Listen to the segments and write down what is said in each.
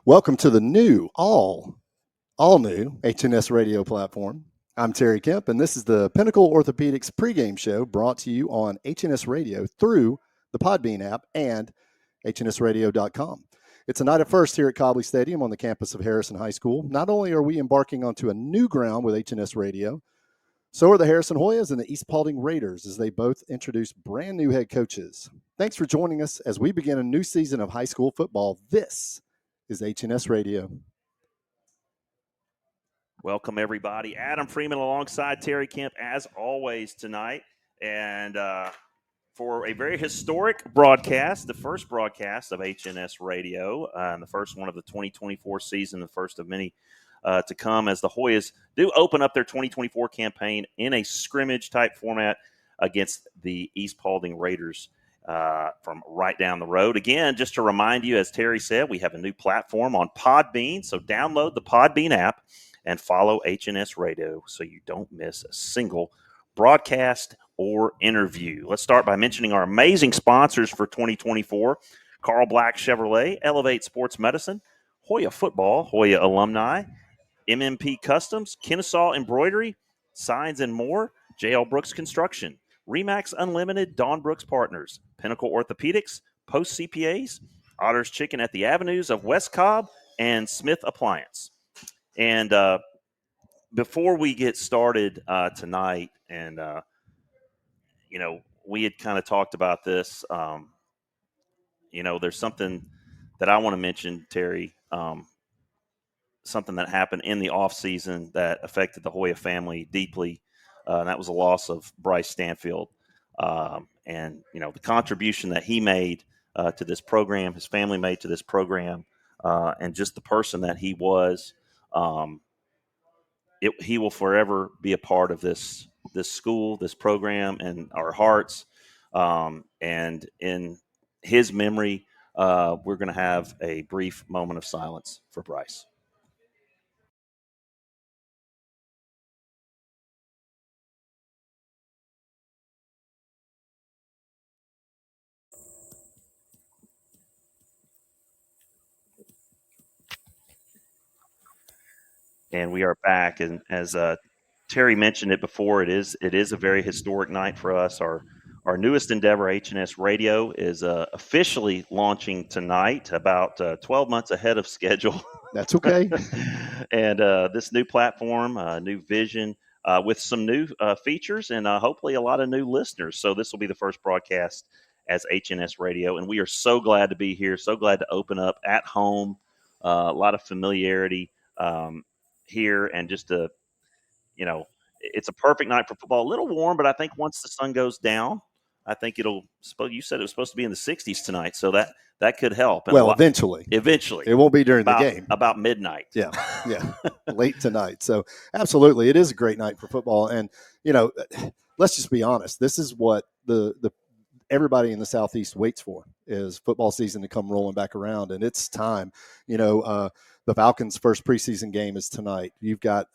Welcome to the new, all new HNS radio platform. I'm Terry Kemp, and this is the Pinnacle Orthopedics pregame show brought to you on HNS Radio through the Podbean app and hnsradio.com. It's a night of first here at Cobley Stadium on the campus of Harrison High School. Not only are we embarking onto a new ground with HNS Radio, so are the Harrison Hoyas and the East Paulding Raiders as they both introduce brand new head coaches. Thanks for joining us as we begin a new season of high school football. This is HNS Radio. Welcome, everybody. Adam Freeman alongside Terry Kemp, as always, tonight. And for a very historic broadcast, the first broadcast of HNS Radio, and the first one of the 2024 season, the first of many to come, as the Hoyas do open up their 2024 campaign in a scrimmage-type format against the East Paulding Raiders from right down the road. Again, just to remind you, as Terry said, we have a new platform on Podbean, so download the Podbean app and follow HNS Radio so you don't miss a single broadcast or interview. Let's start by mentioning our amazing sponsors for 2024. Carl Black Chevrolet, Elevate Sports Medicine, Hoya Football, Hoya Alumni, MMP Customs, Kennesaw Embroidery, Signs and More, J.L. Brooks Construction, Remax Unlimited, Dawn Brooks Partners, Pinnacle Orthopedics, Post CPAs, Otter's Chicken at the Avenues of West Cobb, and Smith Appliance. And before we get started tonight, and, we had kind of talked about this, there's something that I want to mention, Terry, something that happened in the offseason that affected the Hoya family deeply, and that was the loss of Bryce Stanfield. And the contribution that he made to this program, his family made to this program, and just the person that he was. He will forever be a part of this school, this program, and our hearts. And in his memory, we're going to have a brief moment of silence for Bryce. And we are back, and as Terry mentioned it before, it is a very historic night for us. Our newest endeavor, HNS Radio, is officially launching tonight, about 12 months ahead of schedule. That's okay. And this new platform, new vision, with some new features, and hopefully a lot of new listeners. So this will be the first broadcast as HNS Radio, and we are so glad to be here, so glad to open up at home, a lot of familiarity here, and just it's a perfect night for football. A little warm, but I think once the sun goes down, I think you said it was supposed to be in the 60s tonight, so that could help. And eventually it won't be during the game, about midnight. Yeah, late tonight. So absolutely, it is a great night for football. And let's just be honest. This is what the everybody in the Southeast waits for, is football season to come rolling back around, and it's time. The Falcons' first preseason game is tonight. You've got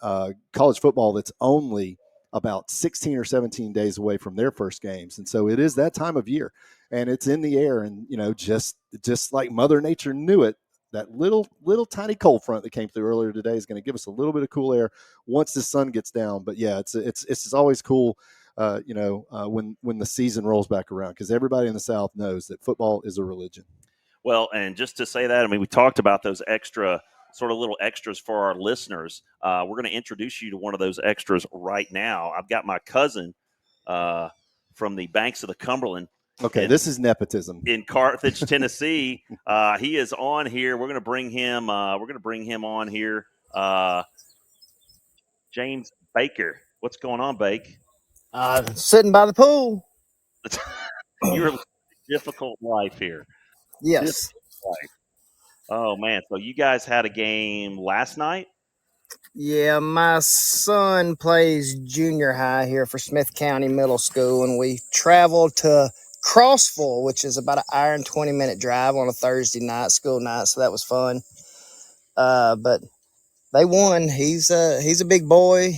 college football that's only about 16 or 17 days away from their first games. And so it is that time of year, and it's in the air. And, just like Mother Nature knew it, that little tiny cold front that came through earlier today is going to give us a little bit of cool air once the sun gets down. But yeah, it's always cool, when the season rolls back around, because everybody in the South knows that football is a religion. Well, and just to say that, we talked about those little extras for our listeners. We're going to introduce you to one of those extras right now. I've got my cousin from the banks of the Cumberland. Okay, this is nepotism. In Carthage, Tennessee. He is on here. We're going to bring him. On here. James Baker. What's going on, Bake? Sitting by the pool. You're a difficult life here. Yes. Oh, man. So you guys had a game last night? Yeah, my son plays junior high here for Smith County Middle School, and we traveled to Crossville, which is about an hour and 20-minute drive on a Thursday night, school night, so that was fun. But they won. He's a big boy.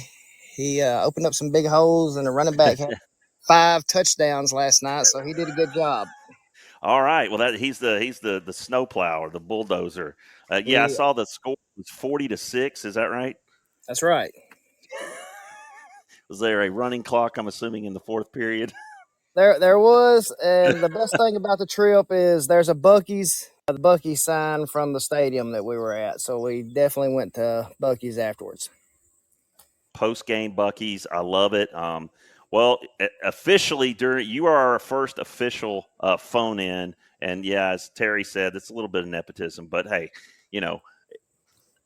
He opened up some big holes, and the running back had 5 touchdowns last night, so he did a good job. All right. Well, he's the snowplow or the bulldozer. Yeah, I Yeah, saw the score was 40-6. Is that right? that's right. Was there a running clock? I'm assuming in the fourth period. There was, and the best thing about the trip is there's a Bucky's, the Bucky sign from the stadium that we were at. So we definitely went to Bucky's afterwards. Post game Bucky's. I love it. Well, officially you are our first official phone in, and yeah, as Terry said, it's a little bit of nepotism, but hey, you know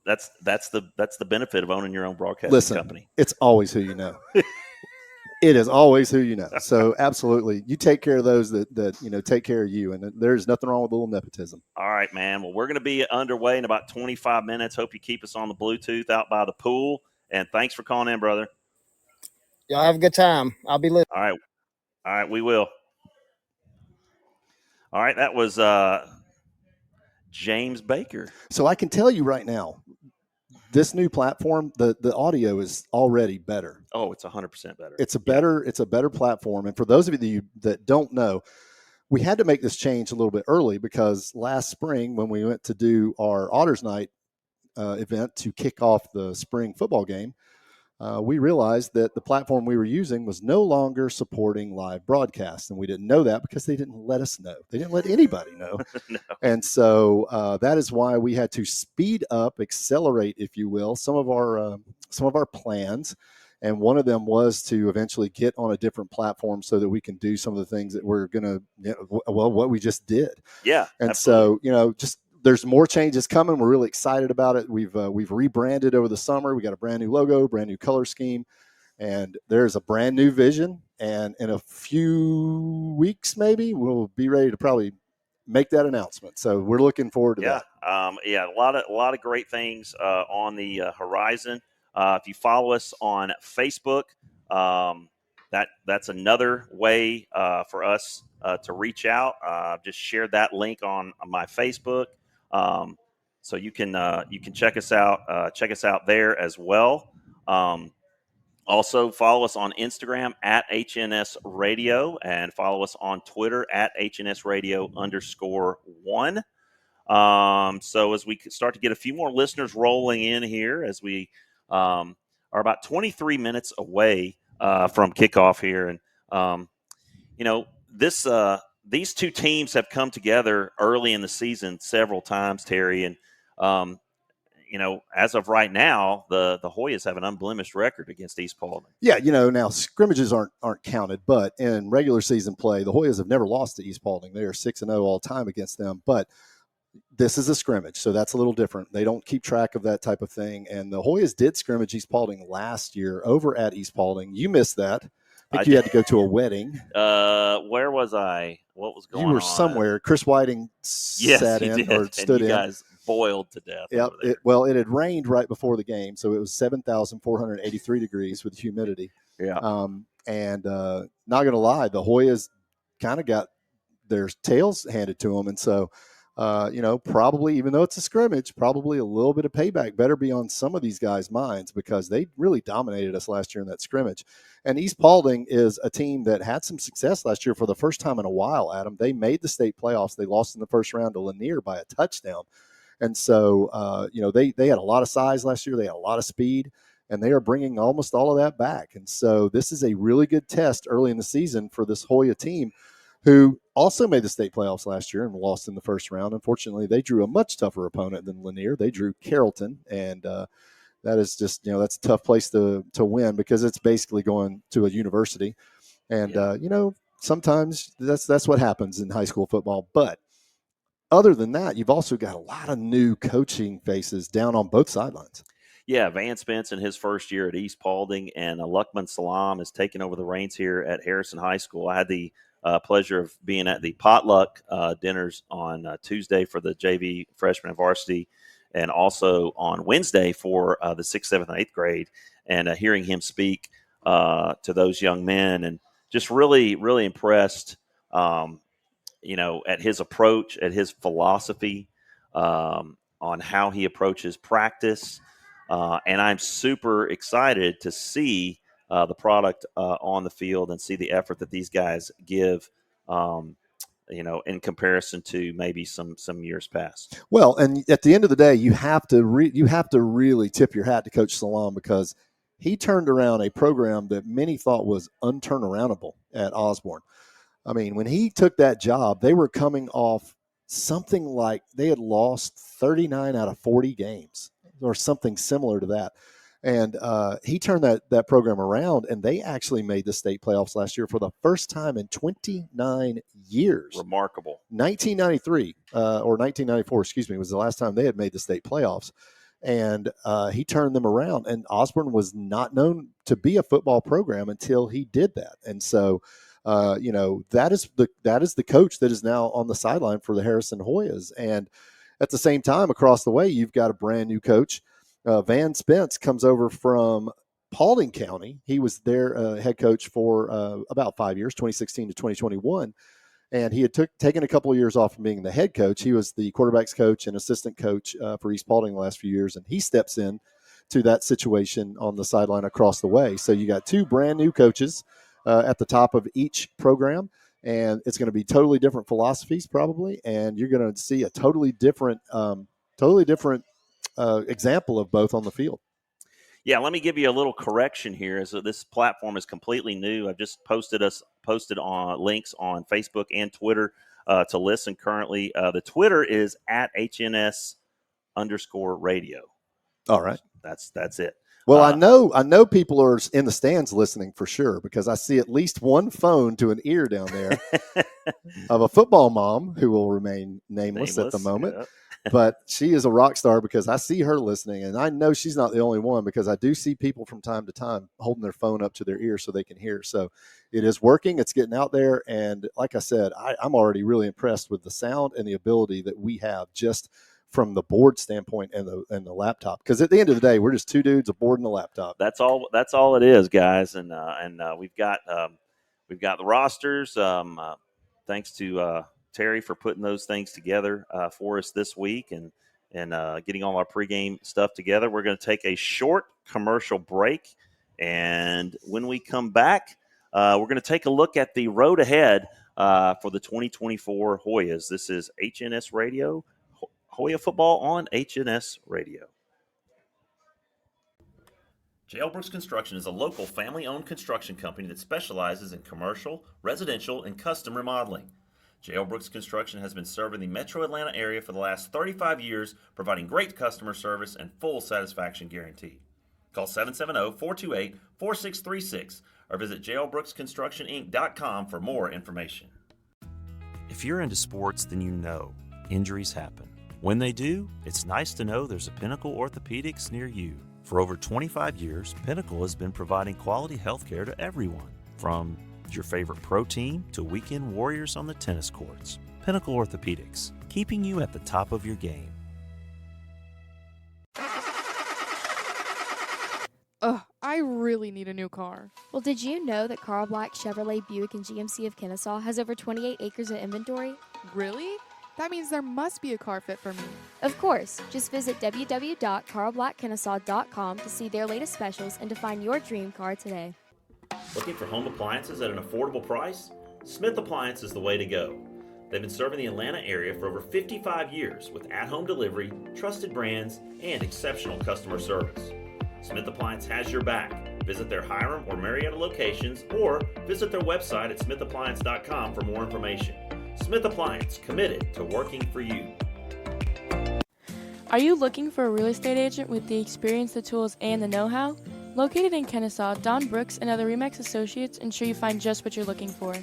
that's the benefit of owning your own broadcasting Listen, company. it's always who you know. It is always who you know. So absolutely, you take care of those that take care of you, and there's nothing wrong with a little nepotism. All right, man. Well, we're going to be underway in about 25 minutes. Hope you keep us on the Bluetooth out by the pool, and thanks for calling in, brother. Y'all have a good time. I'll be listening. All right, we will. All right, that was James Baker. So I can tell you right now, this new platform, the audio is already better. Oh, it's 100% better. It's a better platform. And for those of you that don't know, we had to make this change a little bit early because last spring when we went to do our Otters Night event to kick off the spring football game, we realized that the platform we were using was no longer supporting live broadcasts. And we didn't know that because they didn't let us know. They didn't let anybody know. No. And so that is why we had to speed up, accelerate, if you will, some of our plans. And one of them was to eventually get on a different platform so that we can do some of the things that we're going to, what we just did. Yeah. And absolutely. so, just there's more changes coming. We're really excited about it. We've rebranded over the summer. We got a brand new logo, brand new color scheme, and there's a brand new vision. And in a few weeks, maybe we'll be ready to probably make that announcement. So we're looking forward to that. A lot of great things on the horizon. If you follow us on Facebook, that's another way for us to reach out. Just share that link on my Facebook, so you can check us out. Check us out there as well. Also, follow us on Instagram at HNS Radio and follow us on Twitter at HNS Radio _1. So as we start to get a few more listeners rolling in here, as we are about 23 minutes away from kickoff here, and these two teams have come together early in the season several times, Terry, and as of right now, the Hoyas have an unblemished record against East Paulding. Yeah, now scrimmages aren't counted, but in regular season play, the Hoyas have never lost to East Paulding. They are 6-0 all time against them, but this is a scrimmage, so that's a little different. They don't keep track of that type of thing. And the Hoyas did scrimmage East Paulding last year over at East Paulding. You missed that. I think you had to go to a wedding. Where was I? What was going on? You were somewhere. Chris Whiting sat in did. or stood and you in. guys boiled to death. Yep. It had rained right before the game, so it was 7,483 degrees with humidity. Yeah. And not going to lie, the Hoyas kind of got their tails handed to them, and so probably, even though it's a scrimmage, probably a little bit of payback better be on some of these guys' minds because they really dominated us last year in that scrimmage. And East Paulding is a team that had some success last year for the first time in a while, Adam. They made the state playoffs. They lost in the first round to Lanier by a touchdown. And so, they had a lot of size last year. They had a lot of speed, and they are bringing almost all of that back. And so this is a really good test early in the season for this Hoya team, who also made the state playoffs last year and lost in the first round. Unfortunately, they drew a much tougher opponent than Lanier. They drew Carrollton, and that is just, that's a tough place to win because it's basically going to a university. And, sometimes that's what happens in high school football. But other than that, you've also got a lot of new coaching faces down on both sidelines. Yeah, Van Spence in his first year at East Paulding, and Luckman Salam has taken over the reins here at Harrison High School. I had the pleasure of being at the potluck dinners on Tuesday for the JV freshman and varsity, and also on Wednesday for the 6th, 7th, and 8th grade, and hearing him speak to those young men, and just really, really impressed, at his approach, at his philosophy, on how he approaches practice. And I'm super excited to see the product on the field and see the effort that these guys give, in comparison to maybe some years past. Well, and at the end of the day, you have to really tip your hat to Coach Salam, because he turned around a program that many thought was unturnaroundable at Osborne. I mean, when he took that job, they were coming off something like they had lost 39 out of 40 games or something similar to that. And he turned that program around, and they actually made the state playoffs last year for the first time in 29 years. Remarkable. 1993 or 1994, excuse me, was the last time they had made the state playoffs. And he turned them around. And Osborne was not known to be a football program until he did that. And so, that is the coach that is now on the sideline for the Harrison Hoyas. And at the same time, across the way, you've got a brand new coach. Van Spence comes over from Paulding County. He was their head coach for about 5 years, 2016 to 2021. And he had taken a couple of years off from being the head coach. He was the quarterback's coach and assistant coach for East Paulding the last few years. And he steps in to that situation on the sideline across the way. So you got two brand new coaches at the top of each program. And it's going to be totally different philosophies probably. And you're going to see a totally different example of both on the field. Yeah, let me give you a little correction here. So this platform is completely new. I've just posted on links on Facebook and Twitter to listen currently. The Twitter is at HNS_radio. All right. That's it. Well, I know people are in the stands listening for sure, because I see at least one phone to an ear down there of a football mom who will remain nameless at the moment. Yeah. But she is a rock star, because I see her listening, and I know she's not the only one, because I do see people from time to time holding their phone up to their ear so they can hear. So it is working. It's getting out there. And like I said, I'm already really impressed with the sound and the ability that we have just from the board standpoint and the laptop. Because at the end of the day, we're just two dudes, a board and a laptop. That's all it is, guys. And we've got the rosters. Thanks to Terry for putting those things together for us this week and getting all our pregame stuff together. We're going to take a short commercial break, and when we come back, we're going to take a look at the road ahead for the 2024 Hoyas. This is HNS Radio, Hoya football on HNS Radio. J.L. Brooks Construction is a local family-owned construction company that specializes in commercial, residential, and custom remodeling. J.L. Brooks Construction has been serving the metro Atlanta area for the last 35 years, providing great customer service and full satisfaction guarantee. Call 770-428-4636 or visit jlbrooksconstructioninc.com for more information. If you're into sports, then you know injuries happen. When they do, it's nice to know there's a Pinnacle Orthopedics near you. For over 25 years, Pinnacle has been providing quality health care to everyone, from your favorite pro team to weekend warriors on the tennis courts. Pinnacle Orthopedics, keeping you at the top of your game. Ugh, I really need a new car. Well, did you know that Carl Black Chevrolet Buick and GMC of Kennesaw has over 28 acres of inventory? Really? That means there must be a car fit for me. Of course. Just visit www.carlblackkennesaw.com to see their latest specials and to find your dream car today. Looking for home appliances at an affordable price? Smith Appliance is the way to go. They've been serving the Atlanta area for over 55 years with at-home delivery, trusted brands, and exceptional customer service. Smith Appliance has your back. Visit their Hiram or Marietta locations or visit their website at smithappliance.com for more information. Smith Appliance, committed to working for you. Are you looking for a real estate agent with the experience, the tools, and the know-how? Located in Kennesaw, Don Brooks and other RE/MAX associates ensure you find just what you're looking for.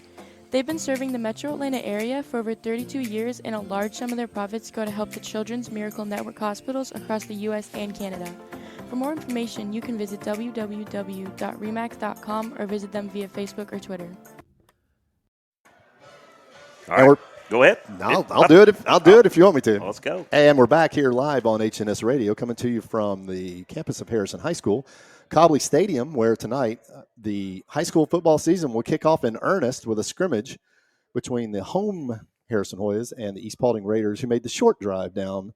They've been serving the metro Atlanta area for over 32 years, and a large sum of their profits go to help the Children's Miracle Network hospitals across the U.S. and Canada. For more information, you can visit www.remax.com or visit them via Facebook or Twitter. All right. Go ahead. I'll do it if you want me to. Let's go. And we're back here live on HNS Radio, coming to you from the campus of Harrison High School, Cobley Stadium, where tonight the high school football season will kick off in earnest with a scrimmage between the home Harrison Hoyas and the East Paulding Raiders, who made the short drive down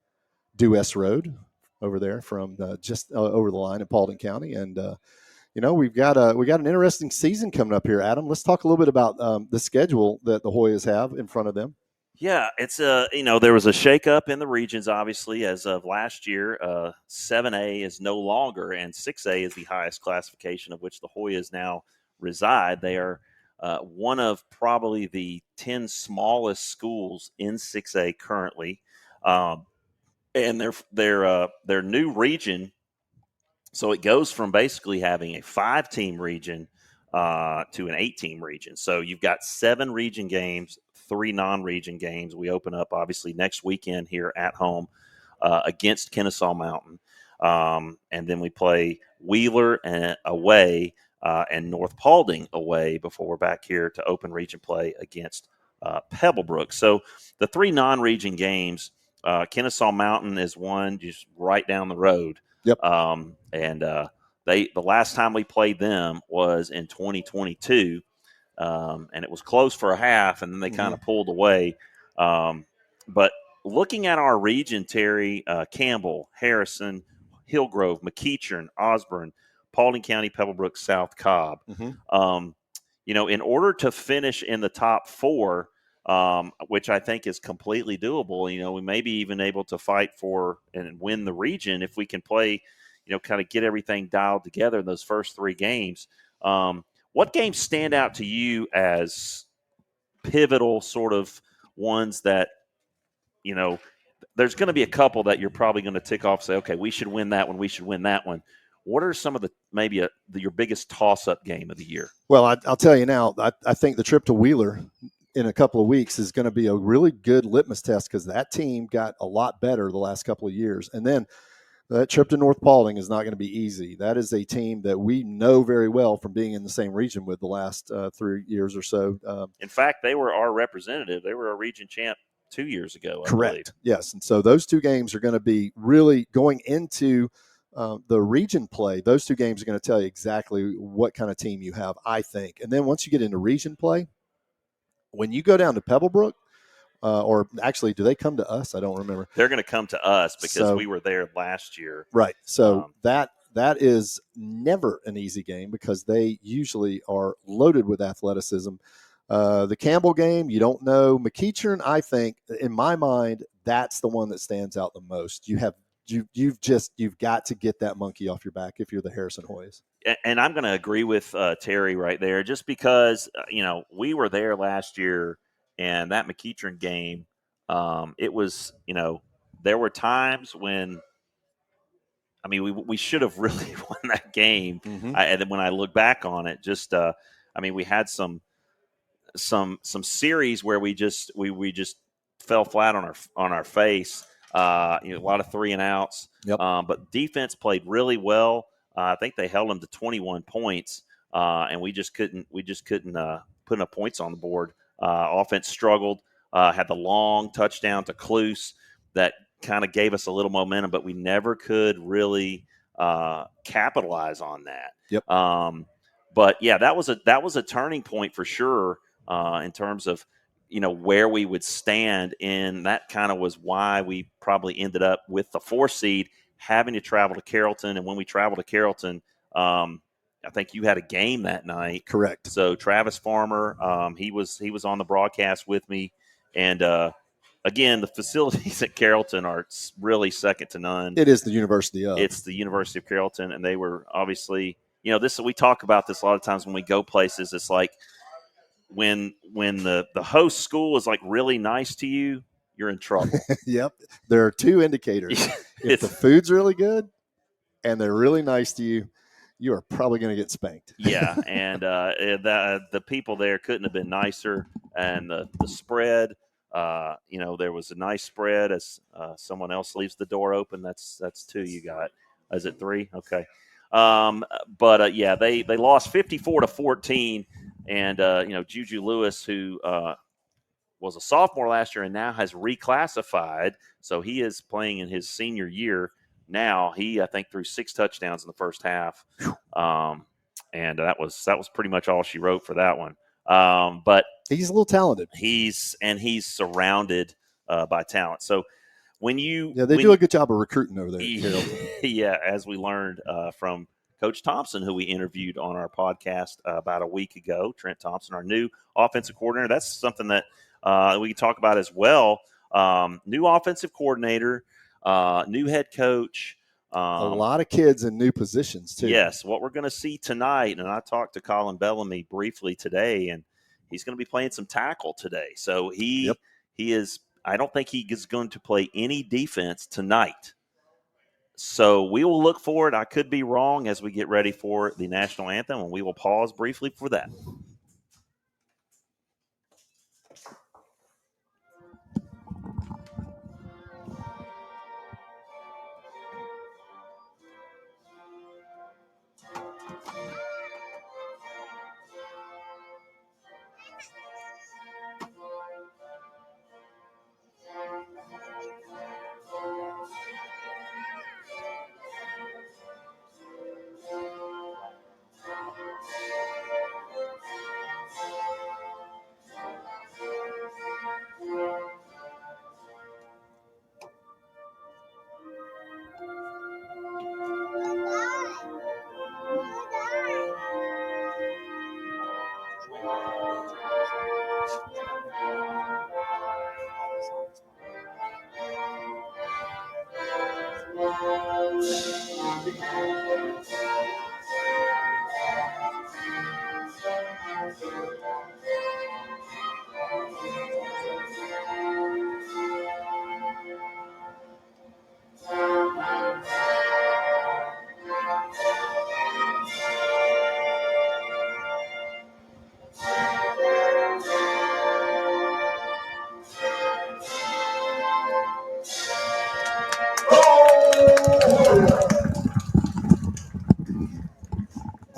Due West Road over there from just over the line in Paulding County. And we've got an interesting season coming up here, Adam. Let's talk a little bit about the schedule that the Hoyas have in front of them. Yeah, it's there was a shakeup in the regions, obviously, as of last year. 7A is no longer, and 6A is the highest classification of which the Hoyas now reside. They are one of probably the 10 smallest schools in 6A currently, and their new region. So it goes from basically having a 5-team region to an 8-team region. So you've got 7 region games, 3 non-region games. We open up obviously next weekend here at home against Kennesaw Mountain, and then we play Wheeler away and North Paulding away before we're back here to open region play against Pebblebrook. So the 3 non-region games, Kennesaw Mountain is one just right down the road. Yep. The last time we played them was in 2022, and it was close for a half, and then they kind of pulled away. But looking at our region, Terry, Campbell, Harrison, Hillgrove, McEachern, Osborne, Paulding County, Pebblebrook, South Cobb. In order to finish in the top 4, which I think is completely doable, we may be even able to fight for and win the region if we can play, kind of get everything dialed together in those first 3 games. What games stand out to you as pivotal sort of ones that, there's going to be a couple that you're probably going to tick off, say, okay, we should win that one. We should win that one. What are some of your biggest toss-up game of the year? Well, I'll tell you now, I think the trip to Wheeler in a couple of weeks is going to be a really good litmus test because that team got a lot better the last couple of years. And then that trip to North Paulding is not going to be easy. That is a team that we know very well from being in the same region with the last 3 years or so. In fact, they were our representative. They were a region champ 2 years ago, I correct. believe. Yes. And so those 2 games are going to be really going into the region play. Those 2 games are going to tell you exactly what kind of team you have, I think. And then once you get into region play, when you go down to Pebblebrook, or actually, do they come to us? I don't remember. They're going to come to us because we were there last year. Right. So that is never an easy game because they usually are loaded with athleticism. The Campbell game, you don't know. McEachern, I think, in my mind, that's the one that stands out the most. You've got to get that monkey off your back if you're the Harrison Hoyas. And I'm going to agree with Terry right there, just because we were there last year, and that McEachern game, it was there were times when we should have really won that game. And then when I look back on it, just we had some series where we just fell flat on our face. A lot of 3 and outs. Yep. But defense played really well. I think they held them to 21 points, and we just couldn't put enough points on the board. Offense struggled. Had the long touchdown to Cluse that kind of gave us a little momentum, but we never could really capitalize on that. Yep. But yeah, that was a turning point for sure in terms of where we would stand, and that kind of was why we probably ended up with the 4 seed having to travel to Carrollton. And when we traveled to Carrollton, I think you had a game that night. Correct. So Travis Farmer, he was on the broadcast with me, and again, the facilities at Carrollton are really second to none. It is the University of. It's the University of Carrollton, and they were obviously, we talk about this a lot of times when we go places. It's like when the host school is like really nice to you, you're in trouble. Yep. There are 2 indicators. If the food's really good and they're really nice to you, you are probably going to get spanked. Yeah, and the people there couldn't have been nicer. And the spread, there was a nice spread as someone else leaves the door open. That's 2 you got. Is it 3? Okay. But they lost 54-14, and Juju Lewis, who was a sophomore last year and now has reclassified, so he is playing in his senior year now. He, I think, threw 6 touchdowns in the first half, and that was pretty much all she wrote for that one. But he's a little talented. He's surrounded by talent. So when they do a good job of recruiting over there. Yeah, as we learned from Coach Thompson, who we interviewed on our podcast about a week ago, Trent Thompson, our new offensive coordinator. That's something that we can talk about as well. New offensive coordinator, new head coach. A lot of kids in new positions, too. Yes, what we're going to see tonight, and I talked to Colin Bellamy briefly today, and he's going to be playing some tackle today. So he is – I don't think he is going to play any defense tonight. So we will look for it. I could be wrong as we get ready for the national anthem, and we will pause briefly for that.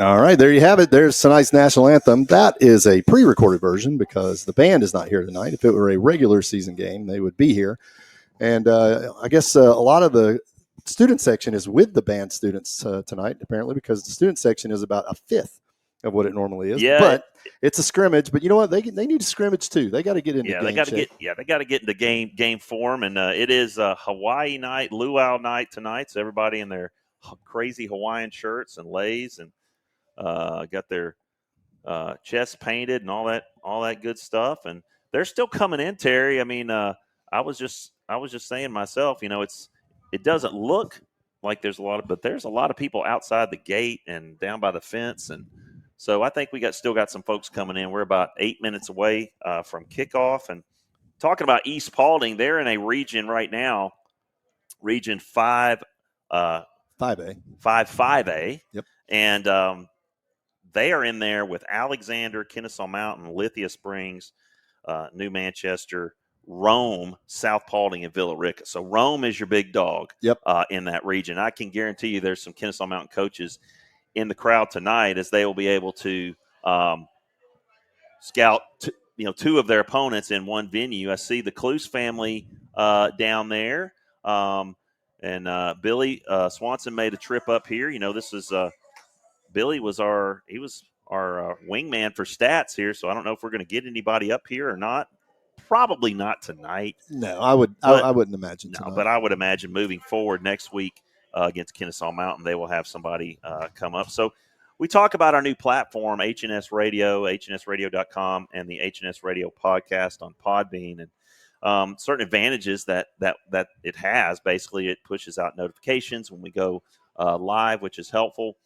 All right, there you have it. There's tonight's national anthem. That is a pre-recorded version because the band is not here tonight. If it were a regular season game, they would be here. And I guess a lot of the student section is with the band students tonight, apparently, because the student section is about a fifth of what it normally is. Yeah, but it's a scrimmage. But you know what? They need to scrimmage too. They got to get into game shape. They got to get into game form. And it is Hawaii night, luau night tonight. So everybody in their crazy Hawaiian shirts and leis and got their chest painted and all that good stuff. And they're still coming in, Terry. I mean, I was just saying myself, it doesn't look like there's a lot of people outside the gate and down by the fence. And so I think we still got some folks coming in. We're about 8 minutes away from kickoff. And talking about East Paulding, they're in a region right now, Region 5. 5A. 5A. Yep. And they are in there with Alexander, Kennesaw Mountain, Lithia Springs, New Manchester, Rome, South Paulding, and Villa Rica. So Rome is your big dog in that region. I can guarantee you there's some Kennesaw Mountain coaches in the crowd tonight as they will be able to scout two of their opponents in one venue. I see the Cluse family down there. And Billy Swanson made a trip up here. This is Billy was our wingman for stats here, so I don't know if we're going to get anybody up here or not. Probably not tonight. No, I wouldn't imagine. No, tonight. But I would imagine moving forward next week against Kennesaw Mountain, they will have somebody come up. So we talk about our new platform, HNS Radio, hnsradio.com, and the HNS Radio podcast on Podbean, and certain advantages that it has. Basically, it pushes out notifications when we go live, which is helpful.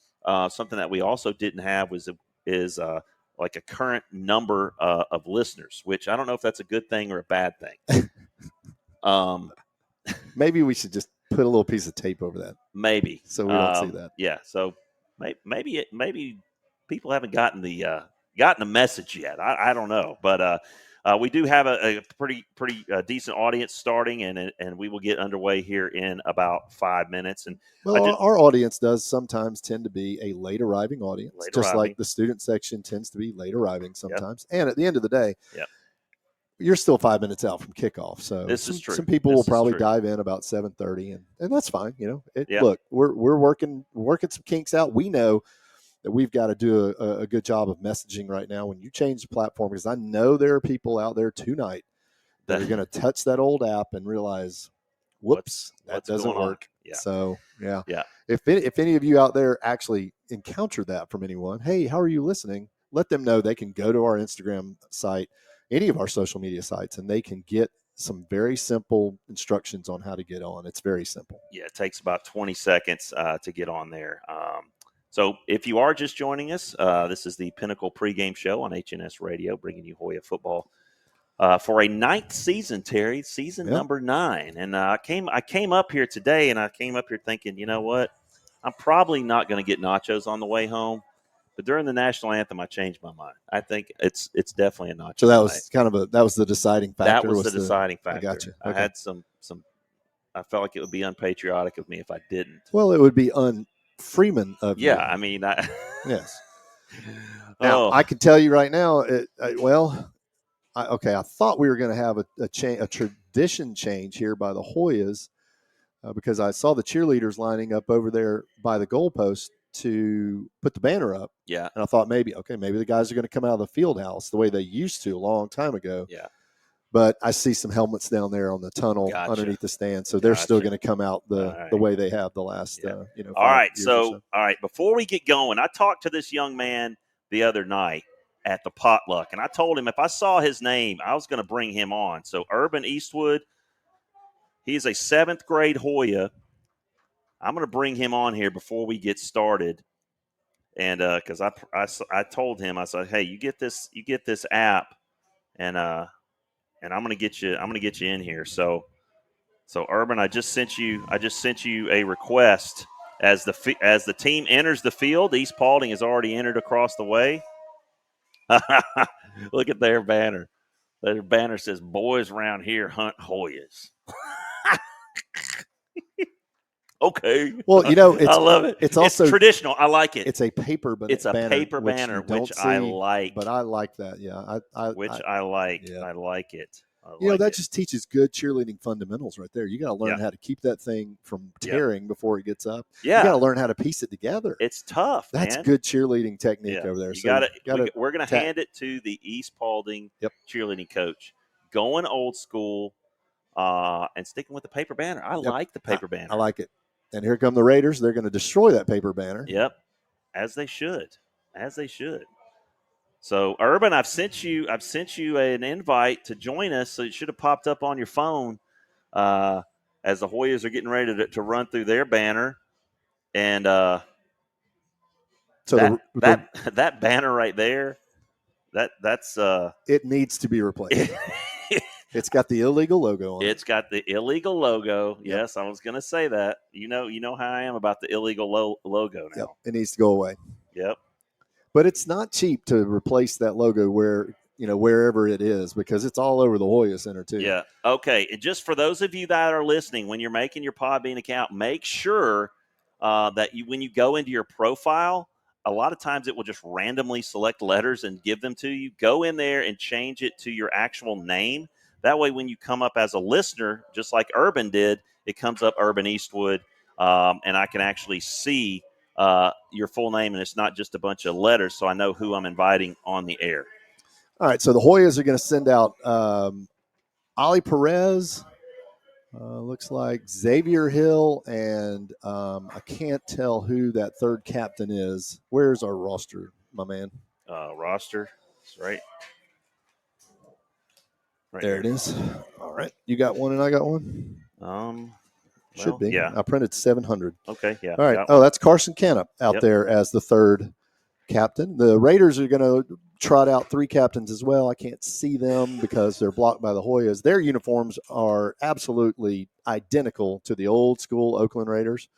Something that we also didn't have is like a current number of listeners, which I don't know if that's a good thing or a bad thing. Maybe we should just put a little piece of tape over that. Maybe. So we don't see that. Yeah. So maybe people haven't gotten the message yet. I don't know, but we do have a pretty decent audience starting, and we will get underway here in about 5 minutes. And our audience does sometimes tend to be a late arriving audience, like the student section tends to be late arriving sometimes. Yep. And at the end of the day, you're still 5 minutes out from kickoff. So this is true. Some people will probably dive in about 7:30, and that's fine. Look, we're working some kinks out. We know that we've got to do a good job of messaging right now when you change the platform, because I know there are people out there tonight that are going to touch that old app and realize, whoops, that doesn't work. Yeah. So, yeah. If any of you out there actually encounter that from anyone, hey, how are you listening? Let them know they can go to our Instagram site any of our social media sites, and they can get some very simple instructions on how to get on. It's very simple. Yeah, it takes about 20 seconds to get on there. So if you are just joining us, this is the Pinnacle pregame show on HNS Radio, bringing you Hoya football for a 9th season, Terry, season number 9. And I came up here today, and I came up here thinking, you know what? I'm probably not going to get nachos on the way home. But during the national anthem, I changed my mind. I think it's definitely a nacho. So that was that was the deciding factor. That was the deciding factor. I got you. Okay. I had some. I felt like it would be unpatriotic of me if I didn't. Well, it would be un-Freeman of you. Yeah, I mean, yes. Now I can tell you right now. I thought we were going to have a tradition change here by the Hoyas because I saw the cheerleaders lining up over there by the goalpost to put the banner up. Yeah. And I thought maybe the guys are going to come out of the field house the way they used to a long time ago. Yeah. But I see some helmets down there on the tunnel underneath the stand, so they're still going to come out the way they have the last, All 5 right. years So, or so. all right, before we get going, I talked to this young man the other night at the potluck, and I told him if I saw his name, I was going to bring him on. So, Urban Eastwood, he's a 7th grade Hoya. I'm going to bring him on here before we get started, and because I told him, I said, hey, you get this app, and I'm going to get you in here. So Urban, I just sent you a request as the team enters the field. East Paulding has already entered across the way. Look at their banner. Their banner says, "Boys around here hunt Hoyas." Okay. Well, I love it. It's also traditional. I like it. It's a paper banner. It's a paper banner, which I like. But I like that. Yeah, I like. Yeah. I like it. That just teaches good cheerleading fundamentals right there. You got to learn how to keep that thing from tearing before it gets up. Yeah. You got to learn how to piece it together. It's tough. That's man. good cheerleading technique over there. We're going to hand it to the East Paulding cheerleading coach. Going old school and sticking with the paper banner. I like the paper banner. I like it. And here come the Raiders. They're going to destroy that paper banner. Yep, as they should. So, Urban, I've sent you an invite to join us. So it should have popped up on your phone as the Hoyas are getting ready to run through their banner. And that banner right there, that's it needs to be replaced. It's got the illegal logo on it. It's got the illegal logo. Yep. Yes, I was going to say that. You know how I am about the illegal logo now. Yep. It needs to go away. Yep. But it's not cheap to replace that logo wherever it is, because it's all over the Hoya Center too. Yeah. Okay. And just for those of you that are listening, when you're making your Podbean account, make sure that when you go into your profile, a lot of times it will just randomly select letters and give them to you. Go in there and change it to your actual name. That way, when you come up as a listener, just like Urban did, it comes up Urban Eastwood, and I can actually see your full name, and it's not just a bunch of letters, so I know who I'm inviting on the air. All right, so the Hoyas are going to send out Ali Perez, looks like Xavier Hill, and I can't tell who that third captain is. Where's our roster, my man? Roster, that's right. Right there it is. All right. You got one and I got one? Should be. Yeah. I printed 700. Okay, yeah. All right. Oh, that's Carson Canup out there as the third captain. The Raiders are going to trot out 3 captains as well. I can't see them because they're blocked by the Hoyas. Their uniforms are absolutely identical to the old school Oakland Raiders.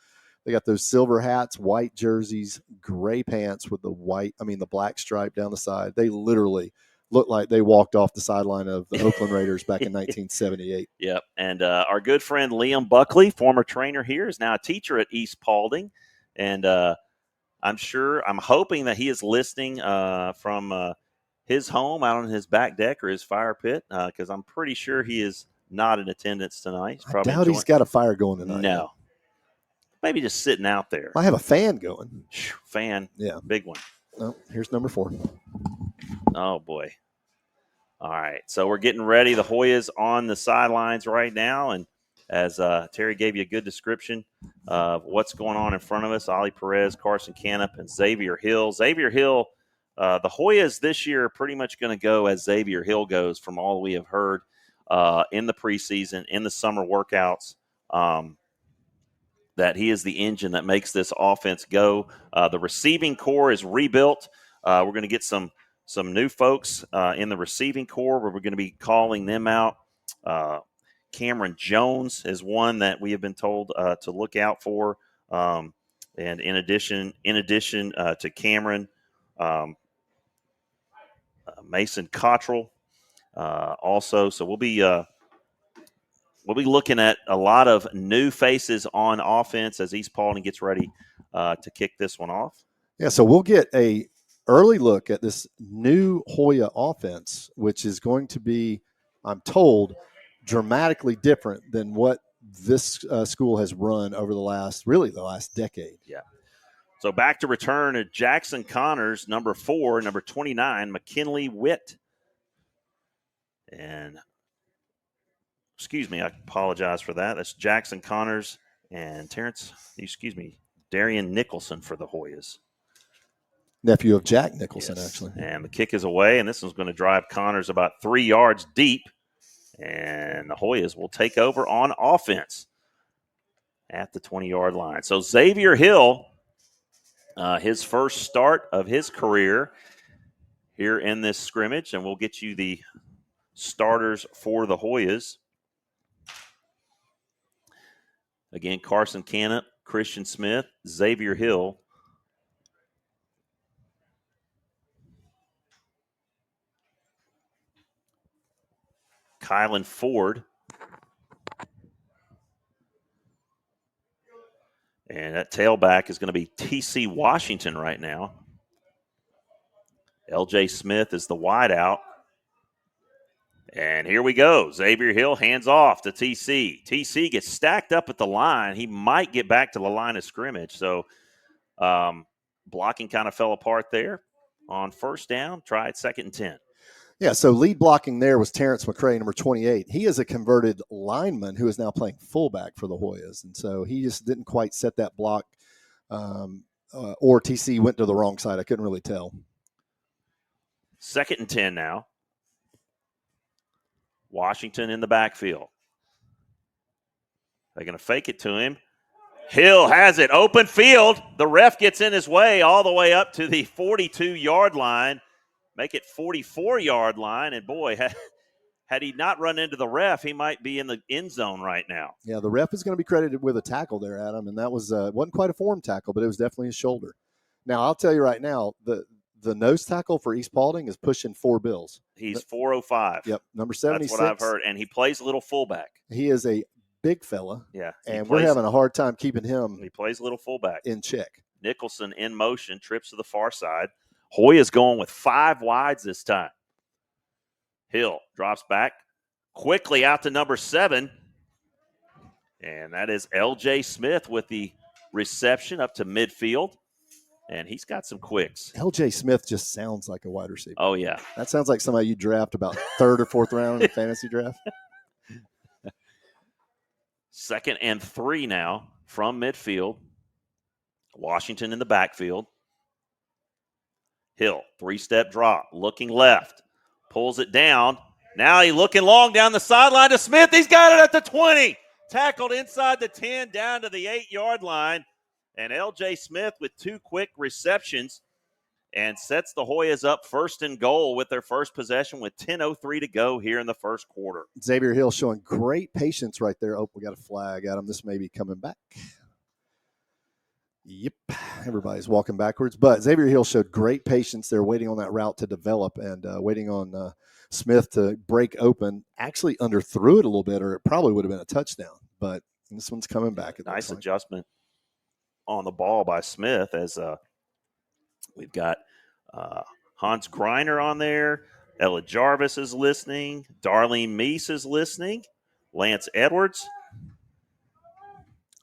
They got those silver hats, white jerseys, gray pants with the black stripe down the side. They literally looked like they walked off the sideline of the Oakland Raiders back in 1978. Yep. And our good friend Liam Buckley, former trainer here, is now a teacher at East Paulding. And I'm hoping that he is listening from his home out on his back deck or his fire pit, because I'm pretty sure he is not in attendance tonight. I doubt he's got a fire going tonight. No. Maybe just sitting out there. I have a fan going. Fan. Yeah. Big one. Oh, here's number 4. Oh, boy. All right. So we're getting ready. The Hoyas on the sidelines right now. And as Terry gave you a good description of what's going on in front of us, Ali Perez, Carson Canup, and Xavier Hill. Xavier Hill the Hoyas this year are pretty much going to go as Xavier Hill goes from all we have heard in the preseason, in the summer workouts, that he is the engine that makes this offense go. The receiving core is rebuilt. We're going to get some new folks in the receiving core where we're going to be calling them out. Cameron Jones is one that we have been told to look out for. And in addition to Cameron, Mason Cottrell also. So we'll be looking at a lot of new faces on offense as East Paulding gets ready to kick this one off. Yeah, so we'll get a early look at this new Hoya offense, which is going to be, I'm told, dramatically different than what this school has run over the last decade. Yeah. So back to return at Jackson Connors, number 4, number 29, McKinley Witt. And, excuse me, I apologize for that. That's Jackson Connors and Darian Nicholson for the Hoyas. Nephew of Jack Nicholson, Yes. actually. And the kick is away, and this one's going to drive Connors about 3 yards deep. And the Hoyas will take over on offense at the 20-yard line. So Xavier Hill, his first start of his career here in this scrimmage, and we'll get you the starters for the Hoyas. Again, Carson Canup, Christian Smith, Xavier Hill, Kylan Ford, and that tailback is going to be T.C. Washington right now. L.J. Smith is the wideout. And here we go. Xavier Hill hands off to T.C. T.C. gets stacked up at the line. He might get back to the line of scrimmage. So blocking kind of fell apart there on first down. Try it 2nd and 10. Yeah, so lead blocking there was Terrence McCray, number 28. He is a converted lineman who is now playing fullback for the Hoyas. And so he just didn't quite set that block, or TC went to the wrong side. I couldn't really tell. 2nd and 10 now. Washington in the backfield. They're going to fake it to him. Hill has it. Open field. The ref gets in his way all the way up to the 42-yard line. Make it 44-yard line. And, boy, had he not run into the ref, he might be in the end zone right now. Yeah, the ref is going to be credited with a tackle there, Adam, and that wasn't quite a form tackle, but it was definitely his shoulder. Now, I'll tell you right now, the nose tackle for East Paulding is pushing 4 bills. He's 405. Yep, number 76. That's what I've heard, and he plays a little fullback. He is a big fella. Yeah. And we're having a hard time keeping him. He plays a little fullback. In check. Nicholson in motion, trips to the far side. Hoya's going with 5 wides this time. Hill drops back quickly out to number 7. And that is L.J. Smith with the reception up to midfield. And he's got some quicks. L.J. Smith just sounds like a wide receiver. Oh, yeah. That sounds like somebody you draft about 3rd or 4th round in a fantasy draft. 2nd and 3 now from midfield. Washington in the backfield. Hill, 3-step drop, looking left, pulls it down. Now he's looking long down the sideline to Smith. He's got it at the 20. Tackled inside the 10, down to the 8-yard line. And L.J. Smith with 2 quick receptions and sets the Hoyas up 1st and goal with their first possession with 10:03 to go here in the first quarter. Xavier Hill showing great patience right there. Oh, we got a flag, Adam. This may be coming back. Yep, everybody's walking backwards. But Xavier Hill showed great patience there, waiting on that route to develop and waiting on Smith to break open. Actually underthrew it a little bit, or it probably would have been a touchdown. But this one's coming back. Nice adjustment on the ball by Smith as we've got Hans Greiner on there. Ella Jarvis is listening. Darlene Meese is listening. Lance Edwards.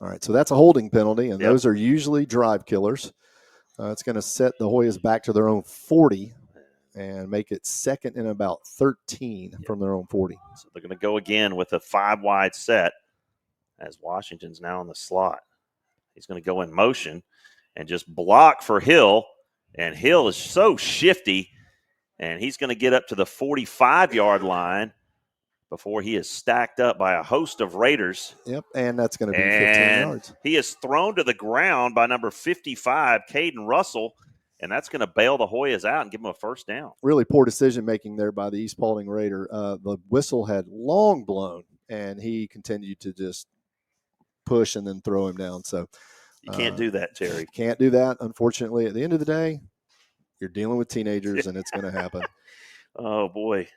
All right, so that's a holding penalty, and Yep. those are usually drive killers. It's going to set the Hoyas back to their own 40 and make it 2nd and about 13 from their own 40. So they're going to go again with a 5-wide set as Washington's now in the slot. He's going to go in motion and just block for Hill, And Hill is so shifty, and he's going to get up to the 45-yard line before he is stacked up by a host of Raiders. Yep, and that's going to be 15 yards. He is thrown to the ground by number 55, Caden Russell, and that's going to bail the Hoyas out and give them a first down. Really poor decision-making there by the East Paulding Raider. The whistle had long blown, and he continued to just push and then throw him down. So you can't do that, Terry. Can't do that, unfortunately. At the end of the day, you're dealing with teenagers, and it's going to happen. Oh, boy.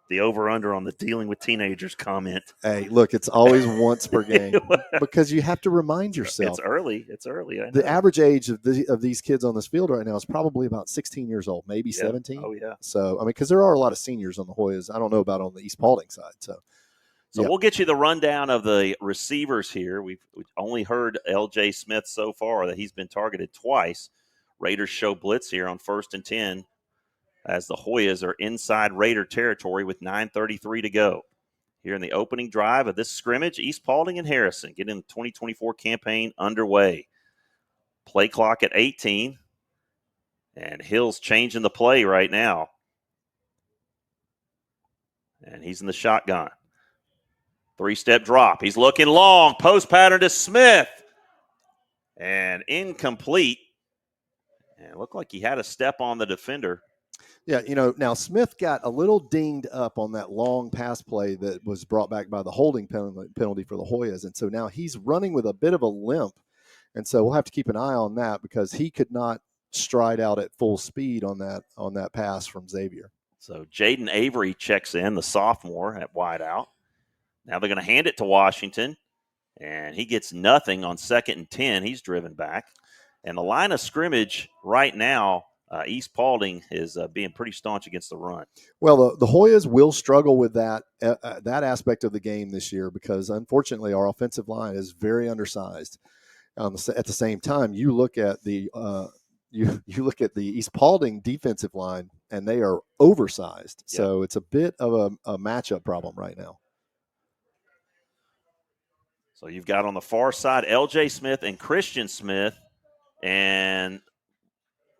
The over-under on the dealing with teenagers comment. Hey, look, it's always once per game because you have to remind yourself. It's early. I know. The average age of these kids on this field right now is probably about 16 years old, maybe 17. Oh, yeah. So, I mean, because there are a lot of seniors on the Hoyas. I don't know about on the East Paulding side. So yeah. We'll get you the rundown of the receivers here. We've only heard L.J. Smith so far that he's been targeted twice. Raiders show blitz here on 1st and 10 as the Hoyas are inside Raider territory with 9:33 to go. Here in the opening drive of this scrimmage, East Paulding and Harrison getting the 2024 campaign underway. Play clock at 18, and Hill's changing the play right now. And he's in the shotgun. 3-step drop. He's looking long. Post pattern to Smith. And incomplete. And it looked like he had a step on the defender. Yeah, now Smith got a little dinged up on that long pass play that was brought back by the holding penalty for the Hoyas. And so now he's running with a bit of a limp. And so we'll have to keep an eye on that because he could not stride out at full speed on that pass from Xavier. So Jaden Avery checks in, the sophomore at wideout. Now they're going to hand it to Washington, and he gets nothing on 2nd and 10. He's driven back. And the line of scrimmage right now, East Paulding is being pretty staunch against the run. Well, the Hoyas will struggle with that aspect of the game this year because, unfortunately, our offensive line is very undersized. At the same time, you look at the you look at the East Paulding defensive line, and they are oversized. Yep. So it's a bit of a matchup problem right now. So you've got on the far side L.J. Smith and Christian Smith, and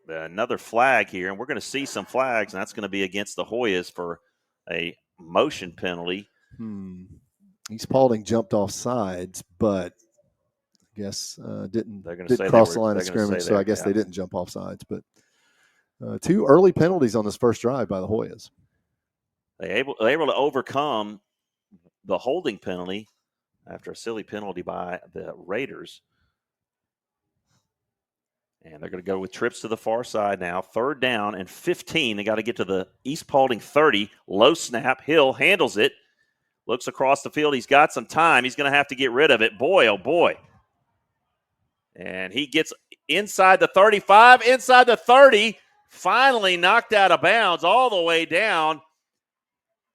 another flag here, and we're going to see some flags, and that's going to be against the Hoyas for a motion penalty. East Paulding jumped off sides, but I guess didn't cross the line of scrimmage, so I guess they didn't jump off sides. But 2 early penalties on this first drive by the Hoyas. They're able to overcome the holding penalty after a silly penalty by the Raiders. And they're going to go with trips to the far side now. 3rd down and 15. They got to get to the East Paulding 30. Low snap. Hill handles it. Looks across the field. He's got some time. He's going to have to get rid of it. Boy, oh boy. And he gets inside the 35, inside the 30. Finally knocked out of bounds all the way down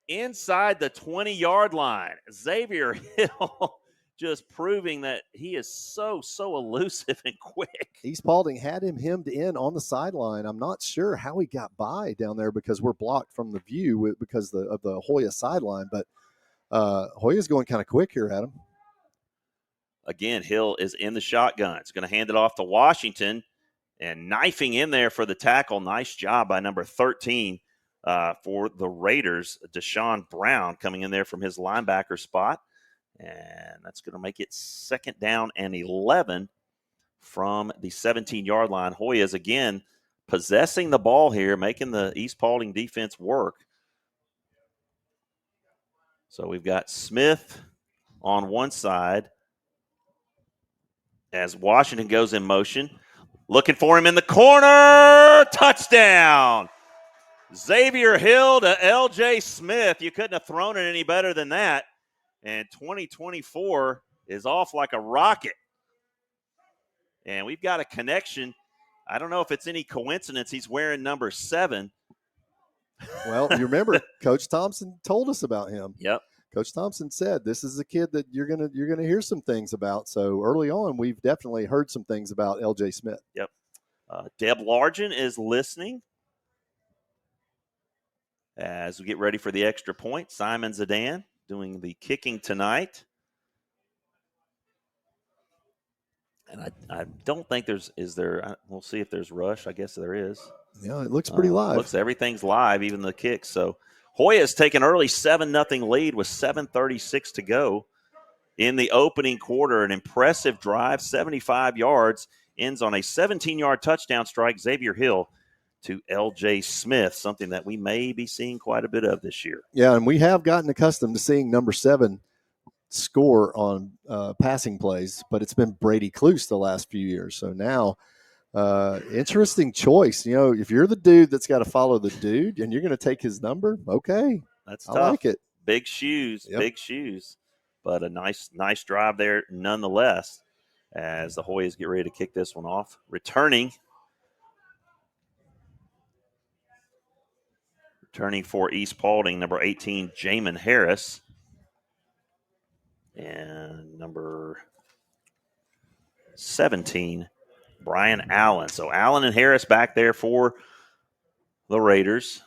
inside the 20-yard line. Xavier Hill just proving that he is so elusive and quick. East Paulding had him hemmed in on the sideline. I'm not sure how he got by down there because we're blocked from the view because of the Hoya sideline. But Hoya's going kind of quick here at him. Again, Hill is in the shotgun. It's going to hand it off to Washington and knifing in there for the tackle. Nice job by number 13 for the Raiders. Deshaun Brown coming in there from his linebacker spot. And that's going to make it 2nd down and 11 from the 17-yard line. Hoyas, again, possessing the ball here, making the East Paulding defense work. So we've got Smith on one side as Washington goes in motion. Looking for him in the corner. Touchdown. Xavier Hill to L.J. Smith. You couldn't have thrown it any better than that. And 2024 is off like a rocket. And we've got a connection. I don't know if it's any coincidence he's wearing number 7. Well, you remember Coach Thompson told us about him. Yep. Coach Thompson said this is a kid that you're gonna hear some things about. So early on, we've definitely heard some things about L.J. Smith. Yep. Deb Largen is listening as we get ready for the extra point. Simon Zidane doing the kicking tonight. And I don't think we'll see if there's rush. I guess there is. Yeah, it looks pretty live. Everything's live, even the kicks. So Hoyas take an early 7-0 lead with 7:36 to go in the opening quarter. An impressive drive, 75 yards, ends on a 17-yard touchdown strike. Xavier Hill to L.J. Smith, something that we may be seeing quite a bit of this year. Yeah, and we have gotten accustomed to seeing number 7 score on passing plays, but it's been Brady Cluse the last few years. So now, interesting choice. You know, if you're the dude that's got to follow the dude and you're going to take his number, okay. That's I tough. like it. Big shoes, Yep. big shoes. But a nice drive there nonetheless as the Hoyas get ready to kick this one off. Returning for East Paulding, number 18, Jamin Harris. And number 17, Brian Allen. So Allen and Harris back there for the Raiders.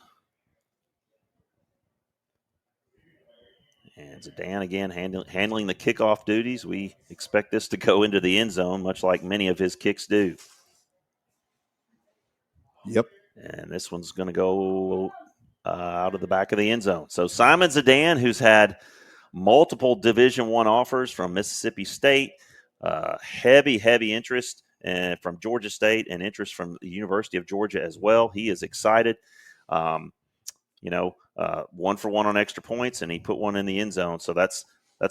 And Zidane again handling the kickoff duties. We expect this to go into the end zone, much like many of his kicks do. Yep. And this one's going to go out of the back of the end zone. So Simon Zidane, who's had multiple Division I offers from Mississippi State, heavy interest from Georgia State and interest from the University of Georgia as well. He is excited. 1 for 1 on extra points, and he put one in the end zone. So that's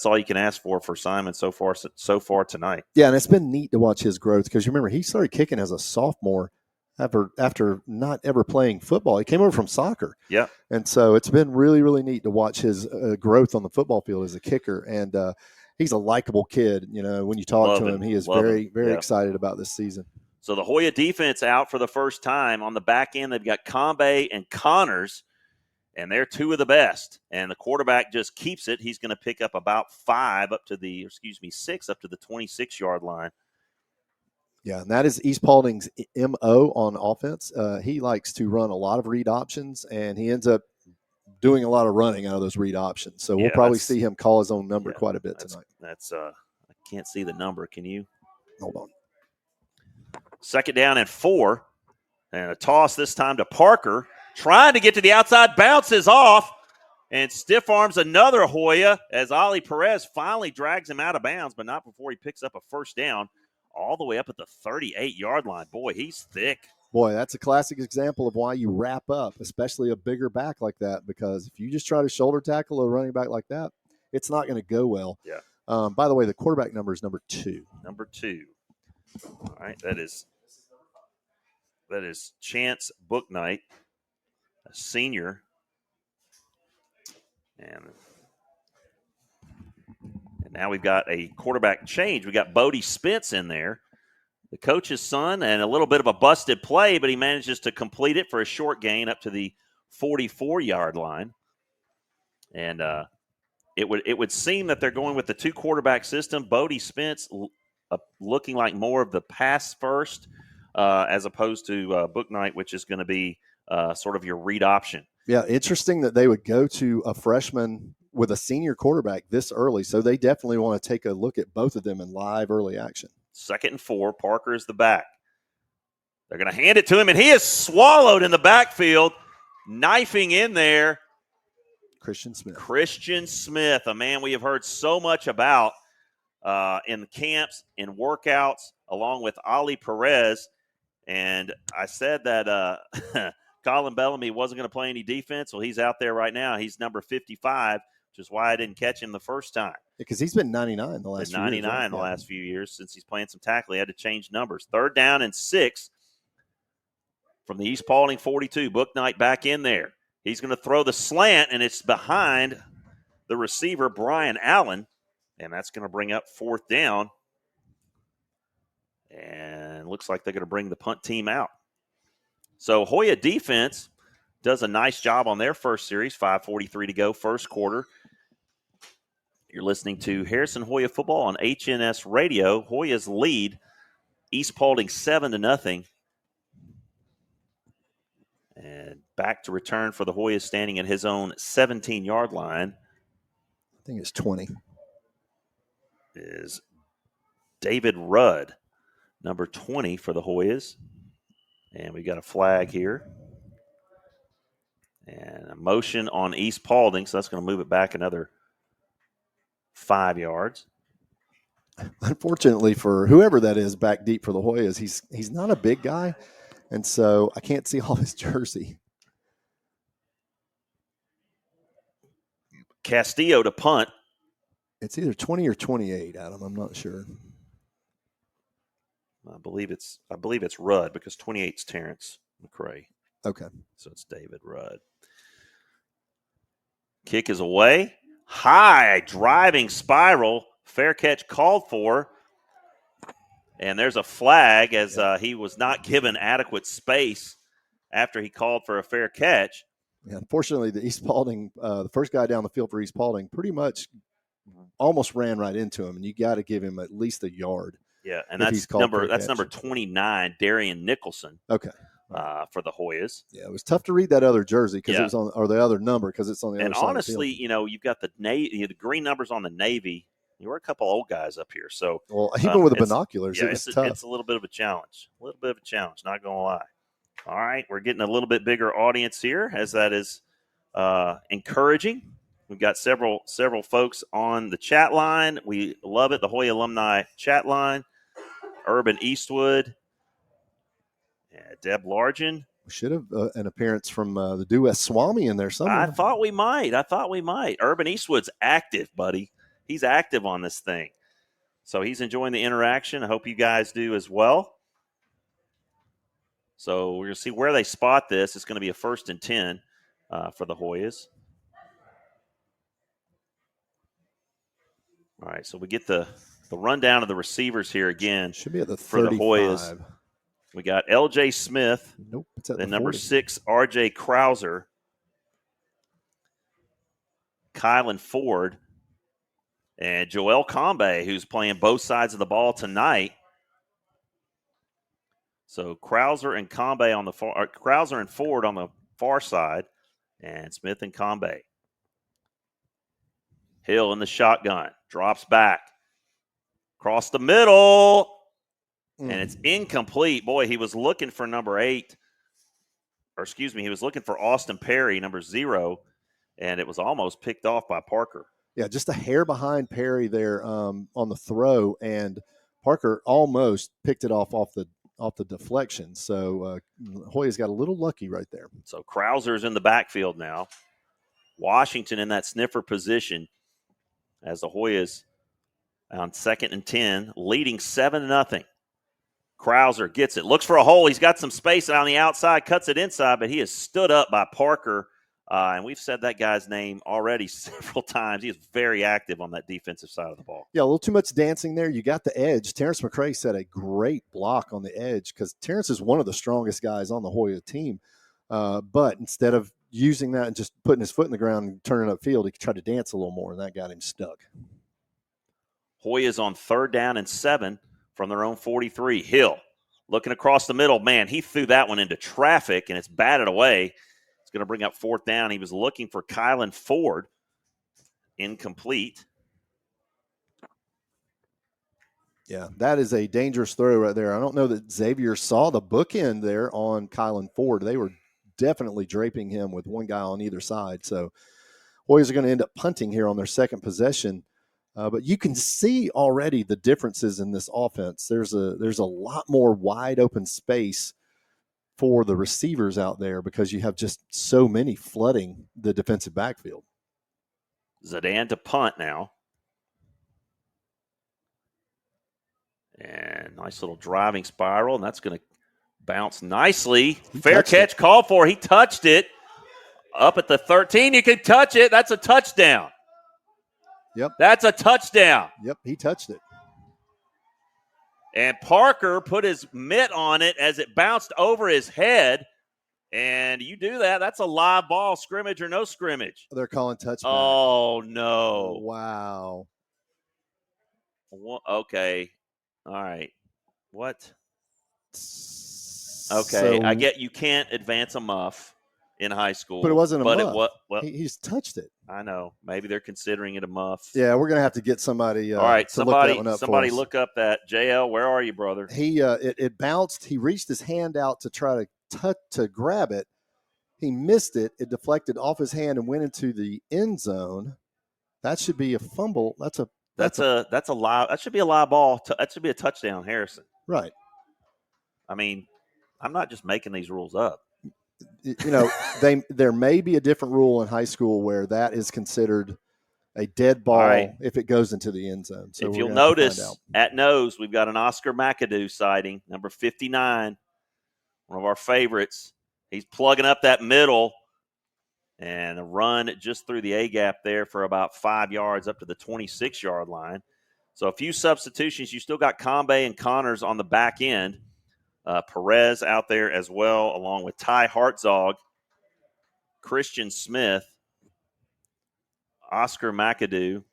all you can ask for Simon so far tonight. Yeah, and it's been neat to watch his growth because you remember he started kicking as a sophomore after not ever playing football. He came over from soccer. Yeah. And so it's been really, really neat to watch his growth on the football field as a kicker. And he's a likable kid. You know, when you talk to him, he is very excited about this season. So the Hoya defense out for the first time. On the back end, they've got Combe and Connors, and they're two of the best. And the quarterback just keeps it. He's going to pick up about 6 up to the 26-yard line. Yeah, and that is East Paulding's MO on offense. He likes to run a lot of read options, and he ends up doing a lot of running out of those read options. So we'll probably see him call his own number quite a bit tonight. I can't see the number. Can you? Hold on. 2nd down and 4. And a toss this time to Parker. Trying to get to the outside, bounces off, and stiff arms another Hoya as Ali Perez finally drags him out of bounds, but not before he picks up a first down all the way up at the 38-yard line. Boy, he's thick. Boy, that's a classic example of why you wrap up, especially a bigger back like that, because if you just try to shoulder tackle a running back like that, it's not going to go well. Yeah. By the way, the quarterback number is number 2. Number 2. All right, that is Chance Booknight, a senior. And now we've got a quarterback change. We got Bodie Spence in there, the coach's son, and a little bit of a busted play, but he manages to complete it for a short gain up to the 44-yard line. And it would seem that they're going with the 2 quarterback system. Bodie Spence looking like more of the pass first as opposed to Booknight, which is going to be sort of your read option. Yeah, interesting that they would go to a freshman with a senior quarterback this early. So they definitely want to take a look at both of them in live early action. 2nd and 4. Parker is the back. They're going to hand it to him, and he is swallowed in the backfield, knifing in there. Christian Smith, a man we have heard so much about in camps, in workouts, along with Ali Perez. And I said that Colin Bellamy wasn't going to play any defense. Well, he's out there right now. He's number 55, which is why I didn't catch him the first time. Because he's been 99 the last few years. 99 the last few years since he's playing some tackle. He had to change numbers. 3rd down and 6 from the East Paulding 42. Booknight back in there. He's going to throw the slant, and it's behind the receiver, Brian Allen, and that's going to bring up 4th down. And looks like they're going to bring the punt team out. So Hoya defense does a nice job on their first series, 5:43 to go, first quarter. You're listening to Harrison Hoya football on HNS Radio. Hoya's lead, East Paulding 7-0. And back to return for the Hoyas, standing at his own 17-yard line. I think it's 20. Is David Rudd. number 20 for the Hoyas. And we got a flag here. And a motion on East Paulding, so that's going to move it back another 5 yards. Unfortunately for whoever that is back deep for the Hoyas, he's not a big guy, and so I can't see all his jersey. Castillo to punt. It's either 20 or 28, Adam. I'm not sure. I believe it's Rudd because 28's Terrence McCray. Okay. So it's David Rudd. Kick is away. High driving spiral. Fair catch called for. And there's a flag as he was not given adequate space after he called for a fair catch. Yeah, unfortunately, the East Paulding, the first guy down the field for East Paulding, pretty much almost ran right into him, and you got to give him at least a yard. Yeah, and that's number 29, Darian Nicholson. Okay. For the Hoyas. Yeah, it was tough to read that other jersey because it was on, or the other number because it's on the other side. And honestly, you've got the Navy, the green numbers on the Navy. You were a couple old guys up here, so even with the binoculars, it was tough. It's a little bit of a challenge. Not gonna lie. All right, we're getting a little bit bigger audience here, as that is encouraging. We've got several folks on the chat line. We love it. The Hoya alumni chat line. Urban Eastwood. Yeah, Deb Largen. We should have an appearance from the Due West Swami in there somewhere. I thought we might. Urban Eastwood's active, buddy. He's active on this thing. So he's enjoying the interaction. I hope you guys do as well. So we're going to see where they spot this. It's going to be a 1st and 10 for the Hoyas. All right, so we get the rundown of the receivers here again. Should be at the 35. For the Hoyas. We got L.J. Smith. Nope, it's at the number 40. 6, R.J. Krauser. Kylan Ford. And Joel Combe, who's playing both sides of the ball tonight. So Krauser and Combe on the far, Krauser and Ford on the far side, and Smith and Combe. Hill in the shotgun, drops back, across the middle, and it's incomplete. Boy, he was looking for number 8, he was looking for Austin Perry, number 0, and it was almost picked off by Parker. Yeah, just a hair behind Perry there on the throw, and Parker almost picked it off the deflection. So Hoya's got a little lucky right there. So Krauser's in the backfield now. Washington in that sniffer position as the Hoyas on 2nd and 10, leading 7-0. Krauser gets it, looks for a hole. He's got some space on the outside, cuts it inside, but he is stood up by Parker. And we've said that guy's name already several times. He is very active on that defensive side of the ball. Yeah, a little too much dancing there. You got the edge. Terrence McCray set a great block on the edge because Terrence is one of the strongest guys on the Hoya team. But instead of using that and just putting his foot in the ground and turning upfield, he tried to dance a little more, and that got him stuck. Hoya's on 3rd down and 7 from their own 43. Hill looking across the middle. Man, he threw that one into traffic, and it's batted away. It's going to bring up 4th down. He was looking for Kylan Ford. Incomplete. Yeah, that is a dangerous throw right there. I don't know that Xavier saw the bookend there on Kylan Ford. They were definitely draping him with one guy on either side. So Hoyas are going to end up punting here on their second possession. But you can see already the differences in this offense. There's a lot more wide open space for the receivers out there because you have just so many flooding the defensive backfield. Zidane to punt now. And nice little driving spiral, and that's going to bounce nicely. Fair catch called for. He touched it. Up at the 13. You can touch it. That's a touchdown. Yep. That's a touchdown. Yep, he touched it. And Parker put his mitt on it as it bounced over his head. And you do that, that's a live ball, scrimmage or no scrimmage. They're calling touchback. Oh, no. Wow. Okay. All right. What? Okay, I get you can't advance a muff in high school. But it wasn't a muff. Well, he just touched it. I know. Maybe they're considering it a muff. Yeah, we're gonna have to get somebody. All right, to look that one up somebody for us. look up that JL. Where are you, brother? It bounced. He reached his hand out to try to grab it. He missed it. It deflected off his hand and went into the end zone. That should be a fumble. That's a live. That should be a live ball. That should be a touchdown, Harrison. Right. I mean, I'm not just making these rules up. There may be a different rule in high school where that is considered a dead ball if it goes into the end zone. So if you'll notice, at nose, we've got an Oscar McAdoo sighting, number 59, one of our favorites. He's plugging up that middle and a run just through the A-gap there for about 5 yards up to the 26-yard line. So a few substitutions. You still got Combe and Connors on the back end. Perez out there as well, along with Ty Hartzog, Christian Smith, Oscar McAdoo,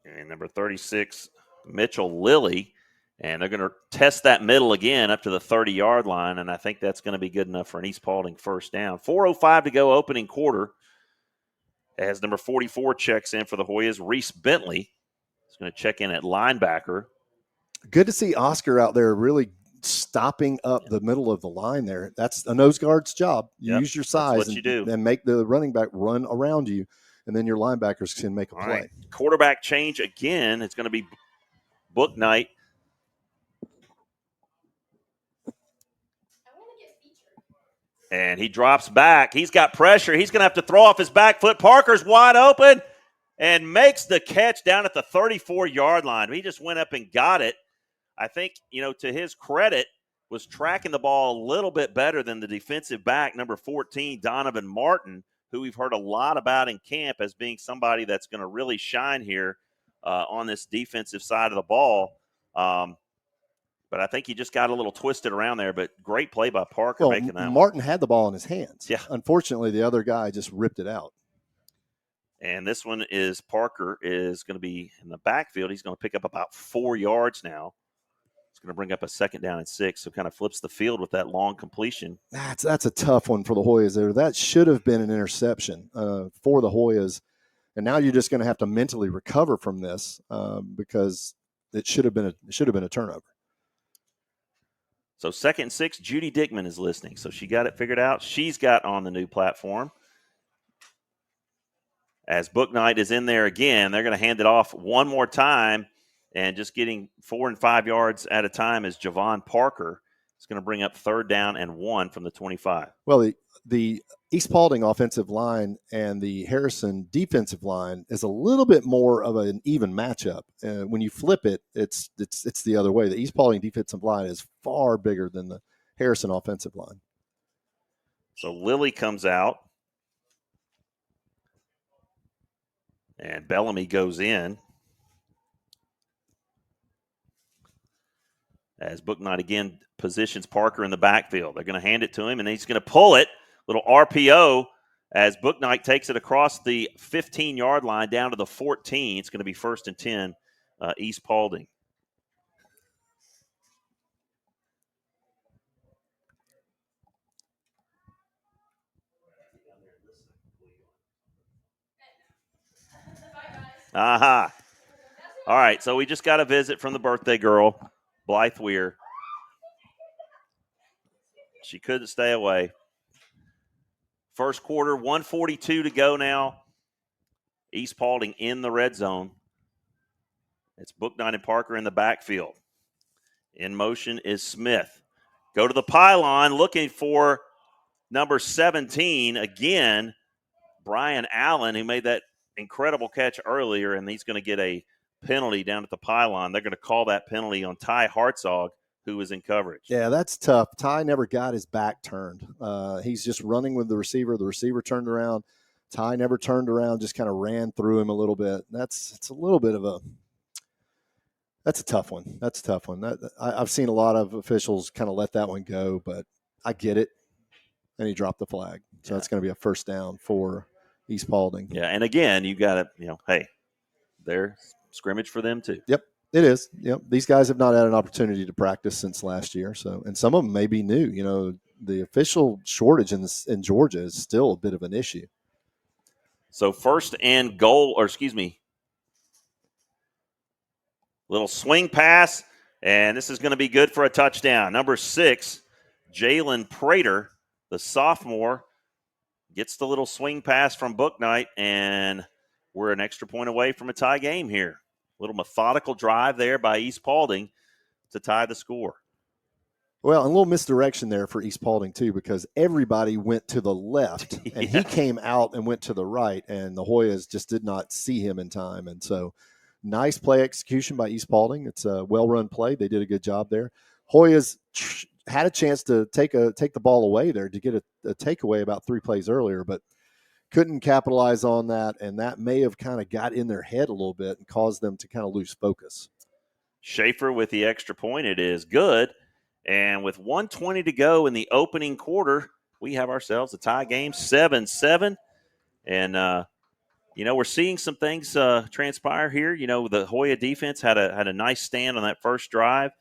and number 36, Mitchell Lilly. And they're going to test that middle again up to the 30-yard line, and I think that's going to be good enough for an East Paulding first down. 4:05 to go, opening quarter. As number 44 checks in for the Hoyas, Reese Bentley is going to check in at linebacker. Good to see Oscar out there really stopping up the middle of the line there. That's a nose guard's job. You use your size and make the running back run around you, and then your linebackers can make a play. Right. Quarterback change again. It's going to be Book Knight. And he drops back. He's got pressure. He's going to have to throw off his back foot. Parker's wide open and makes the catch down at the 34-yard line. He just went up and got it. I think, to his credit, was tracking the ball a little bit better than the defensive back, number 14, Donovan Martin, who we've heard a lot about in camp as being somebody that's going to really shine here on this defensive side of the ball. But I think he just got a little twisted around there. But great play by Parker making that. Martin had the ball in his hands. Yeah. Unfortunately, the other guy just ripped it out. And this one is Parker is going to be in the backfield. He's going to pick up about 4 yards now. It's going to bring up a 2nd down and 6. So kind of flips the field with that long completion. That's a tough one for the Hoyas there. That should have been an interception for the Hoyas. And now you're just going to have to mentally recover from this because it should have been a turnover. So 2nd and 6, Judy Dickman is listening. So she got it figured out. She's got on the new platform. As Book Knight is in there again, they're going to hand it off one more time. And just getting 4 and 5 yards at a time is Javon Parker. It's going to bring up 3rd down and 1 from the 25. Well, the East Paulding offensive line and the Harrison defensive line is a little bit more of an even matchup. When you flip it, it's the other way. The East Paulding defensive line is far bigger than the Harrison offensive line. So Lilly comes out. And Bellamy goes in. As Book Knight again positions Parker in the backfield. They're going to hand it to him, and he's going to pull it. Little RPO as Book Knight takes it across the 15-yard line down to the 14. It's going to be 1st and 10, East Paulding. Aha. All right, so we just got a visit from the birthday girl, Blythe Weir. She couldn't stay away. First quarter, 1:42 to go now. East Paulding in the red zone. It's Book Knight and Parker in the backfield. In motion is Smith. Go to the pylon looking for number 17. Again, Brian Allen, who made that incredible catch earlier, and he's going to get a penalty down at the pylon. They're going to call that penalty on Ty Hartzog, who was in coverage. Yeah, that's tough. Ty never got his back turned. He's just running with the receiver. The receiver turned around. Ty never turned around, just kind of ran through him a little bit. It's a little bit of that's a tough one. That's a tough one. I've seen a lot of officials kind of let that one go, but I get it. And he dropped the flag. So it's going to be a 1st down for East Paulding. Yeah, and again, you got to, hey, they're scrimmage for them too. Yep. It is. Yep. These guys have not had an opportunity to practice since last year. So, and some of them may be new. You know, the official shortage in Georgia is still a bit of an issue. So first and goal, or excuse me, little swing pass, and this is going to be good for a touchdown. Number 6, Jalen Prater, the sophomore, gets the little swing pass from Booknight, and we're an extra point away from a tie game here. Little methodical drive there by East Paulding to tie the score. Well, and a little misdirection there for East Paulding, too, because everybody went to the left, and he came out and went to the right, and the Hoyas just did not see him in time. And so nice play execution by East Paulding. It's a well-run play. They did a good job there. Hoyas had a chance to take the ball away there to get a takeaway about 3 plays earlier, but couldn't capitalize on that, and that may have kind of got in their head a little bit and caused them to kind of lose focus. Schaefer with the extra point. It is good. And with 1:20 to go in the opening quarter, we have ourselves a tie game, 7-7. And, we're seeing some things transpire here. You know, the Hoya defense had a nice stand on that first drive.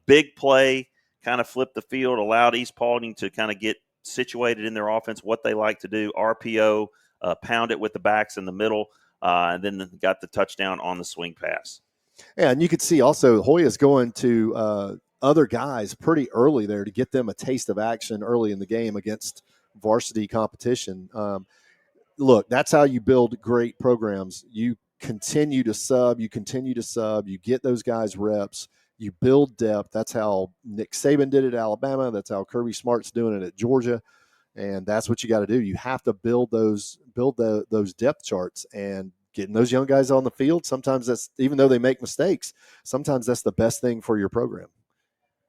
Big play, kind of flipped the field, allowed East Paulding to kind of get situated in their offense, what they like to do, RPO, pound it with the backs in the middle, and then got the touchdown on the swing pass. Yeah, and you could see also Hoya's going to other guys pretty early there to get them a taste of action early in the game against varsity competition. Look, that's how you build great programs. You continue to sub, you get those guys reps, you build depth. That's how Nick Saban did it at Alabama. That's how Kirby Smart's doing it at Georgia. And that's what you got to do. You have to build those depth charts, and getting those young guys on the field. Sometimes that's, even though they make mistakes, sometimes that's the best thing for your program.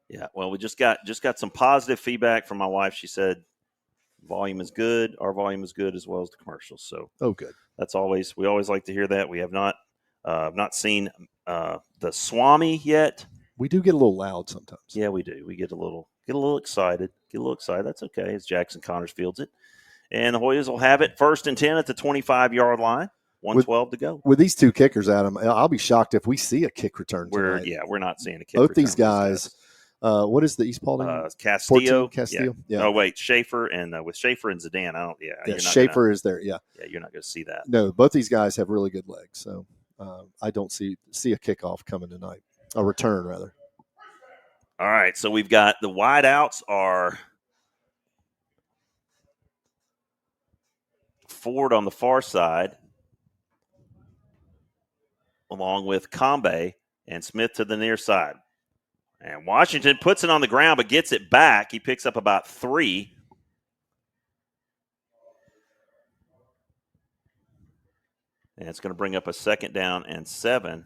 Yeah, well, we just got some positive feedback from my wife. She said volume is good. Our volume is good as well as the commercials. So, good. We always like to hear that. We have not seen the Swami yet. We do get a little loud sometimes. Yeah, we do. We get a little excited. That's okay. As Jackson Connors fields it, and the Hoyas will have it 1st and 10 at the 25-yard line. 1:12 to go. With these 2 kickers, Adam, I'll be shocked if we see a kick return tonight. We're not seeing a kick Both return. These guys. What is the East Paulding? Castillo. 14, Castillo. Yeah. Oh wait, Schaefer and with Schaefer and Zidane. I don't. Yeah. Schaefer is there. Yeah. Yeah, you're not going to see that. No, both these guys have really good legs, so I don't see a kickoff coming tonight. A return rather. All right, so we've got the wideouts are Ford on the far side, along with Combe and Smith to the near side. And Washington puts it on the ground but gets it back. He picks up about 3. And it's going to bring up a 2nd down and 7.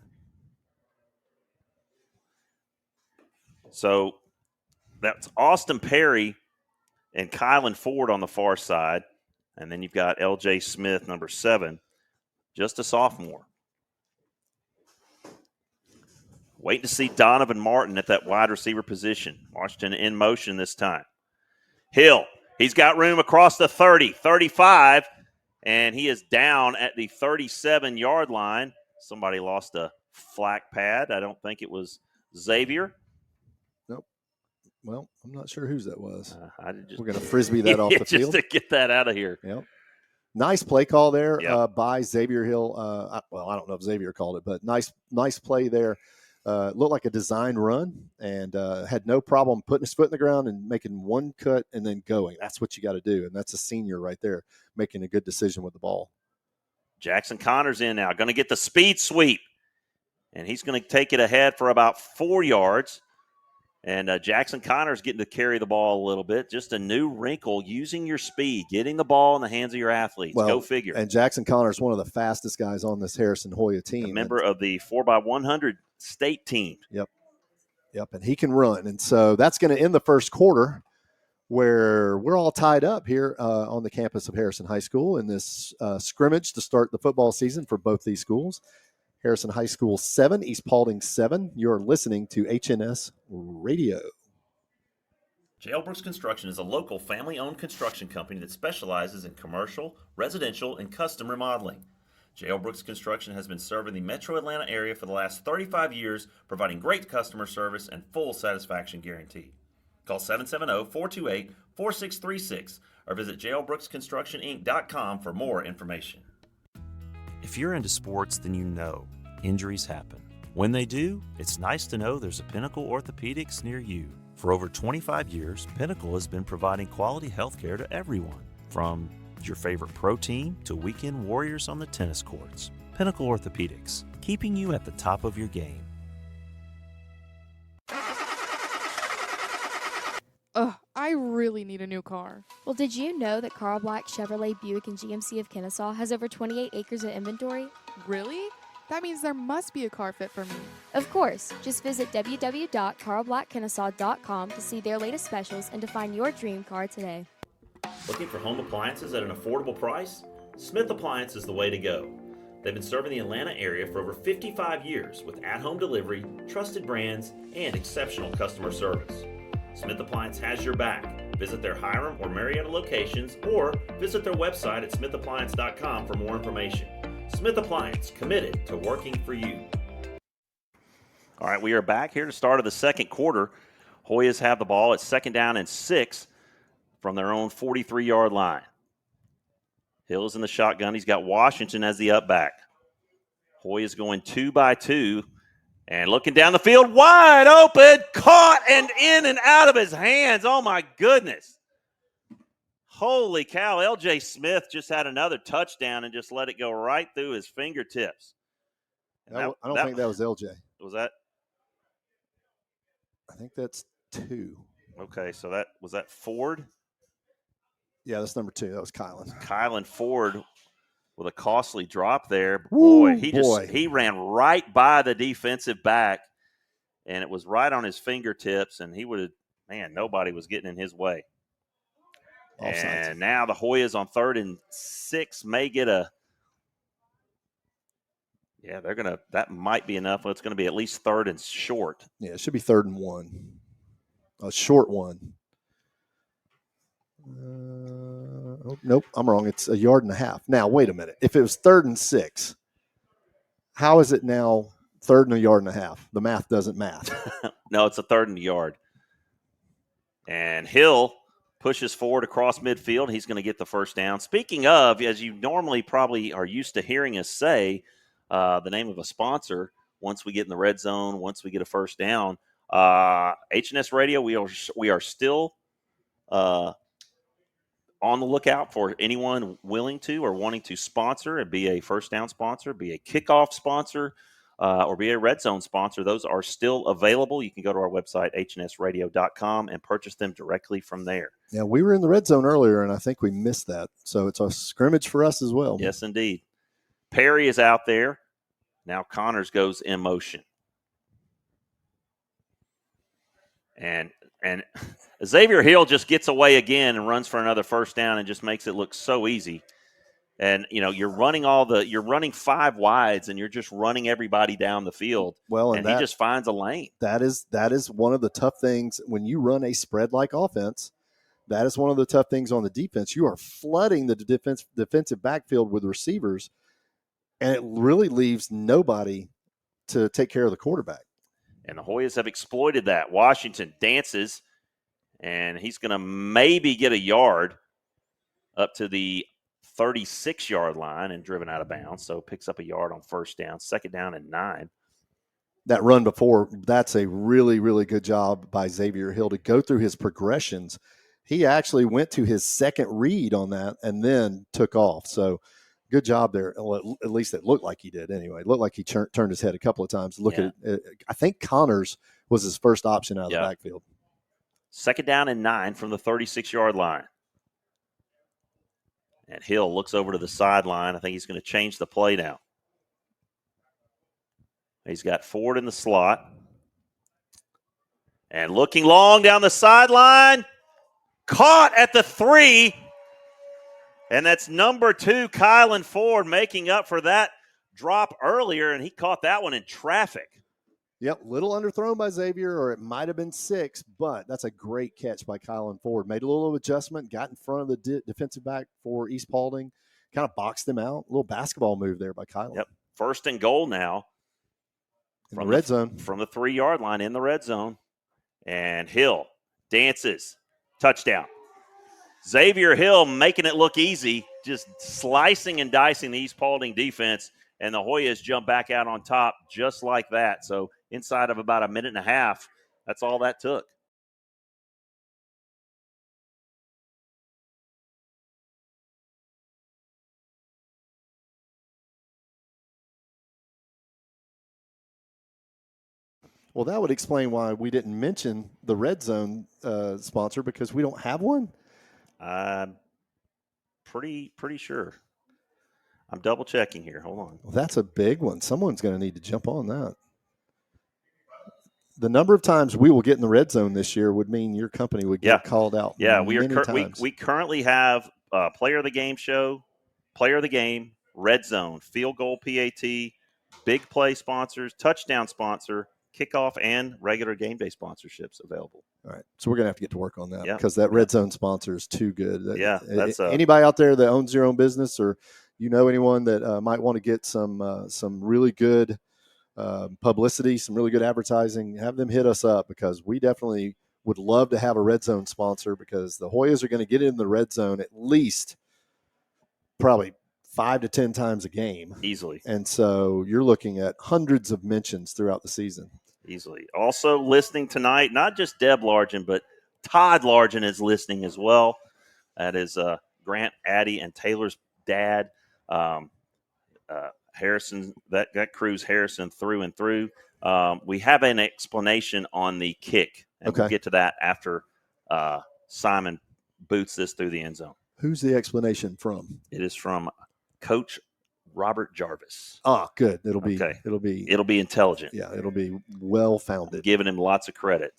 So that's Austin Perry and Kylan Ford on the far side. And then you've got LJ Smith, number 7, just a sophomore. Waiting to see Donovan Martin at that wide receiver position. Washington in motion this time. Hill, he's got room across the 30, 35, and he is down at the 37-yard line. Somebody lost a flak pad. I don't think it was Xavier. Nope. Well, I'm not sure whose that was. We're going to frisbee that off the field. Just to get that out of here. Yep. Nice play call there by Xavier Hill. I don't know if Xavier called it, but nice play there. Looked like a design run, and had no problem putting his foot in the ground and making one cut and then going. That's what you got to do, and that's a senior right there making a good decision with the ball. Jackson Connors in now, going to get the speed sweep, and he's going to take it ahead for about 4 yards. And Jackson Connors getting to carry the ball a little bit. Just a new wrinkle, using your speed, getting the ball in the hands of your athletes. Well, go figure. And Jackson Connors, one of the fastest guys on this Harrison Hoya team. A member of the 4x100 state team. Yep, and he can run. And so that's going to end the first quarter, where we're all tied up here on the campus of Harrison High School in this scrimmage to start the football season for both these schools. Harrison High School 7, East Paulding 7. You're listening to HNS Radio. J.L. Brooks Construction is a local family-owned construction company that specializes in commercial, residential, and custom remodeling. J.L. Brooks Construction has been serving the metro Atlanta area for the last 35 years, providing great customer service and full satisfaction guarantee. Call 770-428-4636 or visit jlbrooksconstructioninc.com for more information. If you're into sports, then you know injuries happen. When they do, it's nice to know there's a Pinnacle Orthopedics near you. For over 25 years, Pinnacle has been providing quality health care to everyone, from your favorite pro team to weekend warriors on the tennis courts. Pinnacle Orthopedics, keeping you at the top of your game. Ugh, I really need a new car. Well, did you know that Carl Black Chevrolet Buick and GMC of Kennesaw has over 28 acres of inventory? Really? That means there must be a car fit for me. Of course. Just visit www.carlblackkennesaw.com to see their latest specials and to find your dream car today. Looking for home appliances at an affordable price? Smith Appliance is the way to go. They've been serving the Atlanta area for over 55 years with at-home delivery, trusted brands, and exceptional customer service. Smith Appliance has your back. Visit their Hiram or Marietta locations or visit their website at smithappliance.com for more information. Smith Appliance, committed to working for you. All right, we are back here to start of the second quarter. Hoyas have the ball at 2nd down and 6 from their own 43-yard line. Hill's in the shotgun. He's got Washington as the up back. Hoyas going 2 by 2. And looking down the field, wide open, caught and in and out of his hands. Oh, my goodness. Holy cow, L.J. Smith just had another touchdown and just let it go right through his fingertips. I don't think that was L.J. Was that? I think that's 2. Okay, so was that Ford? Yeah, that's number 2. That was Kylan. Kylan Ford with a costly drop there. Woo, he ran right by the defensive back, and it was right on his fingertips, and nobody was getting in his way. Offsides. And now the Hoyas on 3rd and 6 may get that might be enough. It's going to be at least 3rd and short. Yeah, it should be 3rd and 1. A short one. Nope, I'm wrong. It's 1.5 yards. Now, wait a minute. If it was 3rd and 6, how is it now 3rd and 1.5 yards? The math doesn't math. No, it's a 3rd and a yard. And Hill pushes forward across midfield. He's going to get the first down. Speaking of, as you normally probably are used to hearing us say, the name of a sponsor, once we get in the red zone, once we get a first down, H&S Radio, we are still on the lookout for anyone willing to or wanting to sponsor and be a first down sponsor, be a kickoff sponsor, or be a red zone sponsor. Those are still available. You can go to our website, hnsradio.com, and purchase them directly from there. Yeah, we were in the red zone earlier, and I think we missed that. So it's a scrimmage for us as well. Yes, indeed. Perry is out there. Now Connors goes in motion. And Xavier Hill just gets away again and runs for another first down and just makes it look so easy. And, you're running 5 wides and you're just running everybody down the field. Well, and he just finds a lane. That is one of the tough things when you run a spread-like offense. That is one of the tough things on the defense. You are flooding the defensive backfield with receivers, and it really leaves nobody to take care of the quarterback. And the Hoyas have exploited that. Washington dances, and he's going to maybe get a yard up to the 36-yard line and driven out of bounds. So picks up a yard on first down, 2nd down and 9. That run before, that's a really, really good job by Xavier Hill to go through his progressions. He actually went to his second read on that and then took off. So good job there. Well, at least it looked like he did anyway. It looked like he turned his head a couple of times. At it. I think Connors was his first option out of the backfield. 2nd down and 9 from the 36-yard line. And Hill looks over to the sideline. I think he's going to change the play now. He's got Ford in the slot. And looking long down the sideline. Caught at the 3. And that's number 2, Kylan Ford, making up for that drop earlier. And he caught that one in traffic. Yep, little underthrown by Xavier, or it might have been 6, but that's a great catch by Kylan Ford. Made a little adjustment, got in front of the defensive back for East Paulding, kind of boxed them out. A little basketball move there by Kylan. Yep. 1st and goal now. In the red zone. From the 3-yard line in the red zone. And Hill dances. Touchdown. Xavier Hill making it look easy, just slicing and dicing the East Paulding defense, and the Hoyas jump back out on top just like that. So inside of about a minute and a half, that's all that took. Well, that would explain why we didn't mention the red zone sponsor, because we don't have one. Pretty sure. I'm double checking here. Hold on. Well, that's a big one. Someone's going to need to jump on that. The number of times we will get in the red zone this year would mean your company would get called out. Yeah, times. We currently have Player of the Game show, Player of the Game, Red Zone, Field Goal PAT, Big Play sponsors, Touchdown sponsor, Kickoff, and regular game day sponsorships available. All right, so we're going to have to get to work on that, Yeah. because that red zone sponsor is too good. That's anybody out there that owns your own business, or anyone that might want to get some really good publicity, some really good advertising, have them hit us up, because we definitely would love to have a red zone sponsor, because the Hoyas are going to get in the red zone at least probably 5 to 10 times a game. Easily. And so you're looking at hundreds of mentions throughout the season. Easily. Also listening tonight, not just Deb Largent, but Todd Largent is listening as well. That is Grant, Addie, and Taylor's dad. Harrison, that crew's Harrison through and through. We have an explanation on the kick, and we'll get to that after Simon boots this through the end zone. Who's the explanation from? It is from Coach Robert Jarvis. Oh, good. It'll be intelligent. Yeah, it'll be well founded. Giving him lots of credit.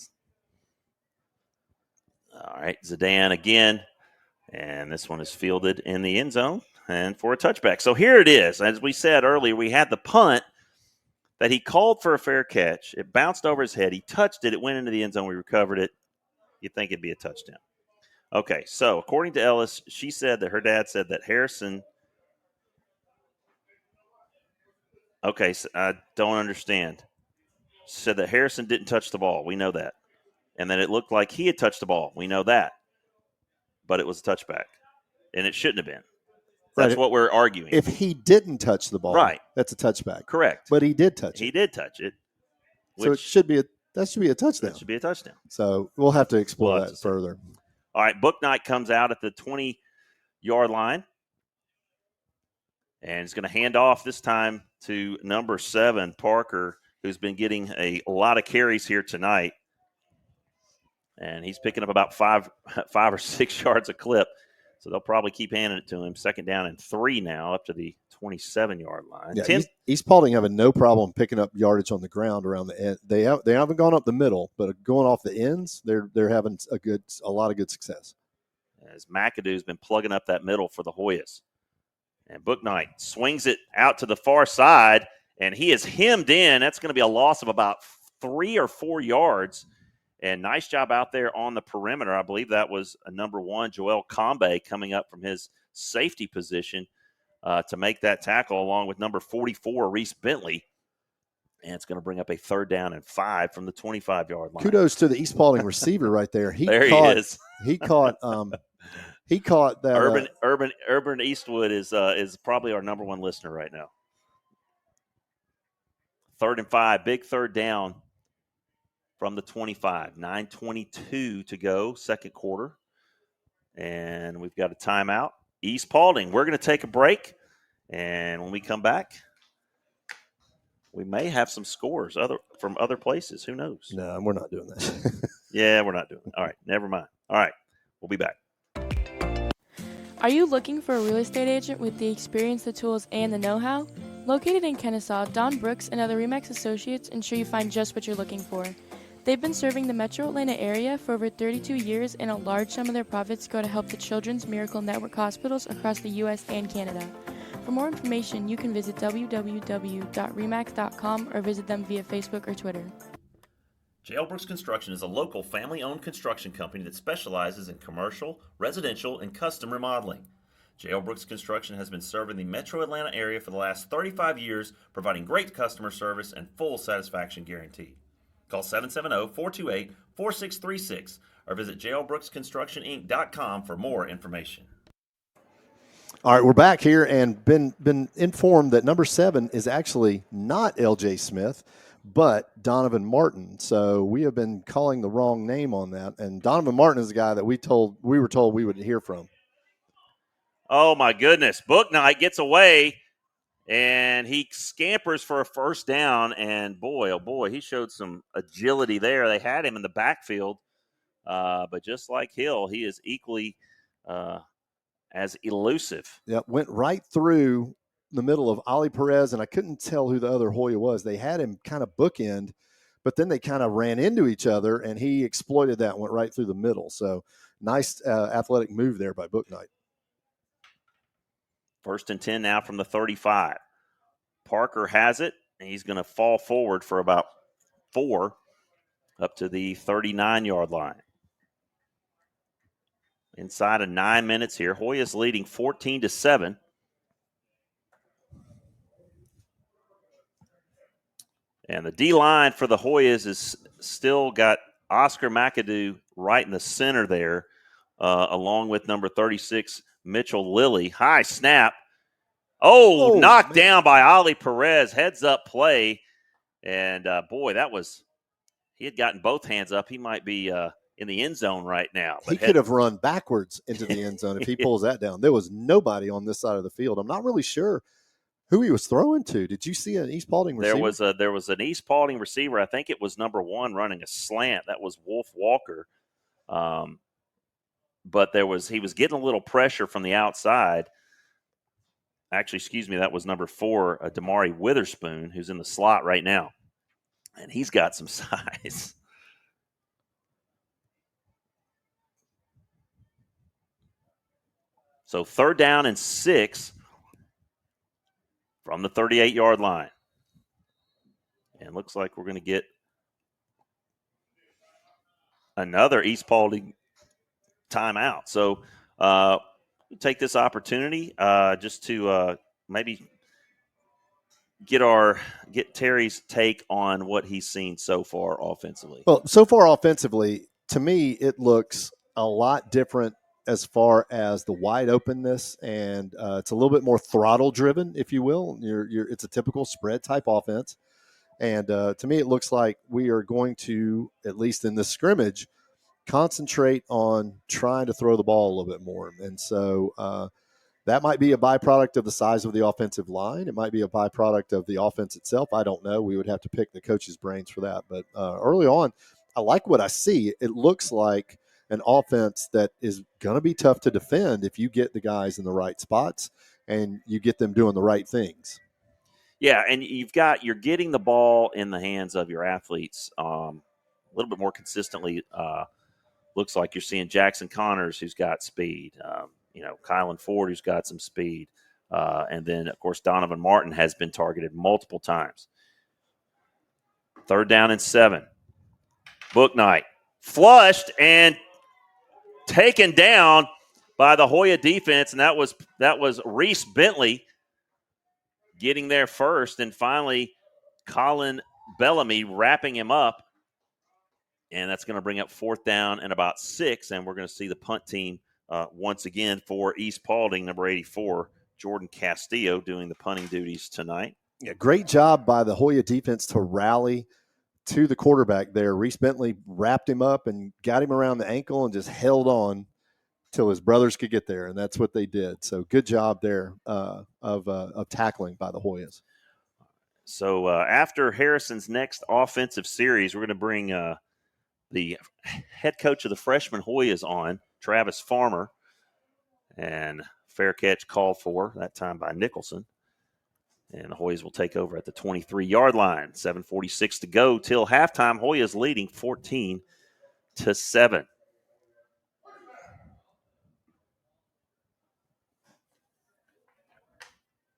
All right, Zidane again, and this one is fielded in the end zone and for a touchback. So here it is. As we said earlier, we had the punt that he called for a fair catch. It bounced over his head. He touched it. It went into the end zone. We recovered it. You'd think it'd be a touchdown. Okay, so according to Ellis, she said that her dad said that Harrison – okay, so I don't understand. Said that Harrison didn't touch the ball. We know that. And that it looked like he had touched the ball. We know that. But it was a touchback. And it shouldn't have been. That's what we're arguing. If he didn't touch the ball, that's a touchback. Correct. But he did touch it. He did touch it. So that should be a touchdown. That should be a touchdown. So we'll have to explore that further. All right, Book Knight comes out at the 20-yard line. And he's going to hand off this time to number 7, Parker, who's been getting a lot of carries here tonight. And he's picking up about 5 or 6 yards a clip. So they'll probably keep handing it to him. 2nd down and 3 now, up to the 27-yard line. Yeah, East Paulding having no problem picking up yardage on the ground around the end. They haven't gone up the middle, but going off the ends, they're having a lot of good success. As McAdoo's been plugging up that middle for the Hoyas. And Book Knight swings it out to the far side, and he is hemmed in. That's going to be a loss of about 3 or 4 yards. And nice job out there on the perimeter. I believe that was a number 1, Joel Combe, coming up from his safety position to make that tackle, along with number 44, Reese Bentley. And it's going to bring up a 3rd down and 5 from the 25-yard line. Kudos to the East Paulding receiver right there. He is. He caught that. Urban Eastwood is probably our number 1 listener right now. 3rd and 5, big 3rd down from the 25. 9:22 to go, 2nd quarter. And we've got a timeout. East Paulding, we're going to take a break. And when we come back, we may have some scores from other places. Who knows? No, we're not doing that. Yeah, we're not doing it. All right, never mind. All right, we'll be back. Are you looking for a real estate agent with the experience, the tools, and the know-how? Located in Kennesaw, Don Brooks and other RE/MAX associates ensure you find just what you're looking for. They've been serving the metro Atlanta area for over 32 years, and a large sum of their profits go to help the Children's Miracle Network hospitals across the U.S. and Canada. For more information, you can visit www.remax.com or visit them via Facebook or Twitter. J.L. Brooks Construction is a local family-owned construction company that specializes in commercial, residential, and custom remodeling. J.L. Brooks Construction has been serving the metro Atlanta area for the last 35 years, providing great customer service and full satisfaction guarantee. Call 770-428-4636 or visit jlbrooksconstructioninc.com for more information. All right, we're back here and been informed that number 7 is actually not L.J. Smith, but Donovan Martin. So we have been calling the wrong name on that. And Donovan Martin is the guy that we were told we would hear from. Oh, my goodness. Booknight gets away, and he scampers for a first down. And, boy, oh, boy, he showed some agility there. They had him in the backfield. But just like Hill, he is equally as elusive. Yeah, went right through the middle of Ali Perez, and I couldn't tell who the other Hoya was. They had him kind of bookend, but then they kind of ran into each other, and he exploited that and went right through the middle. So nice athletic move there by Booknight. 1st and 10 now from the 35. Parker has it, and he's going to fall forward for about 4 up to the 39-yard line. Inside of 9 minutes here, Hoyas leading 14-7. And the D-line for the Hoyas is still got Oscar McAdoo right in the center there, along with number 36, Mitchell Lilly. High snap. Oh, knocked down by Ali Perez. Heads-up play. And, boy, he had gotten both hands up. He might be in the end zone right now. He could have run backwards into the end zone if he pulls that down. There was nobody on this side of the field. I'm not really sure who he was throwing to. Did you see an East Paulding receiver? There was an East Paulding receiver. I think it was number 1 running a slant. That was Wolf Walker. But he was getting a little pressure from the outside. Actually, excuse me, that was number 4, Damari Witherspoon, who's in the slot right now. And he's got some size. So 3rd down and 6 from the 38-yard line. And looks like we're going to get another East Paulding timeout. So take this opportunity just to maybe get Terry's take on what he's seen so far offensively. Well, so far offensively, to me, it looks a lot different as far as the wide openness, and it's a little bit more throttle driven, if you will. It's a typical spread type offense. And to me, it looks like we are going to, at least in this scrimmage, concentrate on trying to throw the ball a little bit more. And so that might be a byproduct of the size of the offensive line. It might be a byproduct of the offense itself. I don't know. We would have to pick the coach's brains for that. But early on, I like what I see. It looks like an offense that is going to be tough to defend if you get the guys in the right spots and you get them doing the right things. Yeah, and you're getting the ball in the hands of your athletes a little bit more consistently. Looks like you're seeing Jackson Connors, who's got speed. Kylan Ford, who's got some speed. And then, of course, Donovan Martin has been targeted multiple times. 3rd down and 7. Booknight flushed and taken down by the Hoya defense, and that was Reese Bentley getting there first, and finally Colin Bellamy wrapping him up. And that's going to bring up 4th down and about 6, and we're going to see the punt team once again for East Paulding, number 84, Jordan Castillo, doing the punting duties tonight. Yeah, great job by the Hoya defense to rally to the quarterback there. Reese Bentley wrapped him up and got him around the ankle and just held on till his brothers could get there, and that's what they did. So good job there of tackling by the Hoyas. So after Harrison's next offensive series, we're going to bring the head coach of the freshman Hoyas on, Travis Farmer, and fair catch called for, that time by Nicholson. And the Hoyas will take over at the 23-yard line. 7:46 to go till halftime. Hoyas leading 14-7.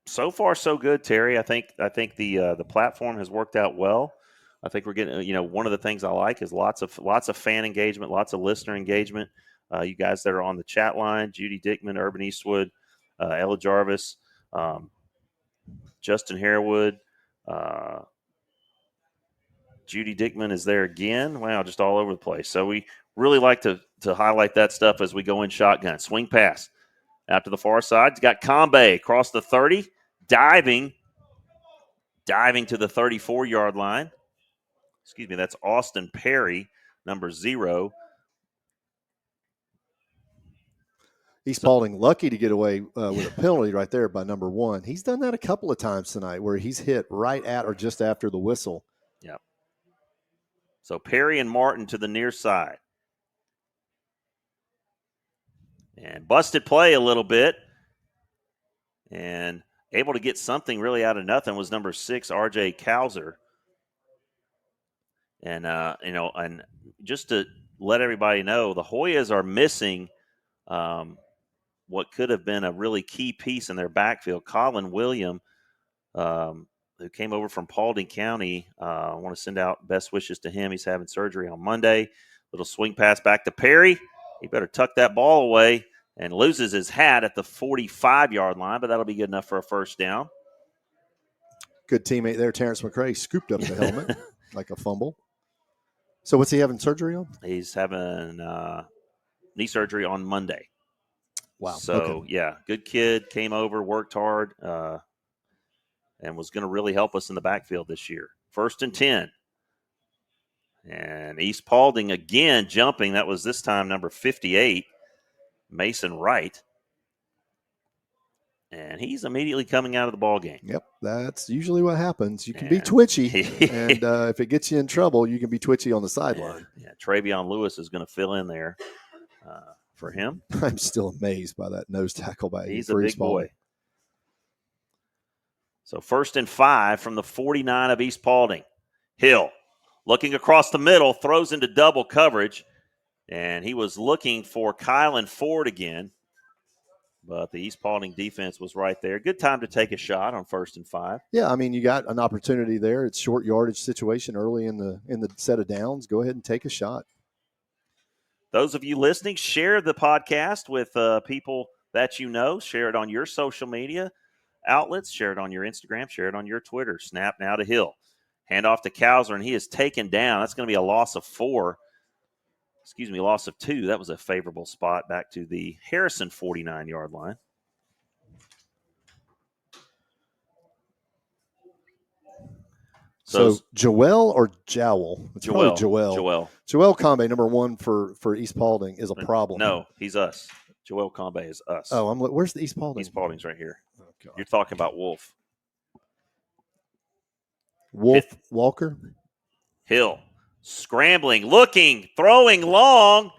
So far, so good, Terry. I think the platform has worked out well. I think we're getting, one of the things I like is lots of fan engagement, lots of listener engagement. You guys that are on the chat line, Judy Dickman, Urban Eastwood, Ella Jarvis, Justin Harewood, Judy Dickman is there again. Wow, just all over the place. So we really like to highlight that stuff as we go in shotgun. Swing pass out to the far side. He's got Combe across the 30, diving to the 34-yard line. Excuse me, that's Austin Perry, number 0. East Paulding lucky to get away with a penalty right there by number 1. He's done that a couple of times tonight where he's hit right at or just after the whistle. Yep. So Perry and Martin to the near side. And busted play a little bit. And able to get something really out of nothing was number 6, R.J. Cowser. And, and just to let everybody know, the Hoyas are missing what could have been a really key piece in their backfield. Colin William, who came over from Paulding County. I want to send out best wishes to him. He's having surgery on Monday. Little swing pass back to Perry. He better tuck that ball away, and loses his hat at the 45-yard line, but that'll be good enough for a first down. Good teammate there, Terrence McCray, scooped up the helmet like a fumble. So what's he having surgery on? He's having knee surgery on Monday. Wow. So, okay. Yeah, good kid, came over, worked hard, and was going to really help us in the backfield this year. 1st and 10. And East Paulding again jumping. That was this time number 58, Mason Wright. And he's immediately coming out of the ball game. Yep, that's usually what happens. You can be twitchy, and if it gets you in trouble, you can be twitchy on the sideline. Yeah, Travion Lewis is going to fill in there for him. I'm still amazed by that nose tackle by He's a big boy. So 1st and 5 from the 49 of East Paulding. Hill looking across the middle, throws into double coverage, and he was looking for Kylan Ford again. But the East Paulding defense was right there. Good time to take a shot on 1st and 5. Yeah, I mean, you got an opportunity there. It's short yardage situation early in the set of downs. Go ahead and take a shot. Those of you listening, share the podcast with people that you know. Share it on your social media outlets. Share it on your Instagram. Share it on your Twitter. Snap now to Hill. Hand off to Cowser, and he is taken down. That's going to be a loss of 4. Loss of 2. That was a favorable spot back to the Harrison 49-yard line. So Joel or Jowl? It's Joel. probably Joel. Joel Combe, number 1 for East Paulding, is a problem. No, he's us. Joel Combe is us. Oh, where's the East Paulding? East Paulding's right here. Oh, God. You're talking about Wolf. Walker? Hill. Scrambling, looking, throwing long,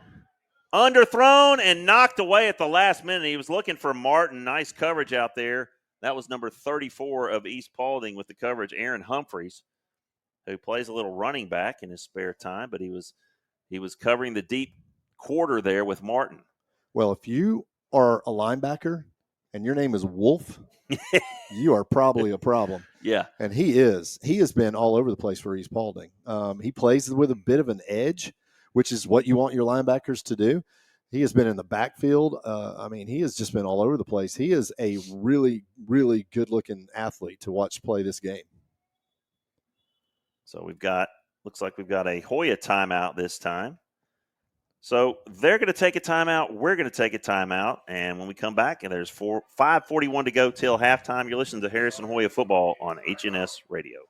underthrown, and knocked away at the last minute. He was looking for Martin. Nice coverage out there. That was number 34 of East Paulding with the coverage, Aaron Humphreys, who plays a little running back in his spare time, but he was covering the deep quarter there with Martin. Well, if you are a linebacker and your name is Wolf, you are probably a problem. Yeah. And he is. He has been all over the place for East Paulding. He plays with a bit of an edge, which is what you want your linebackers to do. He has been in the backfield. He has just been all over the place. He is a really, really good-looking athlete to watch play this game. So looks like we've got a Hoya timeout this time. So they're going to take a timeout. We're going to take a timeout. And when we come back, and there's 5:41 to go till halftime, you're listening to Harrison Hoya football on HNS Radio.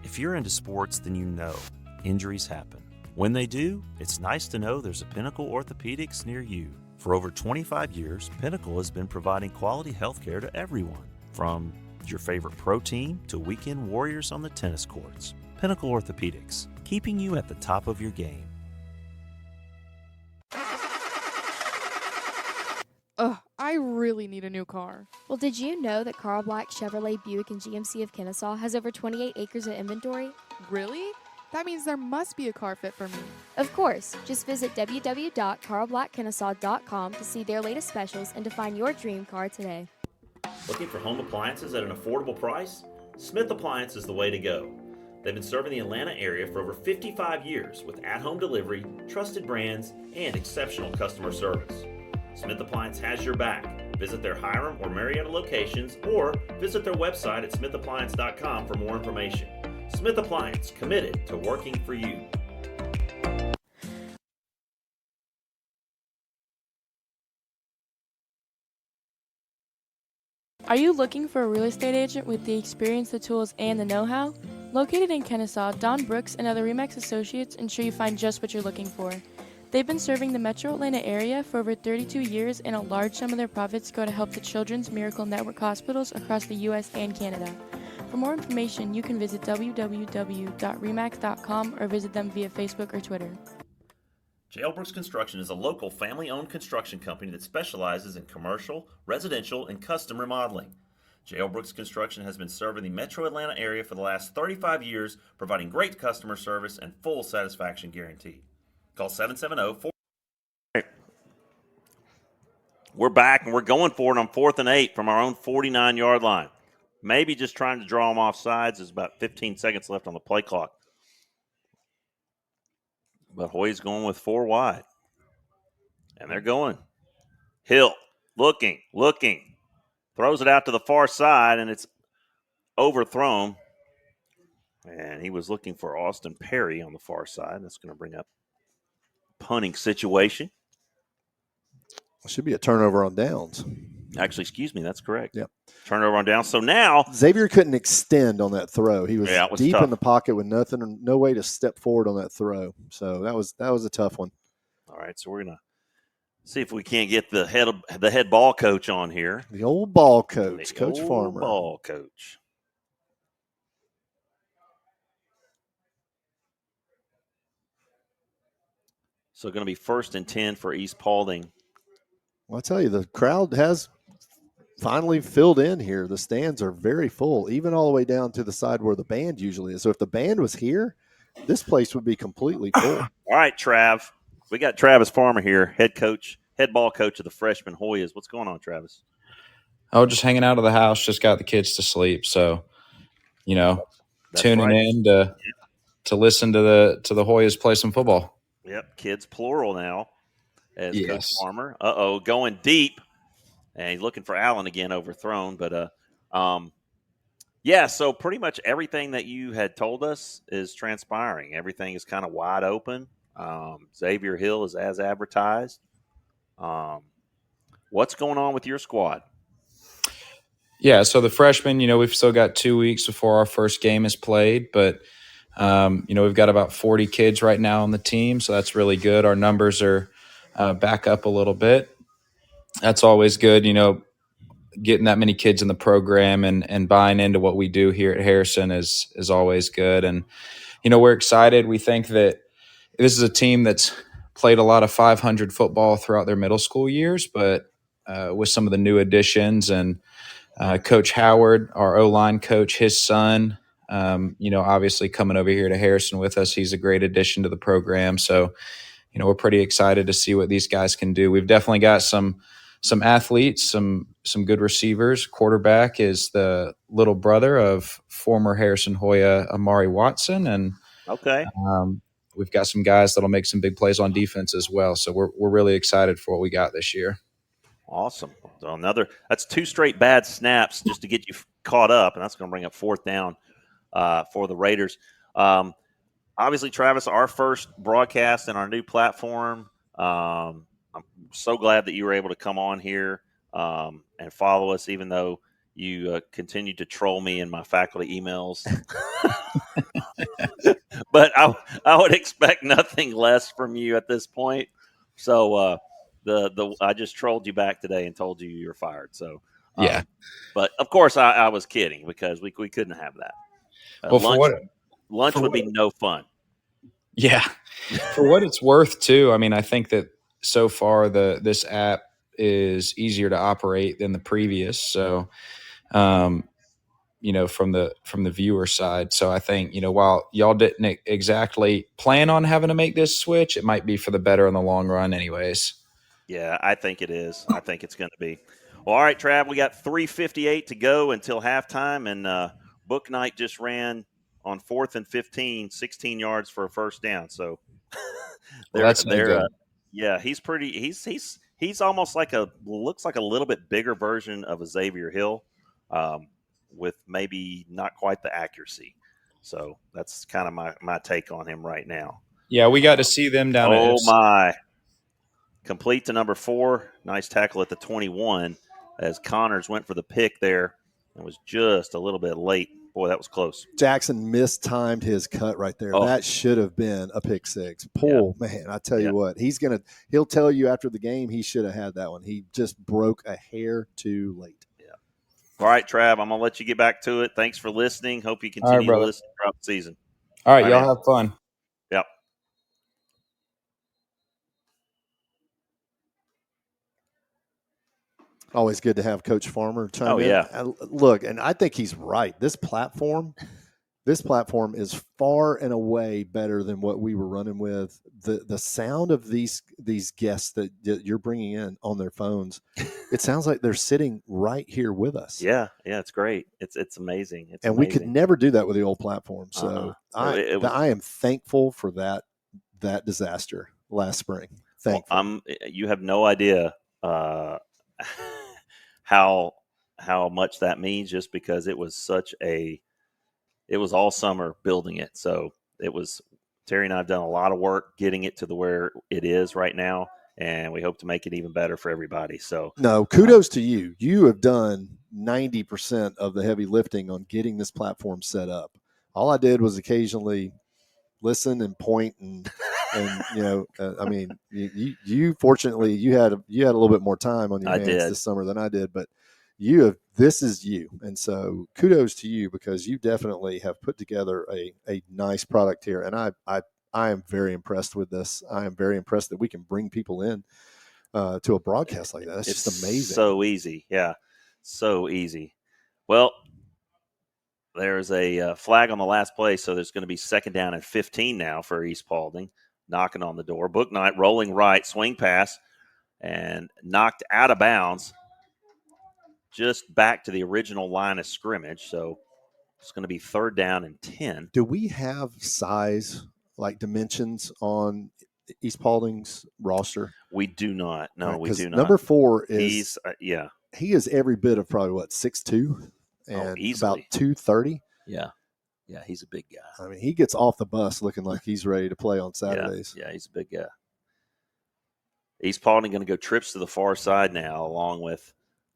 If you're into sports, then you know injuries happen. When they do, it's nice to know there's a Pinnacle Orthopedics near you. For over 25 years, Pinnacle has been providing quality health care to everyone, from your favorite pro team to weekend warriors on the tennis courts. Pinnacle Orthopedics, keeping you at the top of your game. Ugh, I really need a new car. Well, did you know that Carl Black Chevrolet Buick and GMC of Kennesaw has over 28 acres of inventory? Really? That means there must be a car fit for me. Of course. Just visit www.carlblackkennesaw.com to see their latest specials and to find your dream car today. Looking for home appliances at an affordable price? Smith Appliance is the way to go. They've been serving the Atlanta area for over 55 years with at-home delivery, trusted brands, and exceptional customer service. Smith Appliance has your back. Visit their Hiram or Marietta locations or visit their website at smithappliance.com for more information. Smith Appliance, committed to working for you. Are you looking for a real estate agent with the experience, the tools, and the know-how? Located in Kennesaw, Don Brooks and other RE/MAX associates ensure you find just what you're looking for. They've been serving the metro Atlanta area for over 32 years, and a large sum of their profits go to help the Children's Miracle Network hospitals across the U.S. and Canada. For more information, you can visit www.remax.com or visit them via Facebook or Twitter. J.L. Brooks Construction is a local family-owned construction company that specializes in commercial, residential, and custom remodeling. J.L. Brooks Construction has been serving the metro Atlanta area for the last 35 years, providing great customer service and full satisfaction guarantee. Call 770-4... We're back, and we're going for it on 4th and 8 from our own 49-yard line. Maybe just trying to draw them off sides. There's about 15 seconds left on the play clock. But Hoy's going with 4 wide. And they're going. Hill, looking. Throws it out to the far side, and it's overthrown. And he was looking for Austin Perry on the far side. That's going to bring up punting situation. Should be a turnover on downs. Actually, excuse me, that's correct. Yep. Turnover on downs. So now Xavier couldn't extend on that throw. He was, deep tough in the pocket with nothing, no way to step forward on that throw. So that was a tough one. All right, so we're gonna see if we can't get the head ball coach on here. The old ball coach, Coach Farmer. Ball coach. So going to be 1st and 10 for East Paulding. Well, I tell you, the crowd has finally filled in here. The stands are very full, even all the way down to the side where the band usually is. So if the band was here, this place would be completely full. All right, Trav. We got Travis Farmer here, head ball coach of the freshman Hoyas. What's going on, Travis? Oh, just hanging out of the house. Just got the kids to sleep. So, tuning in to listen to the Hoyas play some football. Yep, kids plural now as Yes. Coach Farmer. Going deep. And he's looking for Allen again, overthrown. But, so pretty much everything that you had told us is transpiring. Everything is kind of wide open. Xavier Hill is as advertised. What's going on with your squad? Yeah, so the freshmen, we've still got 2 weeks before our first game is played. But, we've got about 40 kids right now on the team, so that's really good. Our numbers are back up a little bit. That's always good, getting that many kids in the program and buying into what we do here at Harrison is always good. And, we're excited. We think that this is a team that's played a lot of 500 football throughout their middle school years, but with some of the new additions and Coach Howard, our O-line coach, his son, obviously coming over here to Harrison with us, he's a great addition to the program. So, we're pretty excited to see what these guys can do. We've definitely got some athletes, some good receivers. Quarterback is the little brother of former Harrison Hoya, Amari Watson. And we've got some guys that'll make some big plays on defense as well. So we're really excited for what we got this year. Awesome. So that's 2 straight bad snaps just to get you caught up, and that's going to bring up 4th down for the Raiders. Obviously, Travis, our first broadcast in our new platform. I'm so glad that you were able to come on here and follow us, even though you continued to troll me in my faculty emails. But I would expect nothing less from you at this point. So I just trolled you back today and told you were fired. So yeah. But of course I was kidding because we couldn't have that. Lunch would be no fun. Yeah. For what it's worth too. I mean, I think that so far this app is easier to operate than the previous. So, from the viewer side. So I think, while y'all didn't exactly plan on having to make this switch, it might be for the better in the long run anyways. Yeah, I think it is. I think it's going to be. Well, all right, Trav, we got 3:58 to go until halftime, and Book Night just ran on 4th and 15, 16 yards for a first down. So that's no good. Yeah, he's He's almost looks like a little bit bigger version of a Xavier Hill, with maybe not quite the accuracy. So that's kind of my take on him right now. Yeah, we got to see them down at Oh, FC. my. Complete to number 4. Nice tackle at the 21 as Connors went for the pick there and was just a little bit late. Boy, that was close. Jackson mistimed his cut right there. Oh. That should have been a pick six. Man, I tell you what, he'll tell you after the game he should have had that one. He just broke a hair too late. Yeah. All right, Trav, I'm going to let you get back to it. Thanks for listening. Hope you continue to listen throughout the season. All right, y'all have fun. Yep. Always good to have Coach Farmer chime in. Oh, yeah. Look, and I think he's right. This platform is far and away better than what we were running with. The sound of these guests that you're bringing in on their phones, it sounds like they're sitting right here with us. Yeah, it's great. It's amazing. It's and amazing. We could never do that with the old platform. So I am thankful for that disaster last spring. Thankful. Well, you have no idea how much that means, just because it was it was all summer building it. So Terry and I have done a lot of work getting it to where it is right now, and we hope to make it even better for everybody. So no, kudos to you. You have done 90% of the heavy lifting on getting this platform set up. All I did was occasionally listen and point and I mean, you fortunately you had a little bit more time on your hands this summer than I did, but this is you. And so kudos to you, because you definitely have put together a nice product here. And I am very impressed with this. I am very impressed that we can bring people in to a broadcast like that. That's just amazing. So easy. Yeah. So easy. Well, there's a flag on the last play, so there's going to be 2nd down and 15 now for East Paulding. Knocking on the door. Booknight rolling right, swing pass, and knocked out of bounds just back to the original line of scrimmage. So it's going to be 3rd down and 10. Do we have size, like dimensions, on East Paulding's roster? We do not. No, we do not. Number 4 is he is every bit of probably 6'2" and about 230. Yeah, he's a big guy. I mean, he gets off the bus looking like he's ready to play on Saturdays. Yeah, he's a big guy. East Paulding going to go trips to the far side now, along with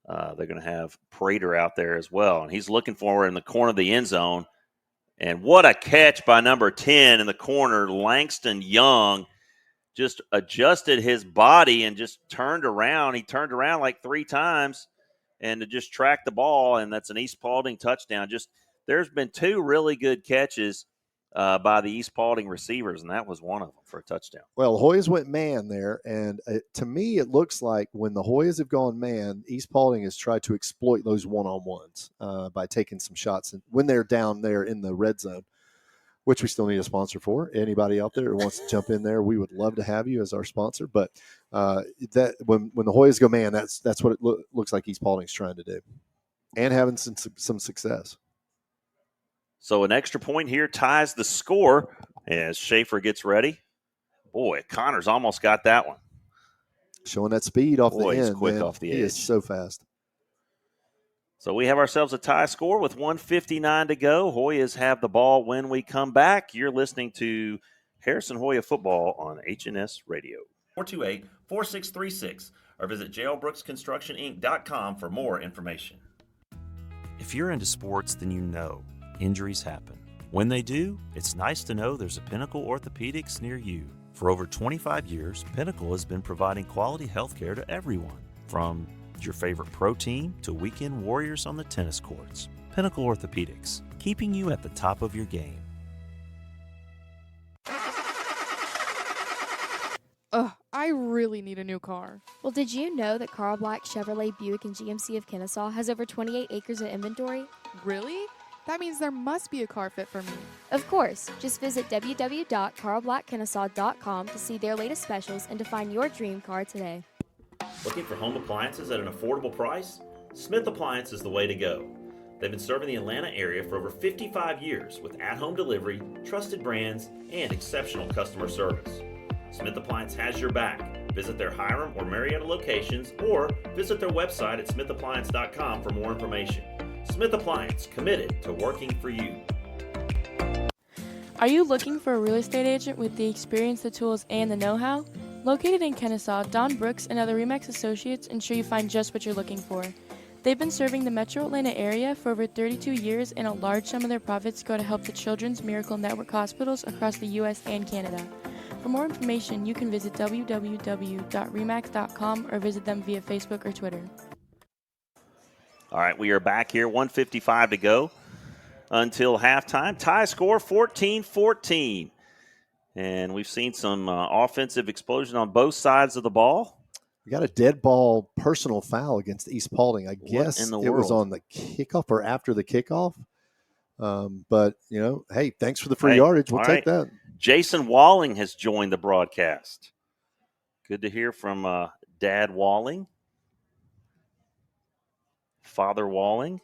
they're going to have Prater out there as well. And he's looking for in the corner of the end zone. And what a catch by number 10 in the corner. Langston Young just adjusted his body and just turned around. He turned around like 3 times and to just track the ball, and that's an East Paulding touchdown. There's been 2 really good catches by the East Paulding receivers, and that was one of them for a touchdown. Well, Hoyas went man there, and to me it looks like when the Hoyas have gone man, East Paulding has tried to exploit those one-on-ones by taking some shots when they're down there in the red zone, which we still need a sponsor for. Anybody out there who wants to jump in there, we would love to have you as our sponsor. But that when the Hoyas go man, that's what it looks like East Paulding's trying to do, and having some success. So an extra point here ties the score as Schaefer gets ready. Boy, Connors almost got that one. Showing that speed off the end. He's quick man. off the edge. He is so fast. So we have ourselves a tie score with 1:59 to go. Hoyas have the ball when we come back. You're listening to Harrison Hoya Football on HNS Radio. 428-4636 or visit jailbrooksconstructioninc.com for more information. If you're into sports, then you know injuries happen. When they do, it's nice to know there's a Pinnacle Orthopedics near you. For over 25 years, Pinnacle has been providing quality health care to everyone, from your favorite pro team to weekend warriors on the tennis courts. Pinnacle Orthopedics, keeping you at the top of your game. Ugh, I really need a new car. Well, did you know that Carl Black Chevrolet Buick and GMC of Kennesaw has over 28 acres of inventory? Really? That means there must be a car fit for me. Of course. Just visit www.carlblackkennesaw.com to see their latest specials and to find your dream car today. Looking for home appliances at an affordable price? Smith Appliance is the way to go. They've been serving the Atlanta area for over 55 years with at-home delivery, trusted brands, and exceptional customer service. Smith Appliance has your back. Visit their Hiram or Marietta locations or visit their website at smithappliance.com for more information. Smith Appliance, committed to working for you. Are you looking for a real estate agent with the experience, the tools, and the know-how? Located in Kennesaw, Don Brooks and other RE/MAX associates ensure you find just what you're looking for. They've been serving the metro Atlanta area for over 32 years, and a large sum of their profits go to help the Children's Miracle Network hospitals across the U.S. and Canada. For more information, you can visit www.remax.com or visit them via Facebook or Twitter. All right, we are back here, 1:55 to go until halftime. Tie score 14-14. And we've seen some offensive explosion on both sides of the ball. We got a dead ball personal foul against East Paulding. I guess in the it was world? on the kickoff or after the kickoff. But, hey, thanks for the free yardage. We'll all take right. that. Jason Walling has joined the broadcast. Good to hear from Dad Walling, Father Walling.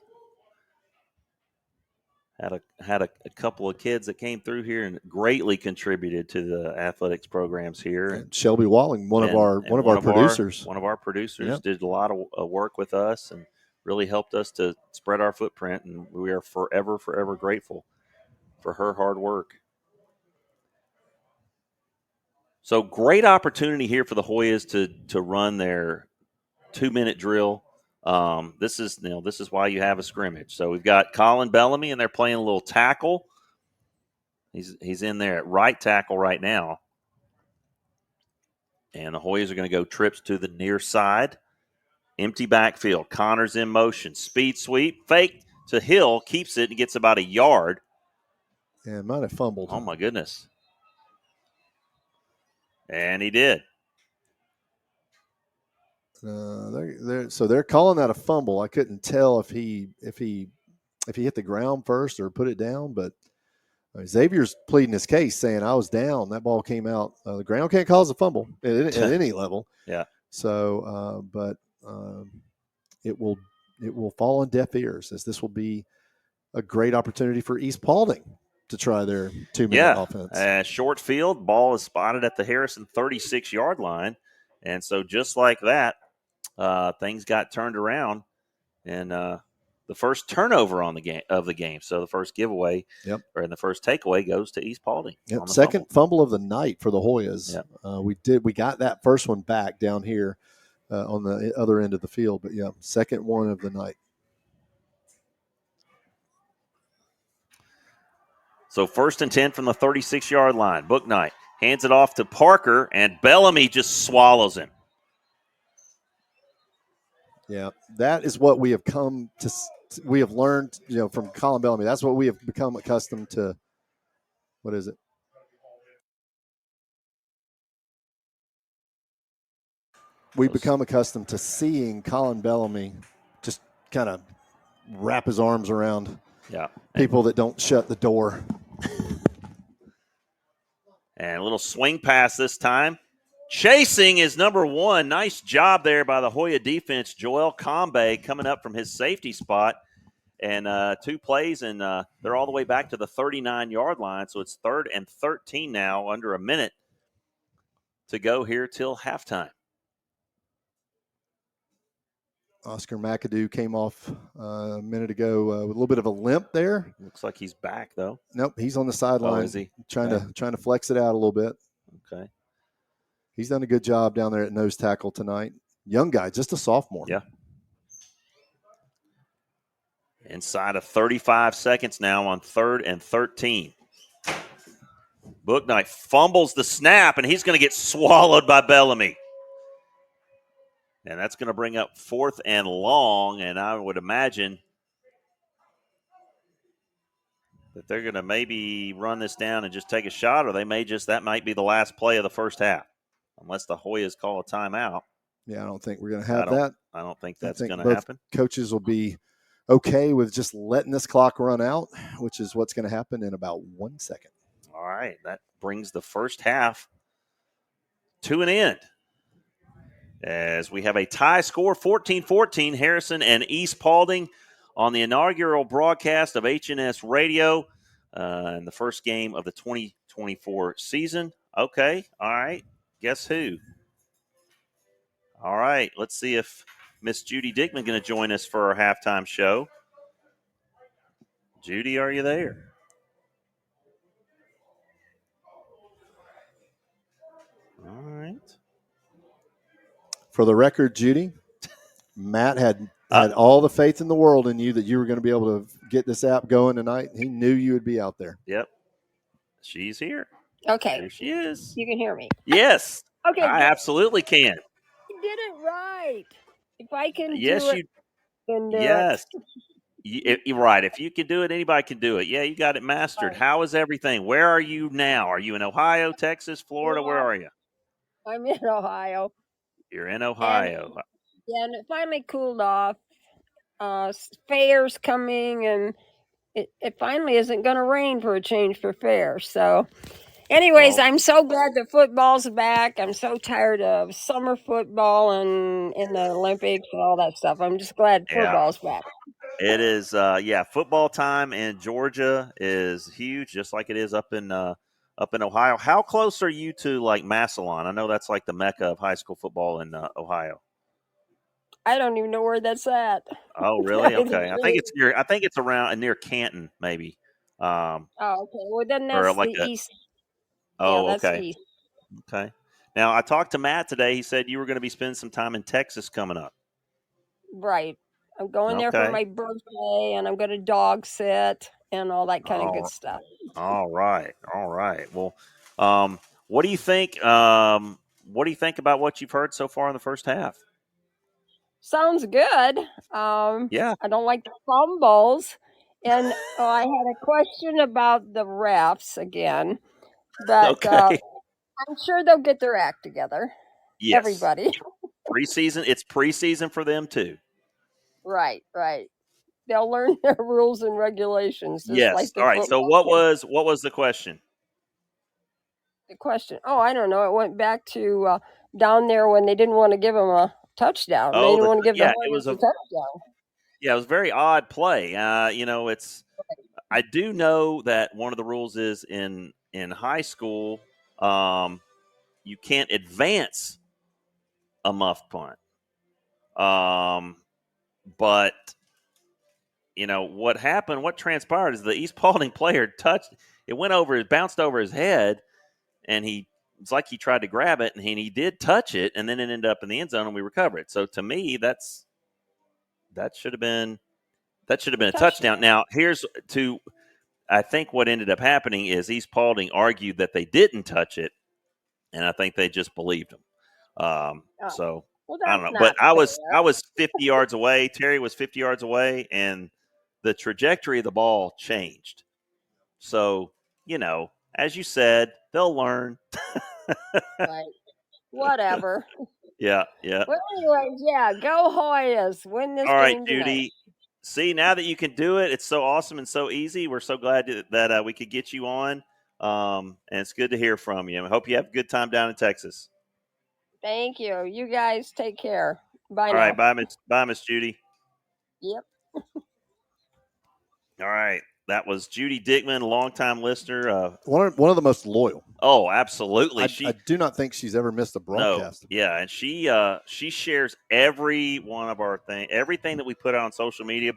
Had a couple of kids that came through here and greatly contributed to the athletics programs here. And Shelby Walling, one of our producers. One of our producers Yep. did a lot of work with us and really helped us to spread our footprint. And we are forever, forever grateful for her hard work. So great opportunity here for the Hoyas to run their 2-minute drill. This is why you have a scrimmage. So we've got Colin Bellamy, and they're playing a little tackle. He's in there at right tackle right now. And the Hoyas are going to go trips to the near side. Empty backfield. Connor's in motion. Speed sweep. Fake to Hill. Keeps it and gets about a yard. And might have fumbled. Oh, my goodness. And he did. So they're calling that a fumble. I couldn't tell if he hit the ground first or put it down, but Xavier's pleading his case, saying I was down. That ball came out. The ground can't cause a fumble at any level. Yeah. So, but it will fall on deaf ears, as this will be a great opportunity for East Paulding to try their 2-minute offense. Short field, ball is spotted at the Harrison 36-yard line. And so just like that, things got turned around, and the first turnover on the game. So the first giveaway, or the first takeaway, goes to East Paulding. Yep. Second fumble of the night for the Hoyas. Yep. We got that first one back down here on the other end of the field, but second one of the night. So 1st and 10 from the 36-yard line. Booknight hands it off to Parker, and Bellamy just swallows him. Yeah, that is what we have come to. We have learned, from Colin Bellamy. That's what we have become accustomed to. What is it? We've become accustomed to seeing Colin Bellamy just kind of wrap his arms around people that don't shut the door. And a little swing pass this time. Chasing is number 1. Nice job there by the Hoya defense. Joel Combe coming up from his safety spot. And 2 plays, and they're all the way back to the 39-yard line. So it's 3rd and 13 now, under a minute to go here till halftime. Oscar McAdoo came off a minute ago with a little bit of a limp there. Looks like he's back, though. Nope, he's on the sideline. Oh, is he? Trying to flex it out a little bit. Okay. He's done a good job down there at nose tackle tonight. Young guy, just a sophomore. Yeah. Inside of 35 seconds now on 3rd and 13. Booknight fumbles the snap, and he's going to get swallowed by Bellamy. And that's going to bring up 4th and long, and I would imagine that they're going to maybe run this down and just take a shot, or that might be the last play of the first half, unless the Hoyas call a timeout. Yeah, I don't think we're going to have that. I don't think that's going to happen. Coaches will be okay with just letting this clock run out, which is what's going to happen in about 1 second. All right, that brings the first half to an end, as we have a tie score, 14-14, Harrison and East Paulding on the inaugural broadcast of HNS Radio in the first game of the 2024 season. Okay, all right, guess who? All right, let's see if Miss Judy Dickman going to join us for our halftime show. Judy, are you there? All right. For the record, Judy, Matt had all the faith in the world in you that you were going to be able to get this app going tonight. He knew you would be out there. Yep. She's here. Okay. Here she is. You can hear me. Yes. Okay. I absolutely can. You did it right. If I can Yes, do it, then do yes. it. You're right. If you can do it, anybody can do it. Yeah, you got it mastered. Right. How is everything? Where are you now? Are you in Ohio, Texas, Florida? Where are you? I'm in Ohio. You're in Ohio. And it finally cooled off. Fair's coming, and it finally isn't going to rain for a change for fair. So, anyways, I'm so glad that football's back. I'm so tired of summer football and in the Olympics and all that stuff. I'm just glad football's back. It is, football time in Georgia is huge, just like it is up in Ohio. How close are you to like Massillon? I know that's like the mecca of high school football in Ohio. I don't even know where that's at. Oh, really? Okay. I think it's around near Canton, maybe. Okay. Well, then that's like the east. Oh, that's okay. east. Okay. Now I talked to Matt today. He said you were going to be spending some time in Texas coming up. Right. I'm going there for my birthday, and I'm going to dog sit and all that kind of good stuff. All right. Well, what do you think? What do you think about what you've heard so far in the first half? Sounds good. Yeah. I don't like the fumbles, and I had a question about the refs again, but I'm sure they'll get their act together. Yes. Everybody. Preseason. It's preseason for them too. Right. They'll learn their rules and regulations. Yes. Like all right. So what was the question? The question. Oh, I don't know. It went back to down there when they didn't want to give him a touchdown. They didn't want to give the Hoyas a touchdown. Yeah, it was a very odd play. I do know that one of the rules is in high school, you can't advance a muff punt. But what happened? What transpired is the East Paulding player bounced over his head, and it's like he tried to grab it, and he did touch it, and then it ended up in the end zone, and we recovered it. So to me, that should have been a touchdown. Now I think what ended up happening is East Paulding argued that they didn't touch it, and I think they just believed him. So I don't know, but I was 50 yards away. Terry was 50 yards away, and the trajectory of the ball changed. So as you said, they'll learn. Right. Whatever. Yeah. Well, anyways, go Hoyas. Win this game. All right, Judy. See, now that you can do it, it's so awesome and so easy. We're so glad that we could get you on, and it's good to hear from you. I hope you have a good time down in Texas. Thank you. You guys take care. Bye now. All right, bye, Miss Judy. Yep. All right. That was Judy Dickman, longtime listener. One of the most loyal. Oh, absolutely. I do not think she's ever missed a broadcast. No, yeah, and she shares every one of our everything that we put out on social media.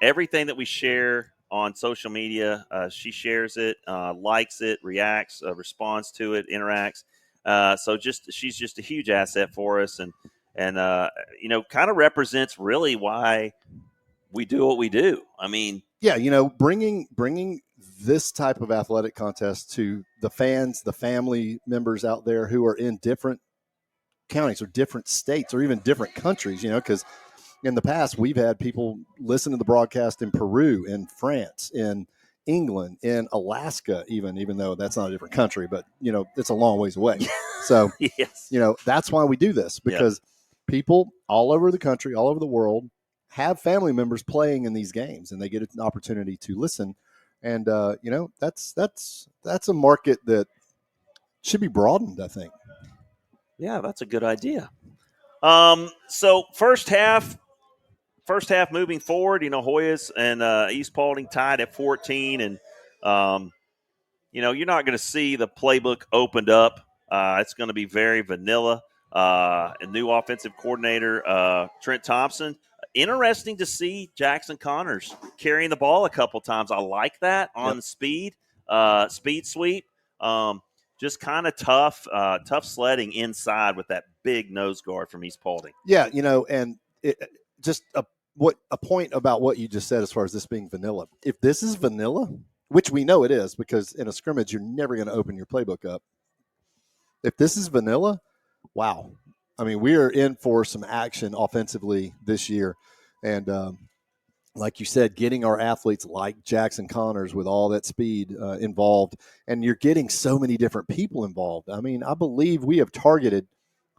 Everything that we share on social media, she shares it, likes it, reacts, responds to it, interacts. So she's just a huge asset for us, and kind of represents really why we do what we do. I mean, yeah, bringing this type of athletic contest to the fans, the family members out there who are in different counties or different states or even different countries, because in the past we've had people listen to the broadcast in Peru, in France, in England, in Alaska, even though that's not a different country, but it's a long ways away. So, yes. That's why we do this, because people all over the country, all over the world have family members playing in these games, and they get an opportunity to listen. And, that's a market that should be broadened, I think. Yeah, that's a good idea. So first half moving forward, Hoyas and East Paulding tied at 14. And, you're not going to see the playbook opened up It's going to be very vanilla. A new offensive coordinator, Trent Thompson. Interesting to see Jackson Connors carrying the ball a couple times. I like that on speed sweep. Just kind of tough sledding inside with that big nose guard from East Paulding. Yeah, and just a point about what you just said as far as this being vanilla. If this is vanilla, which we know it is because in a scrimmage you're never going to open your playbook up. If this is vanilla, wow. I mean, we are in for some action offensively this year. And like you said, getting our athletes like Jackson Connors with all that speed involved, and you're getting so many different people involved. I mean, I believe we have targeted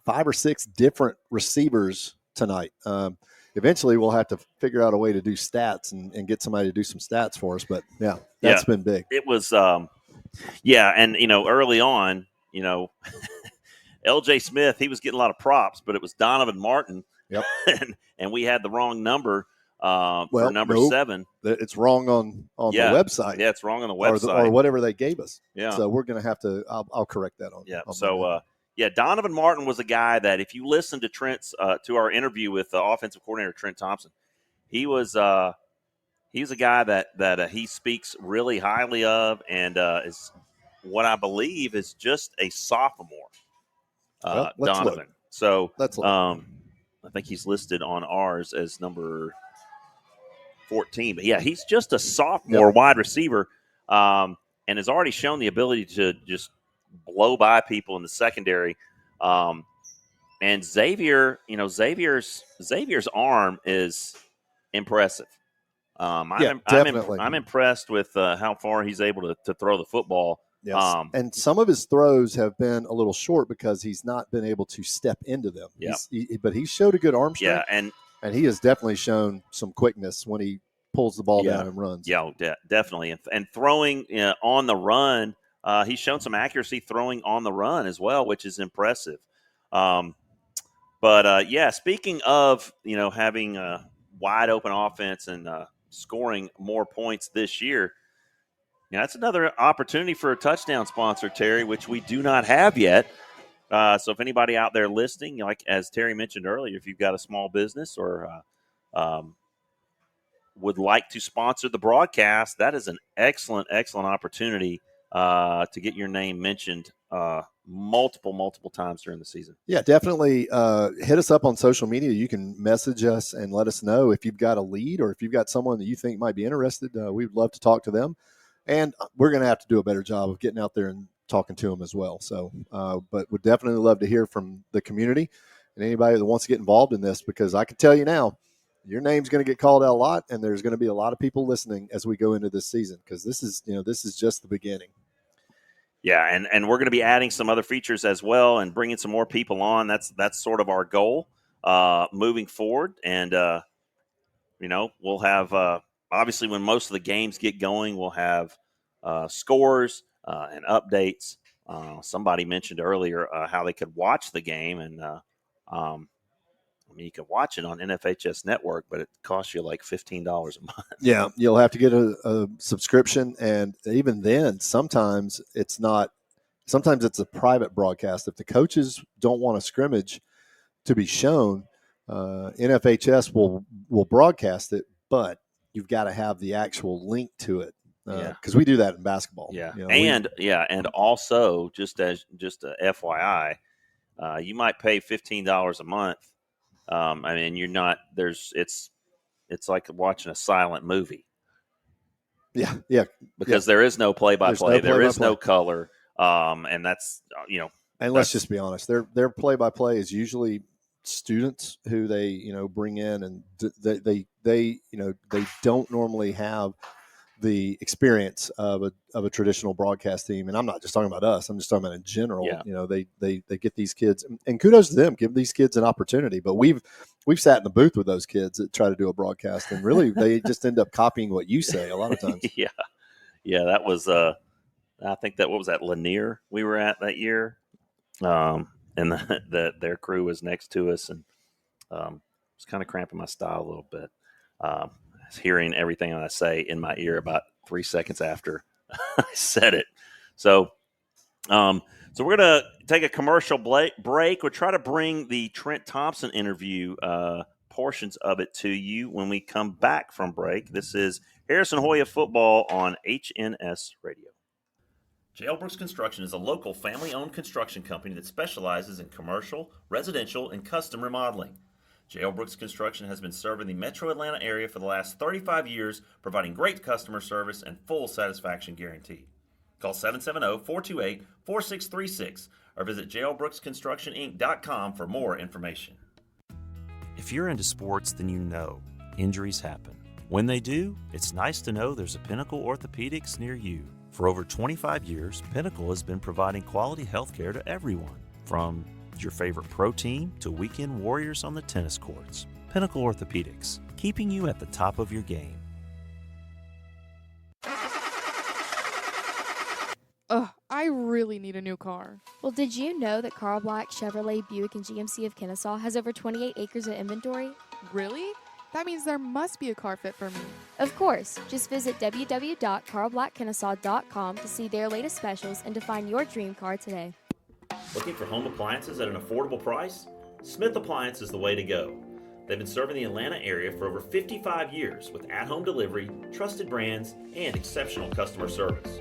5 or 6 different receivers tonight. Eventually, we'll have to figure out a way to do stats and get somebody to do some stats for us. But, that's been big. It was, and, early on, L.J. Smith, he was getting a lot of props, but it was Donovan Martin. Yep. and we had the wrong number for number 7. It's wrong on the website. Yeah, it's wrong on the website. Or whatever they gave us. Yeah. So we're going to have to – I'll correct that on. Yeah. On Donovan Martin was a guy that if you listen to Trent's to our interview with the offensive coordinator Trent Thompson, he was he's a guy that he speaks really highly of, and is what I believe is just a sophomore. Donovan. Look. So let's look. I think he's listed on ours as number 14. But yeah, he's just a sophomore wide receiver, and has already shown the ability to just blow by people in the secondary. And Xavier, Xavier's arm is impressive. Definitely. I'm impressed with how far he's able to throw the football. Yes. And some of his throws have been a little short because he's not been able to step into them. Yeah. But he showed a good arm strength. Yeah, and he has definitely shown some quickness when he pulls the ball down and runs. Yeah, definitely. And throwing on the run, he's shown some accuracy throwing on the run as well, which is impressive. Speaking of, having a wide open offense and scoring more points this year, that's another opportunity for a touchdown sponsor, Terry, which we do not have yet. So if anybody out there listening, like as Terry mentioned earlier, if you've got a small business or would like to sponsor the broadcast, that is an excellent opportunity to get your name mentioned multiple times during the season. Yeah, definitely hit us up on social media. You can message us and let us know if you've got a lead or if you've got someone that you think might be interested. We'd love to talk to them. And we're going to have to do a better job of getting out there and talking to them as well. So, but would definitely love to hear from the community and anybody that wants to get involved in this, because I can tell you now, your name's going to get called out a lot, and there's going to be a lot of people listening as we go into this season, because this is just the beginning. Yeah, and we're going to be adding some other features as well and bringing some more people on. That's sort of our goal moving forward. And, we'll have obviously when most of the games get going, we'll have scores and updates. Somebody mentioned earlier how they could watch the game. And, you can watch it on NFHS Network, but it costs you like $15 a month. Yeah, you'll have to get a subscription, and even then, sometimes it's not. Sometimes it's a private broadcast. If the coaches don't want a scrimmage to be shown, NFHS will broadcast it, but you've got to have the actual link to it. Because we do that in basketball. Yeah, and also just a FYI, you might pay $15 a month. You're not. It's like watching a silent movie. Yeah. Because there is no play-by-play. There is no color. And that's And let's just be honest. Their play-by-play is usually students who they bring in, and they don't normally have the experience of a traditional broadcast team. And I'm not just talking about us. I'm just talking about in general. Yeah. They get these kids, and kudos to them, give these kids an opportunity. But we've sat in the booth with those kids that try to do a broadcast, and really they just end up copying what you say a lot of times. Yeah. That was I think what was that, Lanier we were at that year, and their crew was next to us, and was kind of cramping my style a little bit. Hearing everything I say in my ear about 3 seconds after I said it. So So we're going to take a commercial break. We'll try to bring the Trent Thompson interview portions of it to you when we come back from break. This is Harrison Hoya Football on HNS Radio. J.L. Brooks Construction is a local family-owned construction company that specializes in commercial, residential, and custom remodeling. J.L. Brooks Construction has been serving the metro Atlanta area for the last 35 years, providing great customer service and full satisfaction guarantee. Call 770-428-4636 or visit jlbrooksconstructioninc.com for more information. If you're into sports, then you know injuries happen. When they do, it's nice to know there's a Pinnacle Orthopedics near you. For over 25 years, Pinnacle has been providing quality health care to everyone, from your favorite pro team to weekend warriors on the tennis courts. Pinnacle Orthopedics, keeping you at the top of your game. Ugh, I really need a new car. Well, did you know that Carl Black Chevrolet Buick and GMC of Kennesaw has over 28 acres of inventory? Really? That means there must be a car fit for me. Of course. Just visit www.carlblackkennesaw.com to see their latest specials and to find your dream car today. Looking for home appliances at an affordable price? Smith Appliance is the way to go. They've been serving the Atlanta area for over 55 years with at-home delivery, trusted brands, and exceptional customer service.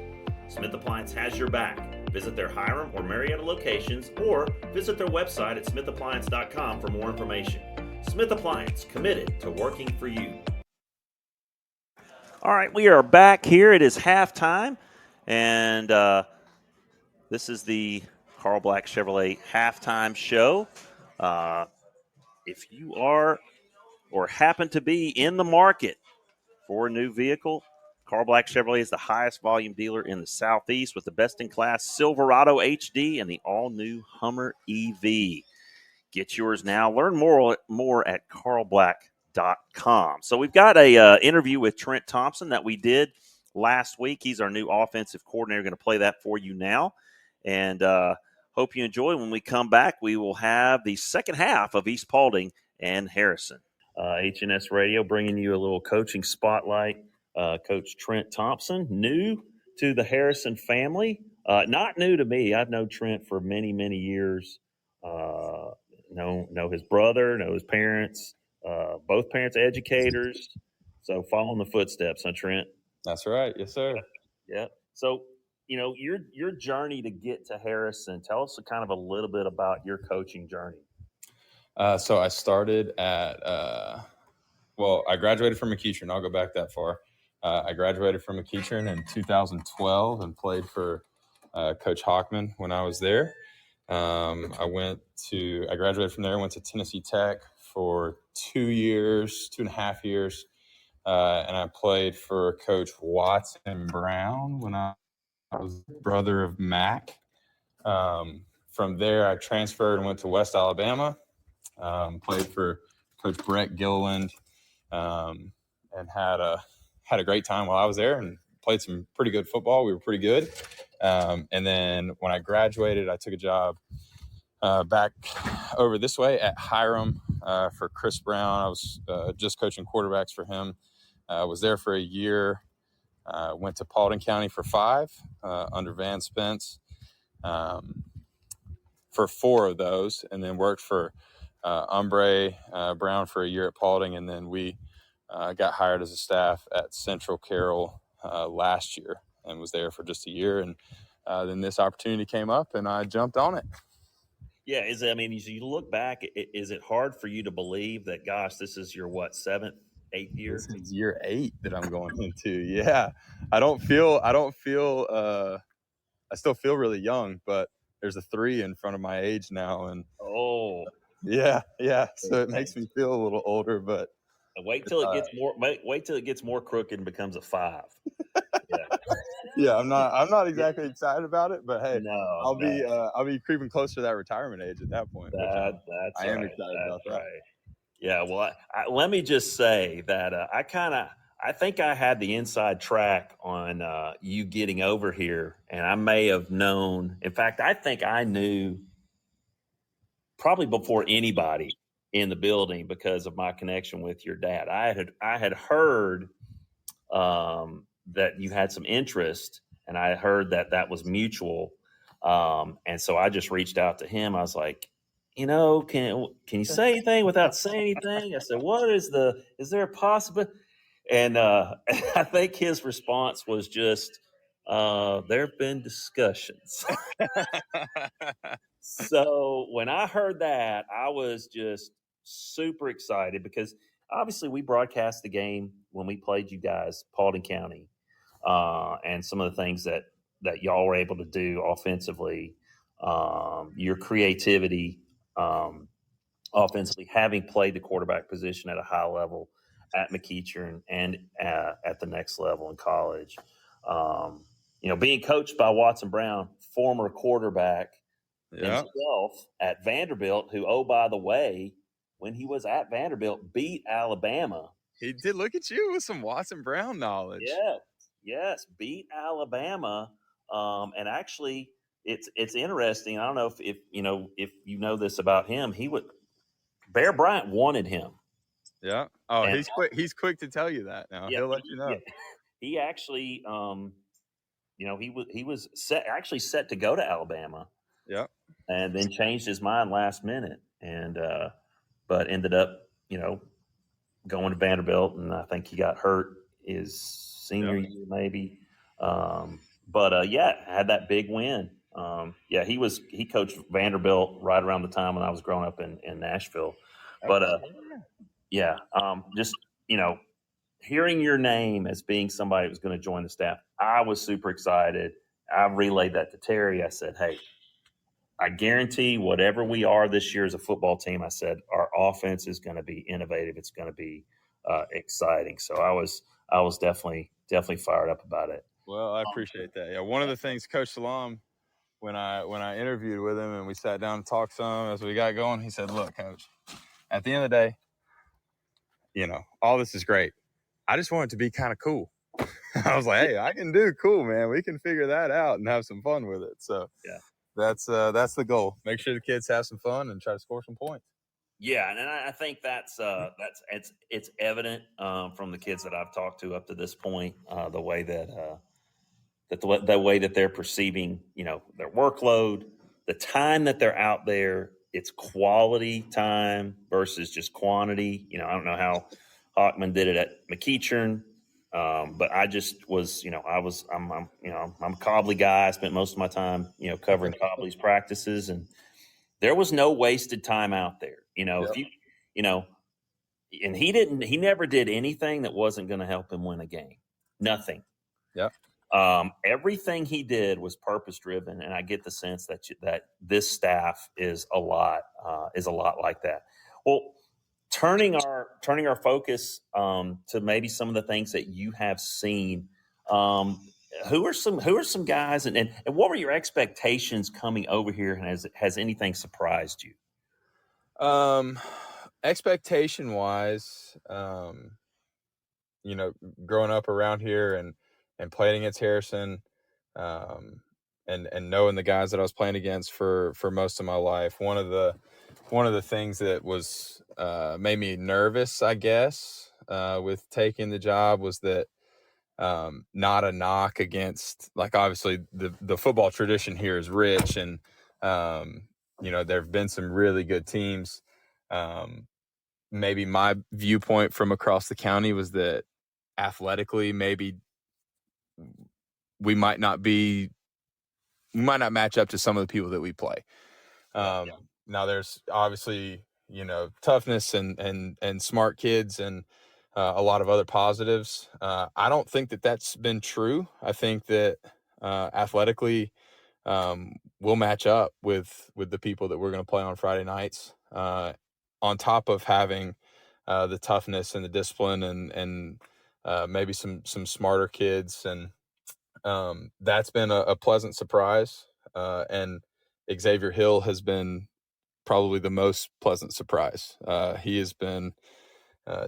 Smith Appliance has your back. Visit their Hiram or Marietta locations or visit their website at smithappliance.com for more information. Smith Appliance, committed to working for you. All right, we are back here. It is halftime, and this is the Carl Black Chevrolet halftime show. If you are or happen to be in the market for a new vehicle, Carl Black Chevrolet is the highest volume dealer in the Southeast with the best-in-class Silverado HD and the all-new Hummer EV. Get yours now. Learn more at carlblack.com. So we've got a interview with Trent Thompson that we did last week. He's our new offensive coordinator. Going to play that for you now. And hope you enjoy. When we come back, we will have the second half of East Paulding and Harrison. HNS Radio bringing you a little coaching spotlight. Coach Trent Thompson, new to the Harrison family. Not new to me. I've known Trent for many, many years. Know his brother, know his parents. Both parents educators. So following the footsteps, huh, Trent? That's right. Yes, sir. Yeah. So, your journey to get to Harrison, tell us kind of a little bit about your coaching journey. So I started at, I graduated from McEachern. I'll go back that far. I graduated from McEachern in 2012 and played for Coach Hockman when I was there. I graduated from there, went to Tennessee Tech for 2.5 years. And I played for Coach Watson Brown when I was brother of Mac. From there, I transferred and went to West Alabama. Played for Coach Brett Gilliland, and had a great time while I was there and played some pretty good football. We were pretty good. And then when I graduated, I took a job back over this way at Hiram for Chris Brown. I was just coaching quarterbacks for him. I was there for a year. Went to Paulding County for 5 under Van Spence for 4 of those, and then worked for Brown for a year at Paulding, and then we got hired as a staff at Central Carroll last year and was there for just a year. And then this opportunity came up, and I jumped on it. Yeah, as you look back, is it hard for you to believe that, gosh, this is your, 7th, 8th year? This is year 8 that I'm going into. Yeah. I still feel really young, but there's a 3 in front of my age now. And yeah. So it makes me feel a little older, but wait till it gets more crooked and becomes a 5. Yeah. Yeah, I'm not exactly excited about it, but hey, I'll be creeping closer to that retirement age at that point. I am excited about that. Right. Yeah, well, let me just say that I think I had the inside track on you getting over here, and I may have known. In fact, I think I knew probably before anybody in the building because of my connection with your dad. I had heard that you had some interest, and I heard that was mutual. And so I just reached out to him. I was like, can you say anything without saying anything? I said, is there a possible? And I think his response was just, there have been discussions. So when I heard that, I was just super excited because obviously we broadcast the game when we played you guys, Paulding County, and some of the things that y'all were able to do offensively, your creativity, offensively, having played the quarterback position at a high level at McEachern and at the next level in college. Being coached by Watson Brown, former quarterback himself at Vanderbilt, who, oh, by the way, when he was at Vanderbilt, beat Alabama. He did. Look at you with some Watson Brown knowledge. Yeah, yes, beat Alabama. And actually, it's interesting. I don't know if you know this about him. Bear Bryant wanted him. Yeah. Oh, And- he's quick. He's quick to tell you that now. Yeah, He'll let you know. yeah. He actually, he was set to go to Alabama. Yeah. And then changed his mind last minute, and but ended up, going to Vanderbilt, and I think he got hurt his senior year, maybe. But had that big win. He coached Vanderbilt right around the time when I was growing up in Nashville. But just hearing your name as being somebody who was going to join the staff, I was super excited. I relayed that to Terry. I said, hey, I guarantee whatever we are this year as a football team, I said, our offense is going to be innovative. It's going to be exciting. So I was definitely fired up about it. Well, I appreciate that. Yeah, one of the things Coach Salam, when I interviewed with him and we sat down and talked some as we got going, he said, "Look, Coach, at the end of the day, all this is great. I just want it to be kind of cool." I was like, "Hey, I can do cool, man. We can figure that out and have some fun with it." So yeah. That's the goal. Make sure the kids have some fun and try to score some points. Yeah, and I think that's it's evident from the kids that I've talked to up to this point, the way that they're perceiving, their workload, the time that they're out there. It's quality time versus just quantity. I don't know how Hockman did it at McEachern. But I just was, I'm a Cobley guy. I spent most of my time, covering Cobley's practices, and there was no wasted time out there. If and he never did anything that wasn't going to help him win a game. Nothing. Yeah. Everything he did was purpose driven, and I get the sense that this staff is a lot like that. Well, turning our focus to maybe some of the things that you have seen. Who are some guys, and what were your expectations coming over here, and has anything surprised you? Expectation wise, growing up around here and playing against Harrison, and knowing the guys that I was playing against for most of my life, one of the things that was made me nervous, I guess, with taking the job was that not a knock against, like, obviously the football tradition here is rich, and there have been some really good teams. Maybe my viewpoint from across the county was that athletically, maybe we might not match up to some of the people that we play. Now there's obviously, toughness and smart kids and a lot of other positives. I don't think that that's been true. I think that athletically we'll match up with the people that we're going to play on Friday nights, on top of having the toughness and the discipline and maybe some smarter kids. And that's been a pleasant surprise. And Xavier Hill has been probably the most pleasant surprise. He has been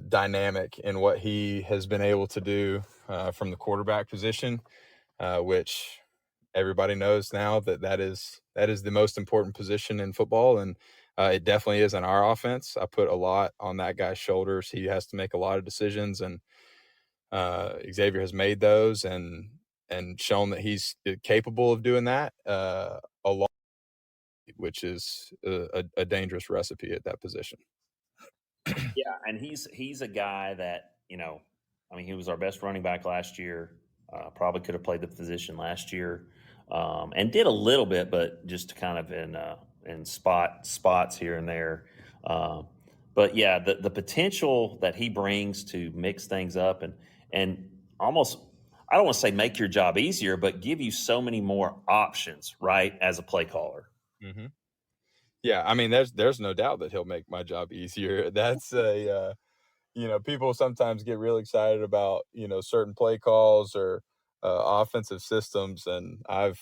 dynamic in what he has been able to do from the quarterback position, which everybody knows now that is the most important position in football. And it definitely is in our offense. I put a lot on that guy's shoulders. He has to make a lot of decisions, and Xavier has made those. And shown that he's capable of doing that along, which is a dangerous recipe at that position. Yeah, and he's a guy that, I mean, he was our best running back last year. Probably could have played the position last year, and did a little bit, but just kind of in spots here and there. But yeah, the potential that he brings to mix things up and almost, I don't want to say make your job easier, but give you so many more options, right, as a play caller. Mm-hmm. Yeah, I mean, there's no doubt that he'll make my job easier. That's people sometimes get real excited about, certain play calls or offensive systems. And I've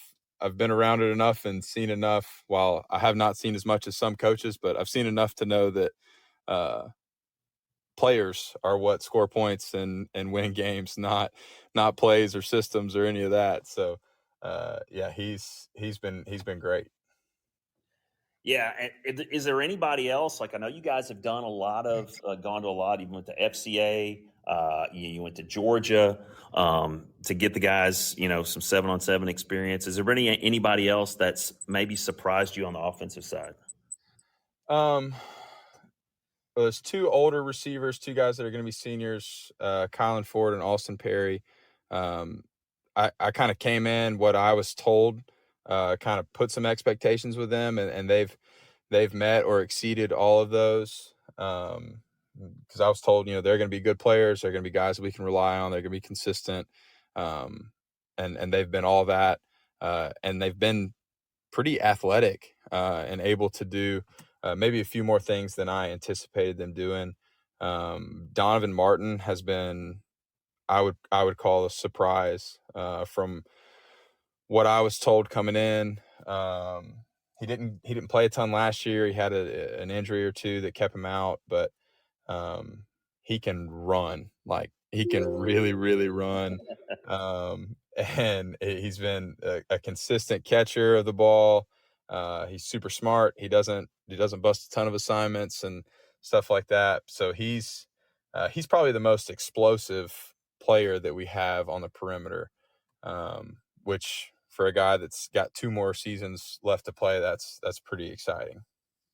been around it enough and seen enough. While I have not seen as much as some coaches, but I've seen enough to know that players are what score points and win games, not plays or systems or any of that. So yeah, he's been great. Yeah, and is there anybody else? Like, I know you guys have done a lot of, gone to a lot. You went to FCA, you went to Georgia to get the guys, some 7-on-7 experience. Is there anybody else that's maybe surprised you on the offensive side? Well, there's two older receivers, two guys that are going to be seniors, Kylan Ford and Austin Perry. I kind of came in what I was told, kind of put some expectations with them, and they've met or exceeded all of those. Because I was told, they're going to be good players, they're going to be guys that we can rely on, they're going to be consistent, and they've been all that, and they've been pretty athletic and able to do maybe a few more things than I anticipated them doing. Donovan Martin has been, I would call a surprise from what I was told coming in. He didn't play a ton last year. He had an injury or two that kept him out, but he can run. Like, he can really, really run. And he's been a consistent catcher of the ball. He's super smart. He doesn't bust a ton of assignments and stuff like that. So he's probably the most explosive player that we have on the perimeter, which for a guy that's got 2 more seasons left to play, that's pretty exciting.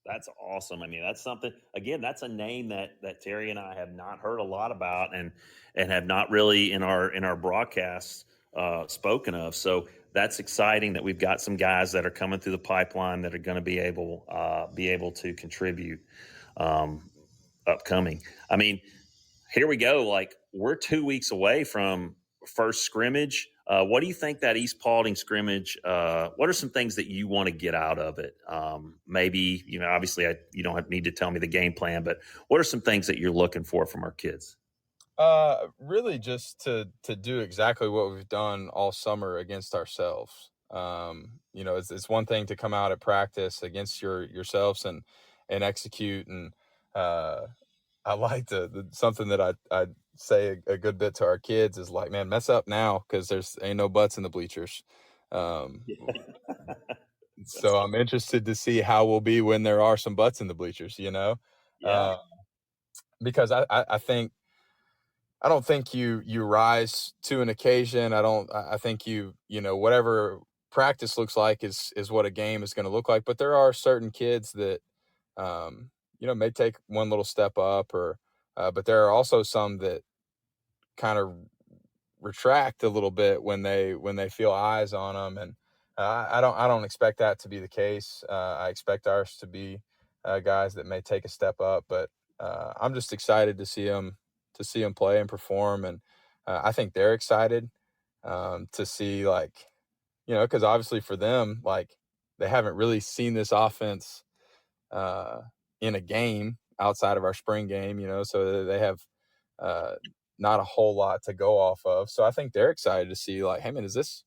That's awesome. I mean, that's something, again, that's a name that Terry and I have not heard a lot about and have not really in our broadcasts spoken of. So that's exciting that we've got some guys that are coming through the pipeline that are going to be able to contribute upcoming. I mean, here we go. Like, we're 2 weeks away from first scrimmage. What do you think that East Paulding scrimmage, what are some things that you want to get out of it? Maybe, obviously you don't need to tell me the game plan, but what are some things that you're looking for from our kids? Really just to do exactly what we've done all summer against ourselves. It's one thing to come out at practice against yourselves and execute. And I like something that I say a good bit to our kids is like, man, mess up now, because there's ain't no butts in the bleachers. So I'm interested to see how we'll be when there are some butts in the bleachers, Yeah. Because I think, I don't think you rise to an occasion. I think whatever practice looks like is what a game is going to look like. But there are certain kids that, may take one little step up, but there are also some that kind of retract a little bit when they feel eyes on them. And I don't expect that to be the case. I expect ours to be guys that may take a step up, but I'm just excited to see them play and perform. And I think they're excited to see, because obviously for them, they haven't really seen this offense in a game outside of our spring game, so they have not a whole lot to go off of. So I think they're excited to see, hey man, is this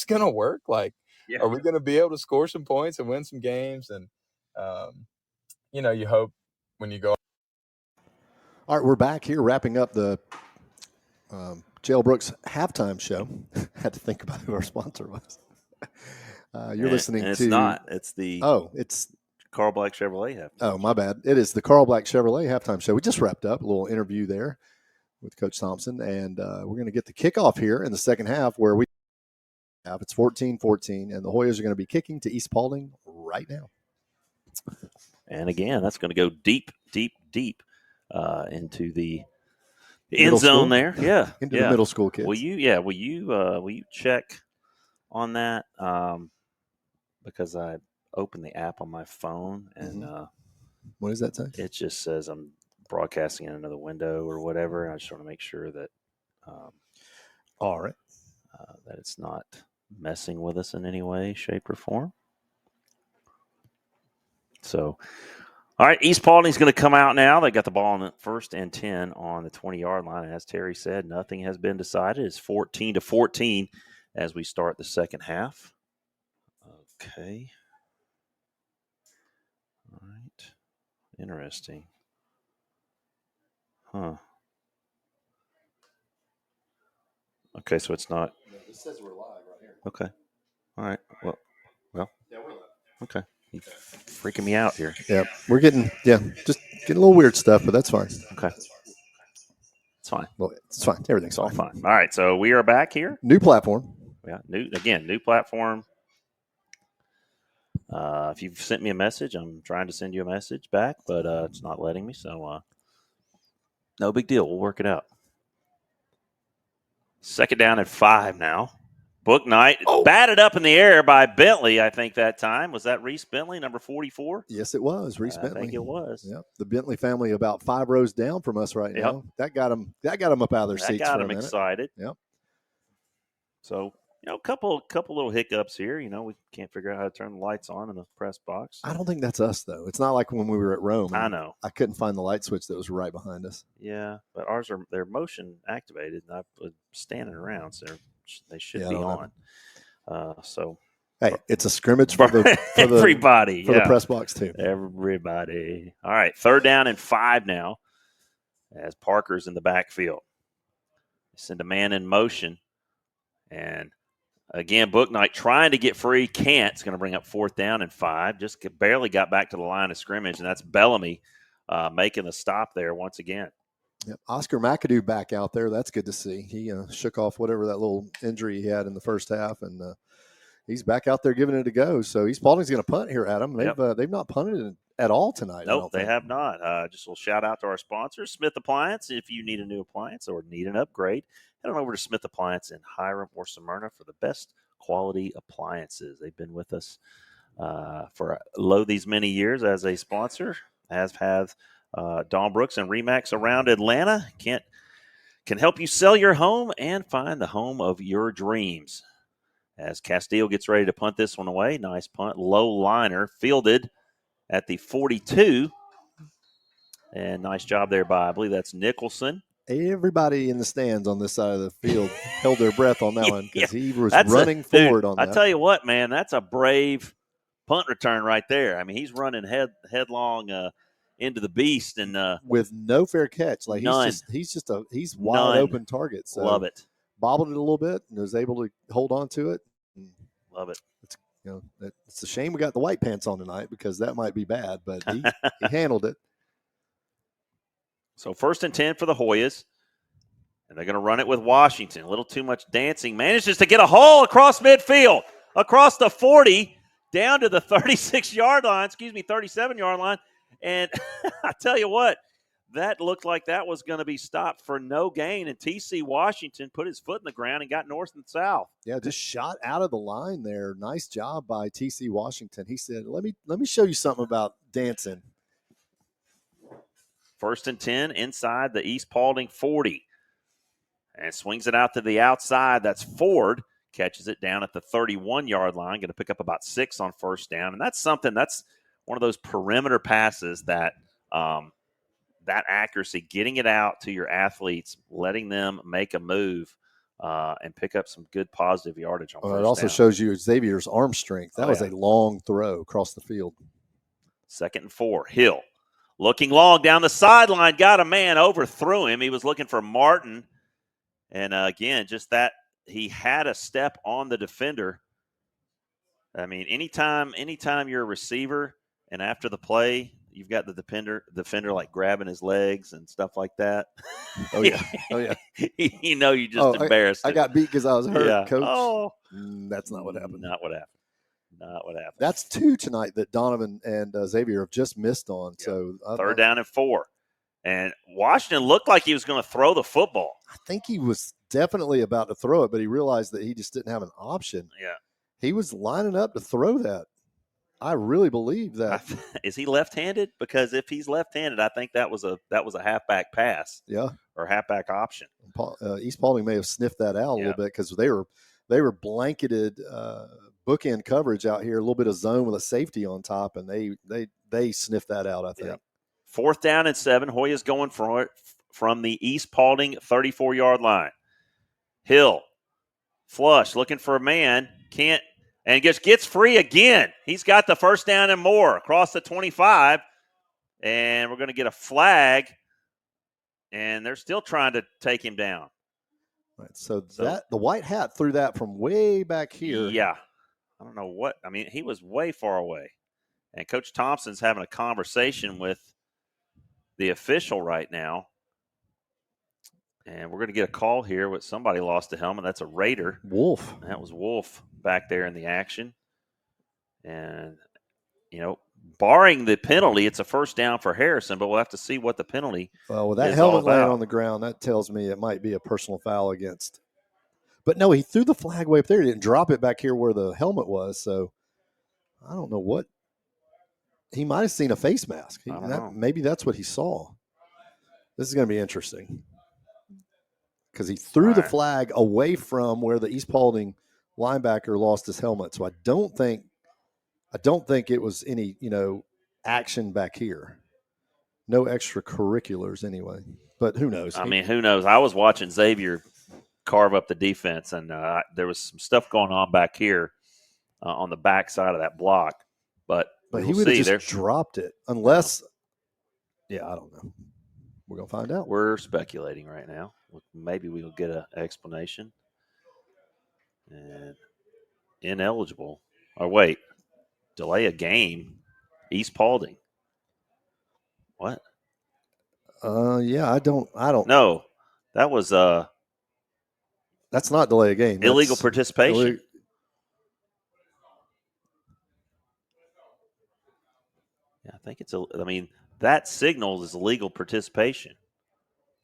going to work? Yeah. Are we going to be able to score some points and win some games? And, you hope when you go. All right, we're back here wrapping up the Jailbrooks halftime show. Had to think about who our sponsor was. You're listening and it's to. Not. It's the. It's Carl Black Chevrolet halftime. Oh, my bad. It is the Carl Black Chevrolet halftime show. We just wrapped up a little interview there with Coach Thompson, and we're going to get the kickoff here in the second half, where we half. It's 14-14, and the Hoyas are going to be kicking to East Paulding right now. And again, that's going to go deep, deep, deep into the Middle end zone school? there. Yeah, Into the middle school kids. Will you check on that? Because I opened the app on my phone and what does that say? It just says I'm broadcasting in another window or whatever. And I just want to make sure that all right, that it's not messing with us in any way, shape, or form. So, all right, East Paulding's going to come out now. They got the ball on the 1st and 10 on the 20-yard line. As Terry said, nothing has been decided. It's 14-14 as we start the second half. Okay. All right. Interesting. Huh. Okay, so it's not. It says we're live right here. Okay. All right. Well. Yeah, we're live. Okay. You're freaking me out here. Yeah, we're just getting a little weird stuff, but that's fine. Okay. It's fine. Well, it's fine. Everything's all fine. All right, so we are back here. New platform. Yeah, new platform. If you've sent me a message, I'm trying to send you a message back, but it's not letting me. So no big deal. We'll work it out. 2nd down and 5 now. Book Knight batted up in the air by Bentley, I think, that time. Was that Reese Bentley, number 44? Yes, it was. Reese Bentley. I think it was. Yep. The Bentley family about 5 rows down from us right now. That got them up out of their seats. That got them excited. Yep. So, couple little hiccups here. We can't figure out how to turn the lights on in the press box. I don't think that's us, though. It's not like when we were at Rome. I know. I couldn't find the light switch that was right behind us. Yeah, but ours they're motion activated, and I was standing around, so they should be on. So, hey, it's a scrimmage for everybody, for the press box too. Everybody. All right, 3rd down and 5 now, as Parker's in the backfield. Send a man in motion, and again, Book Knight trying to get free, can't. It's going to bring up 4th down and 5. Just barely got back to the line of scrimmage, and that's Bellamy making the stop there once again. Yep. Oscar McAdoo back out there. That's good to see. He shook off whatever that little injury he had in the first half, and he's back out there giving it a go. So East Paulding's going to punt here, Adam. They've not punted it at all tonight. Nope, they have not. Just a little shout out to our sponsors, Smith Appliance. If you need a new appliance or need an upgrade, head on over to Smith Appliance in Hiram or Smyrna for the best quality appliances. They've been with us for these many years as a sponsor, as have Dawn Brooks and Remax around Atlanta. Can help you sell your home and find the home of your dreams. As Castile gets ready to punt this one away. Nice punt. Low liner fielded at the 42. And nice job there by, I believe that's Nicholson. Everybody in the stands on this side of the field held their breath on that one because he was running forward on that. I tell you what, man, that's a brave punt return right there. I mean, he's running headlong into the beast and with no fair catch. Like none. He's wide open target. So love it. Bobbled it a little bit and was able to hold on to it. Love it. It's a shame we got the white pants on tonight because that might be bad, but he handled it. So 1st and 10 for the Hoyas. And they're going to run it with Washington. A little too much dancing. Manages to get a hole across midfield. Across the 40, down to the 37-yard line. And I tell you what, that looked like that was going to be stopped for no gain. And T.C. Washington put his foot in the ground and got north and south. Yeah, just shot out of the line there. Nice job by T.C. Washington. He said, let me show you something about dancing. 1st and 10 inside the East Paulding 40. And swings it out to the outside. That's Ford. Catches it down at the 31-yard line. Going to pick up about 6 on 1st down. And that's one of those perimeter passes that that accuracy, getting it out to your athletes, letting them make a move and pick up some good positive yardage on first down. It also shows you Xavier's arm strength. That was a long throw across the field. 2nd and 4. Hill looking long down the sideline. Got a man, overthrew him. He was looking for Martin. And again, just that he had a step on the defender. I mean, anytime you're a receiver and after the play, you've got the defender like grabbing his legs and stuff like that. Oh yeah, oh yeah. You know, you just embarrassed I him. got beat because I was hurt, Yeah. Coach. Oh, that's not what happened. Not what happened. Not what happened. That's 2 tonight that Donovan and Xavier have just missed on. Yep. So third down and 4. And Washington looked like he was going to throw the football. I think he was definitely about to throw it, but he realized that he just didn't have an option. Yeah. He was lining up to throw that. I really believe that. Is he left-handed? Because if he's left-handed, I think that was a halfback pass. Yeah. Or halfback option. East Paulding may have sniffed that out a little bit because they were blanketed bookend coverage out here, a little bit of zone with a safety on top, and they sniffed that out, I think. Yeah. 4th down and 7. Hoyas going for it from the East Paulding 34-yard line. Hill, flush, looking for a man, can't, and just gets free again. He's got the first down and more across the 25, and we're going to get a flag, and they're still trying to take him down. Right, so that the white hat threw that from way back here. Yeah. I don't know what. I mean, he was way far away. And Coach Thompson's having a conversation with the official right now. And we're going to get a call here with somebody lost a helmet. That's a Raider. Wolf. That was Wolf back there in the action. And, barring the penalty, it's a first down for Harrison, but we'll have to see what the penalty Well, with that helmet laying on the ground, that tells me it might be a personal foul against. But no, he threw the flag way up there. He didn't drop it back here where the helmet was. So I don't know what. He might have seen a face mask. Maybe that's what he saw. This is going to be interesting. Because he threw the flag away from where the East Paulding linebacker lost his helmet. So I don't think it was any, action back here. No extracurriculars anyway. But who knows? Who knows? I was watching Xavier carve up the defense, and there was some stuff going on back here on the back side of that block. But he would have just dropped it unless I don't know. We're going to find out. We're speculating right now. Maybe we'll get an explanation. And ineligible. Oh, wait. Delay a game. East Paulding. What? I don't. No, that was that's not delay a game. Illegal participation. Yeah, I think that signal is illegal participation.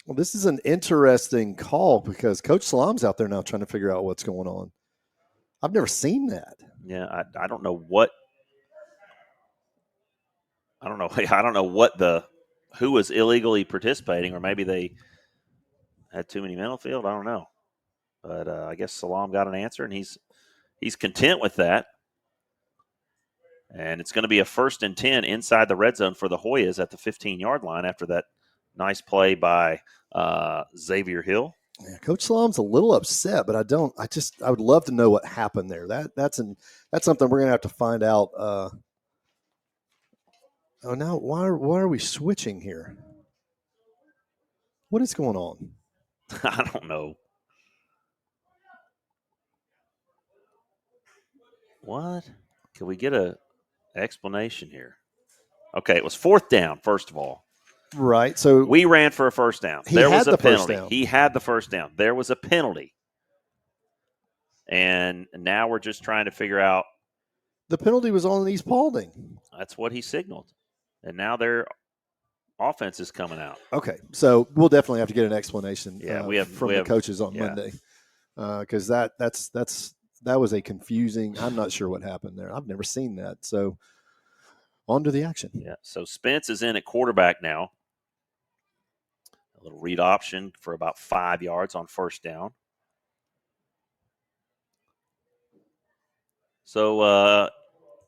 Well, this is an interesting call because Coach Salam's out there now trying to figure out what's going on. I've never seen that. Yeah, I don't know what. I don't know who was illegally participating, or maybe they had too many mental field. I don't know, but I guess Salam got an answer, and he's content with that. And it's going to be a 1st and 10 inside the red zone for the Hoyas at the 15-yard line after that nice play by Xavier Hill. Yeah, Coach Salam's a little upset, but I would love to know what happened there. That's something we're going to have to find out. Now why are we switching here? What is going on? I don't know. What? Can we get a explanation here? Okay, it was 4th down, first of all. Right. So we ran for a first down. There was a penalty. First down. He had the first down. There was a penalty. And now we're just trying to figure out. The penalty was on East Paulding. That's what he signaled. And now their offense is coming out. Okay. So we'll definitely have to get an explanation from the coaches on Monday. Because that was a confusing. I'm not sure what happened there. I've never seen that. So on to the action. Yeah. So Spence is in at quarterback now. A little read option for about 5 yards on first down. So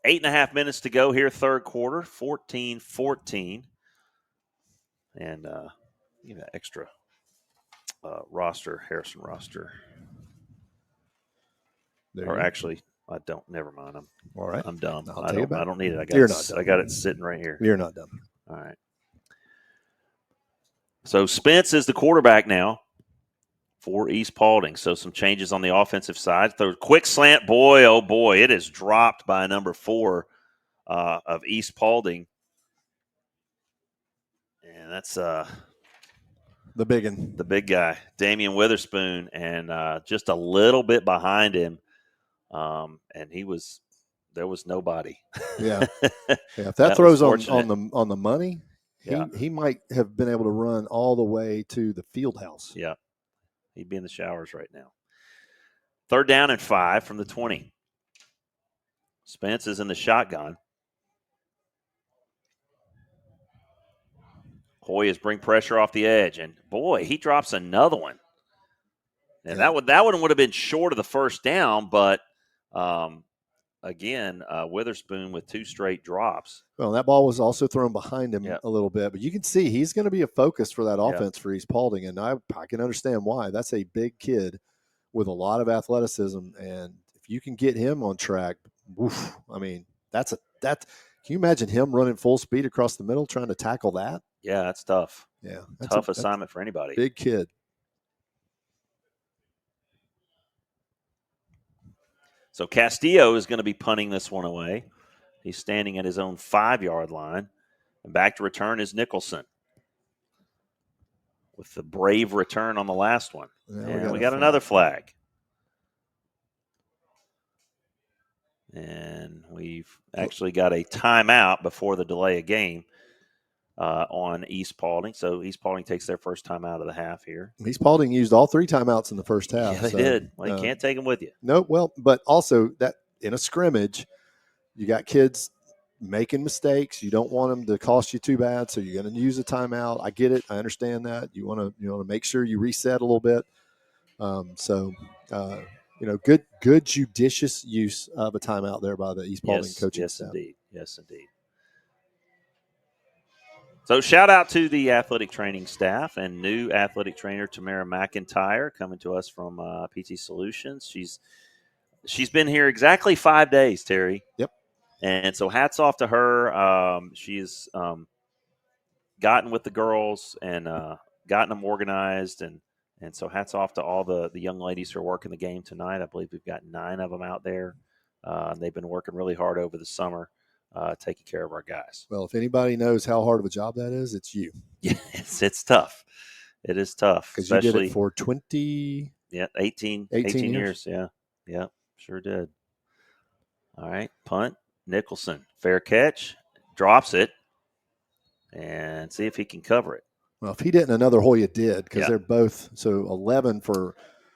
8.5 minutes to go here, third quarter, 14-14. And give that extra Harrison roster. Actually, I don't. Never mind. All right. I'm dumb. I don't need it. I got it sitting right here. You're not dumb. All right. So Spence is the quarterback now for East Paulding. So some changes on the offensive side. Throw quick slant. Boy, oh boy, it is dropped by number 4 of East Paulding. And that's the big one. The big guy, Damian Witherspoon, and just a little bit behind him. And there was nobody. Yeah. If that throws on the money, he might have been able to run all the way to the field house. Yeah. He'd be in the showers right now. 3rd down and 5 from the 20. Spence is in the shotgun. Hoyas bring pressure off the edge, and boy, he drops another one. And that one would have been short of the first down, but again, Witherspoon with 2 straight drops. Well, that ball was also thrown behind him a little bit, but you can see he's going to be a focus for that offense for East Paulding, and I can understand why. That's a big kid with a lot of athleticism, and if you can get him on track, oof, I mean, can you imagine him running full speed across the middle trying to tackle that? Yeah, that's tough. Yeah, tough assignment for anybody. Big kid. So Castillo is going to be punting this one away. He's standing at his own 5-yard line. And back to return is Nicholson with the brave return on the last one. And we got another flag. And we've actually got a timeout before the delay of game on East Paulding. So East Paulding takes their first timeout of the half here. East Paulding used all 3 timeouts in the first half. Yeah, they did. Well, you can't take them with you. No, well, but also that in a scrimmage, you got kids making mistakes. You don't want them to cost you too bad, so you're going to use a timeout. I get it. I understand that. You want to make sure you reset a little bit. Good judicious use of a timeout there by the East Paulding coaching staff. Yes, indeed. So shout out to the athletic training staff and new athletic trainer Tamara McIntyre coming to us from PT Solutions. She's been here exactly 5 days, Terry. Yep. And so hats off to her. She's gotten with the girls and gotten them organized. And so hats off to all the young ladies who are working the game tonight. I believe we've got 9 of them out there. They've been working really hard over the summer, taking care of our guys. Well, if anybody knows how hard of a job that is, it's you. Yeah, it's tough. It is tough. Because you did it for 18 years. Yeah, sure did. All right, punt. Nicholson, fair catch, drops it, and see if he can cover it. Well, if he didn't, another Hoya did because they're both. So 11 for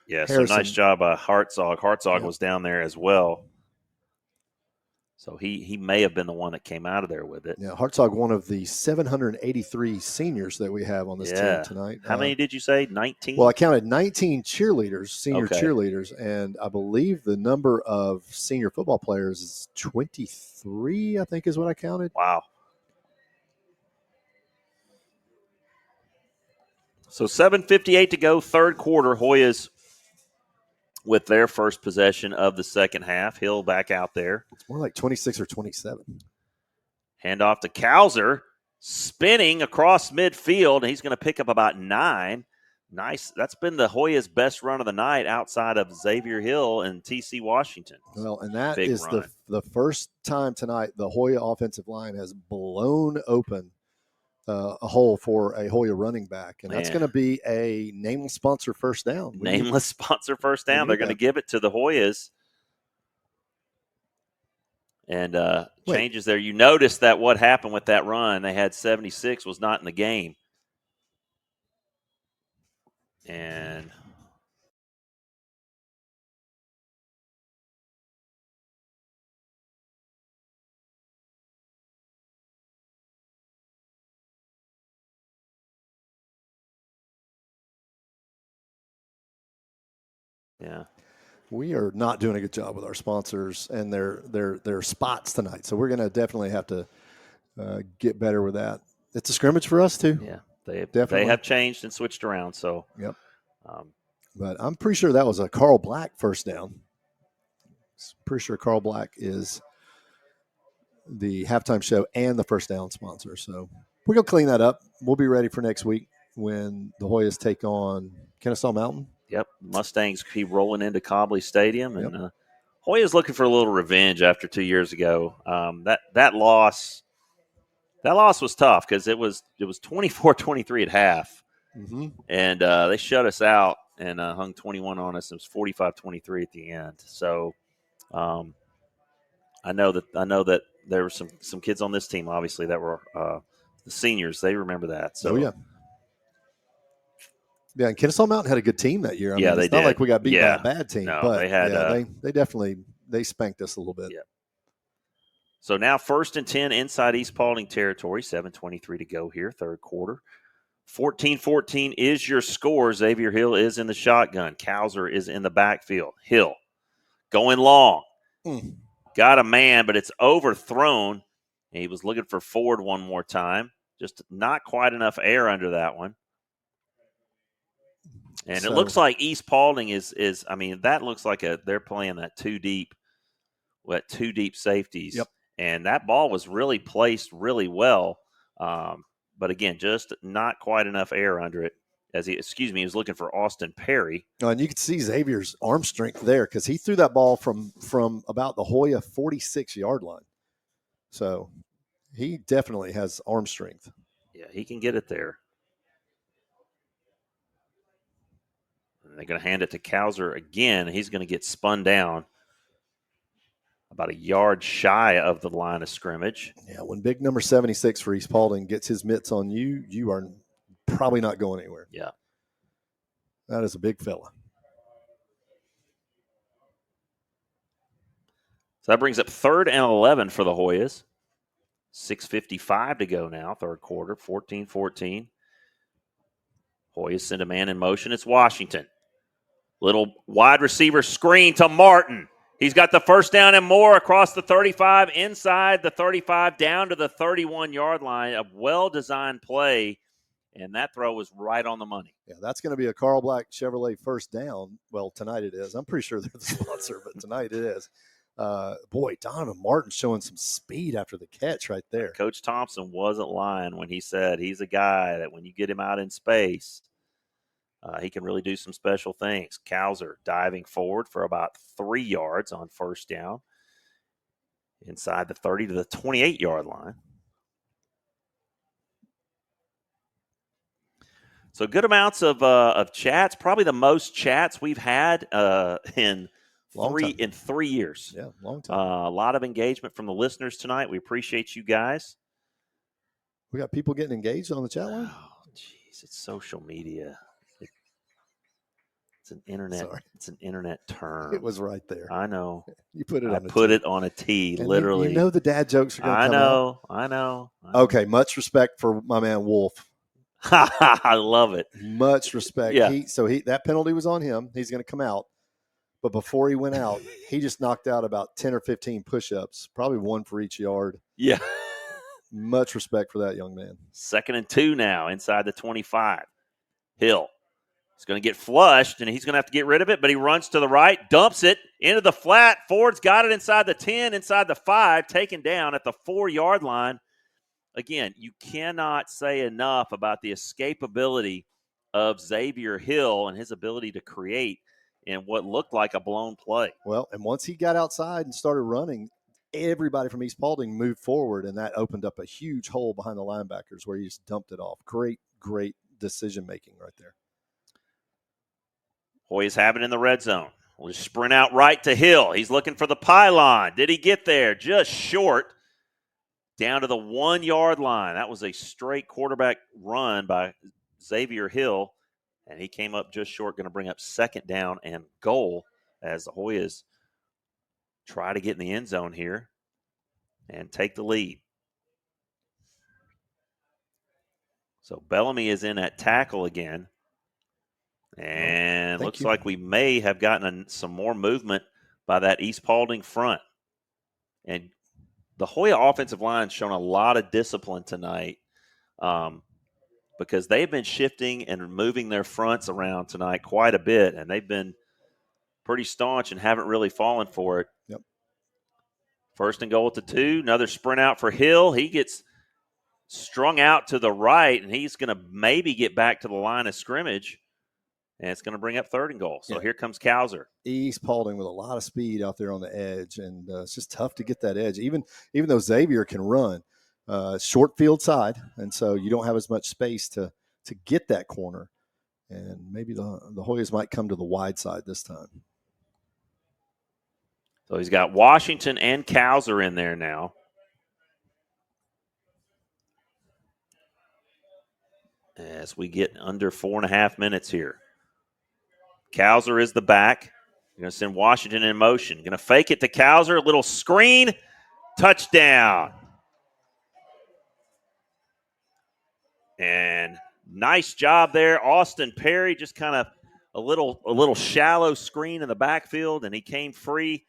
Harrison. So nice job by Hartzog. Hartzog was down there as well. So he may have been the one that came out of there with it. Yeah, Hartzog, one of the 783 seniors that we have on this team tonight. How many did you say? 19? Well, I counted 19 cheerleaders, senior cheerleaders, and I believe the number of senior football players is 23, I think is what I counted. Wow. So 7:58 to go, third quarter. Hoyas with their first possession of the second half. Hill back out there. It's more like 26 or 27. Handoff to Cowser, spinning across midfield. He's going to pick up about 9. Nice. That's been the Hoyas' best run of the night outside of Xavier Hill and T.C. Washington. Well, and that is the first time tonight the Hoya offensive line has blown open a hole for a Hoya running back, and that's going to be a nameless sponsor first down. Nameless sponsor first down. They're going to give it to the Hoyas. And changes there. You notice that what happened with that run, they had 76 was not in the game. And yeah. We are not doing a good job with our sponsors and their spots tonight. So we're going to definitely have to get better with that. It's a scrimmage for us too. Yeah, they have changed and switched around. So yep. But I'm pretty sure that was a Carl Black first down. Pretty sure Carl Black is the halftime show and the first down sponsor. So we're going to clean that up. We'll be ready for next week when the Hoyas take on Kennesaw Mountain. Yep, Mustangs keep rolling into Cobley Stadium, and Hoya's looking for a little revenge after 2 years ago. That loss That loss was tough because it was 24-23 at half, and they shut us out and hung 21 on us. It was 45-23 at the end. So I know that there were some kids on this team, obviously, that were the seniors. They remember that. So yeah. Yeah, and Kennesaw Mountain had a good team that year. I mean, it's not like we got beat by a bad team, no, but they had. They definitely spanked us a little bit. Yeah. So now 1st and 10 inside East Paulding territory. 7:23 to go here, third quarter. 14-14 is your score. Xavier Hill is in the shotgun. Cowser is in the backfield. Hill going long. Got a man, but it's overthrown. He was looking for Ford one more time. Just not quite enough air under that one. And it looks like East Paulding is I mean, that looks like they're playing that two deep safeties. Yep. And that ball was really placed really well. But again, just not quite enough air under it. He was looking for Austin Perry. And you could see Xavier's arm strength there because he threw that ball from about the Hoya 46-yard line. So he definitely has arm strength. Yeah, he can get it there. And they're going to hand it to Cowser again. He's going to get spun down about a yard shy of the line of scrimmage. Yeah, when big number 76 for East Paulding gets his mitts on you, you are probably not going anywhere. Yeah. That is a big fella. So that brings up 3rd and 11 for the Hoyas. 6:55 to go now, third quarter, 14-14. Hoyas send a man in motion. It's Washington. Little wide receiver screen to Martin. He's got the first down and more across the 35, inside the 35, down to the 31-yard line. A well-designed play, and that throw was right on the money. Yeah, that's going to be a Carl Black Chevrolet first down. Well, tonight it is. I'm pretty sure they're the sponsor, but tonight it is. Boy, Donovan Martin showing some speed after the catch right there. Coach Thompson wasn't lying when he said he's a guy that when you get him out in space, he can really do some special things. Cowser diving forward for about 3 yards on first down inside the 30 to the 28-yard line. So good amounts of chats, probably the most chats we've had in 3 years. Yeah, long time. A lot of engagement from the listeners tonight. We appreciate you guys. We got people getting engaged on the chat line? Oh, jeez, it's social media. It's an internet. Sorry. It's an internet term. It was right there. I know. You put it. I put it on a T, and literally. You know the dad jokes are going to come out. I know. Okay, much respect for my man Wolf. I love it. Much respect. Yeah. That penalty was on him. He's going to come out. But before he went out, he just knocked out about 10 or 15 push-ups, probably one for each yard. Yeah. Much respect for that young man. 2nd and 2 now inside the 25. Hill. He's going to get flushed, and he's going to have to get rid of it, but he runs to the right, dumps it into the flat. Ford's got it inside the 10, inside the 5, taken down at the 4-yard line. Again, you cannot say enough about the escapability of Xavier Hill and his ability to create in what looked like a blown play. Well, and once he got outside and started running, everybody from East Paulding moved forward, and that opened up a huge hole behind the linebackers where he just dumped it off. Great decision-making right there. Hoyas have it in the red zone. We'll just sprint out right to Hill. He's looking for the pylon. Did he get there? Just short. Down to the 1-yard line. That was a straight quarterback run by Xavier Hill, and he came up just short, going to bring up 2nd down and goal as the Hoyas try to get in the end zone here and take the lead. So Bellamy is in at tackle again. And looks like we may have gotten some more movement by that East Paulding front. And the Hoya offensive line has shown a lot of discipline tonight because they've been shifting and moving their fronts around tonight quite a bit, and they've been pretty staunch and haven't really fallen for it. Yep. 1st and goal at the 2. Another sprint out for Hill. He gets strung out to the right, and he's going to maybe get back to the line of scrimmage. And it's going to bring up 3rd and goal. So Here comes Cowser. East Paulding with a lot of speed out there on the edge, and it's just tough to get that edge. Even though Xavier can run, short field side, and so you don't have as much space to get that corner. And maybe the Hoyas might come to the wide side this time. So he's got Washington and Cowser in there now. As we get under 4.5 minutes here. Cowser is the back. You're going to send Washington in motion. Going to fake it to Cowser. A little screen. Touchdown. And nice job there. Austin Perry, just kind of a little shallow screen in the backfield, and he came free.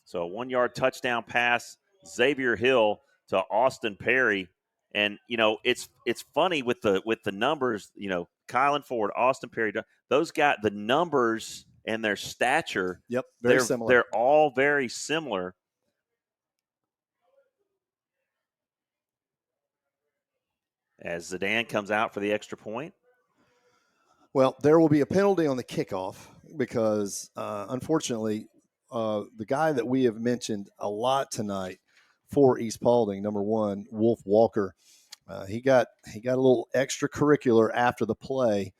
So a 1-yard touchdown pass. Xavier Hill to Austin Perry. And, it's funny with the numbers, Kylan Ford, Austin Perry, those got the numbers and their stature. Yep, very similar. They're all very similar. As Zidane comes out for the extra point. Well, there will be a penalty on the kickoff because, unfortunately, the guy that we have mentioned a lot tonight for East Paulding, number 1, Wolf Walker, he got a little extracurricular after the play,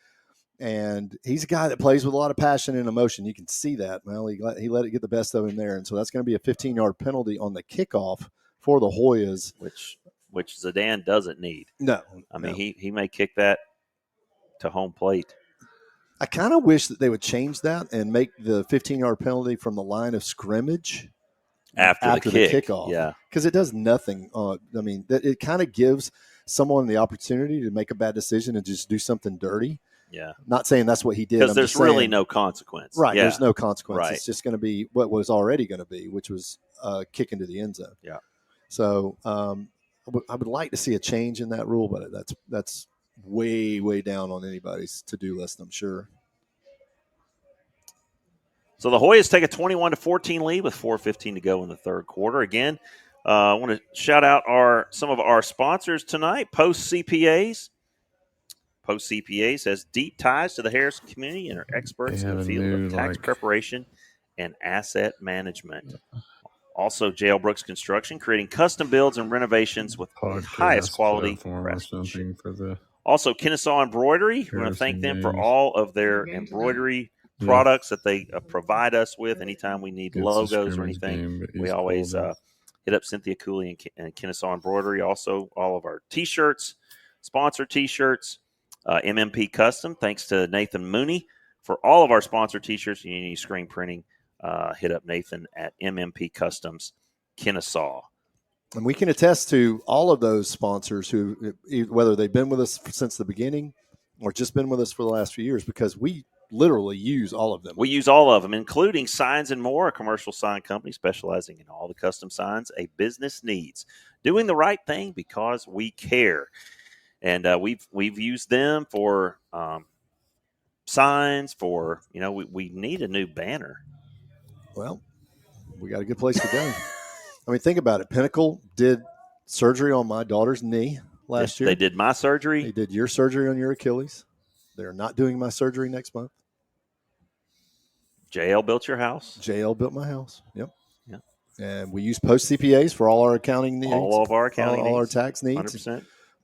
and he's a guy that plays with a lot of passion and emotion. You can see that. Well, he let it get the best of him there, and so that's going to be a 15-yard penalty on the kickoff for the Hoyas, which Zidane doesn't need. No, I mean he may kick that to home plate. I kind of wish that they would change that and make the 15-yard penalty from the line of scrimmage after the kickoff. Yeah, because it does nothing. It kind of gives someone the opportunity to make a bad decision and just do something dirty. Yeah, not saying that's what he did. Because there's really no consequence. Right, yeah. There's no consequence. Right. It's just going to be what was already going to be, which was kick into the end zone. Yeah. So I would like to see a change in that rule, but that's way, way down on anybody's to-do list, I'm sure. So the Hoyas take a 21-14 lead with 4:15 to go in the third quarter. Again, I want to shout out some of our sponsors tonight. Post CPAs. Post CPAs has deep ties to the Harrison community and are experts in the field of tax preparation and asset management. Also, J.L. Brooks Construction, creating custom builds and renovations with the highest quality craftsmanship. Also, Kennesaw Embroidery. We want to thank them for all of their embroidery products that they provide us with. Anytime we need logos or anything, we always hit up Cynthia Cooley and Kennesaw Embroidery. Also, all of our T-shirts, sponsor T-shirts, MMP Custom. Thanks to Nathan Mooney for all of our sponsor T-shirts. You need screen printing. Hit up Nathan at MMP Customs, Kennesaw. And we can attest to all of those sponsors who, whether they've been with us since the beginning or just been with us for the last few years, because we literally use all of them. We use all of them, including Signs and More, a commercial sign company specializing in all the custom signs a business needs. Doing the right thing because we care. And we've used them for signs, for, we need a new banner. Well, we got a good place to go. I mean, think about it. Pinnacle did surgery on my daughter's knee last year. They did my surgery. They did your surgery on your Achilles. They're not doing my surgery next month. JL built your house. JL built my house. Yep. Yep. And we use post CPAs for all our accounting needs. All of our accounting all needs. our tax needs.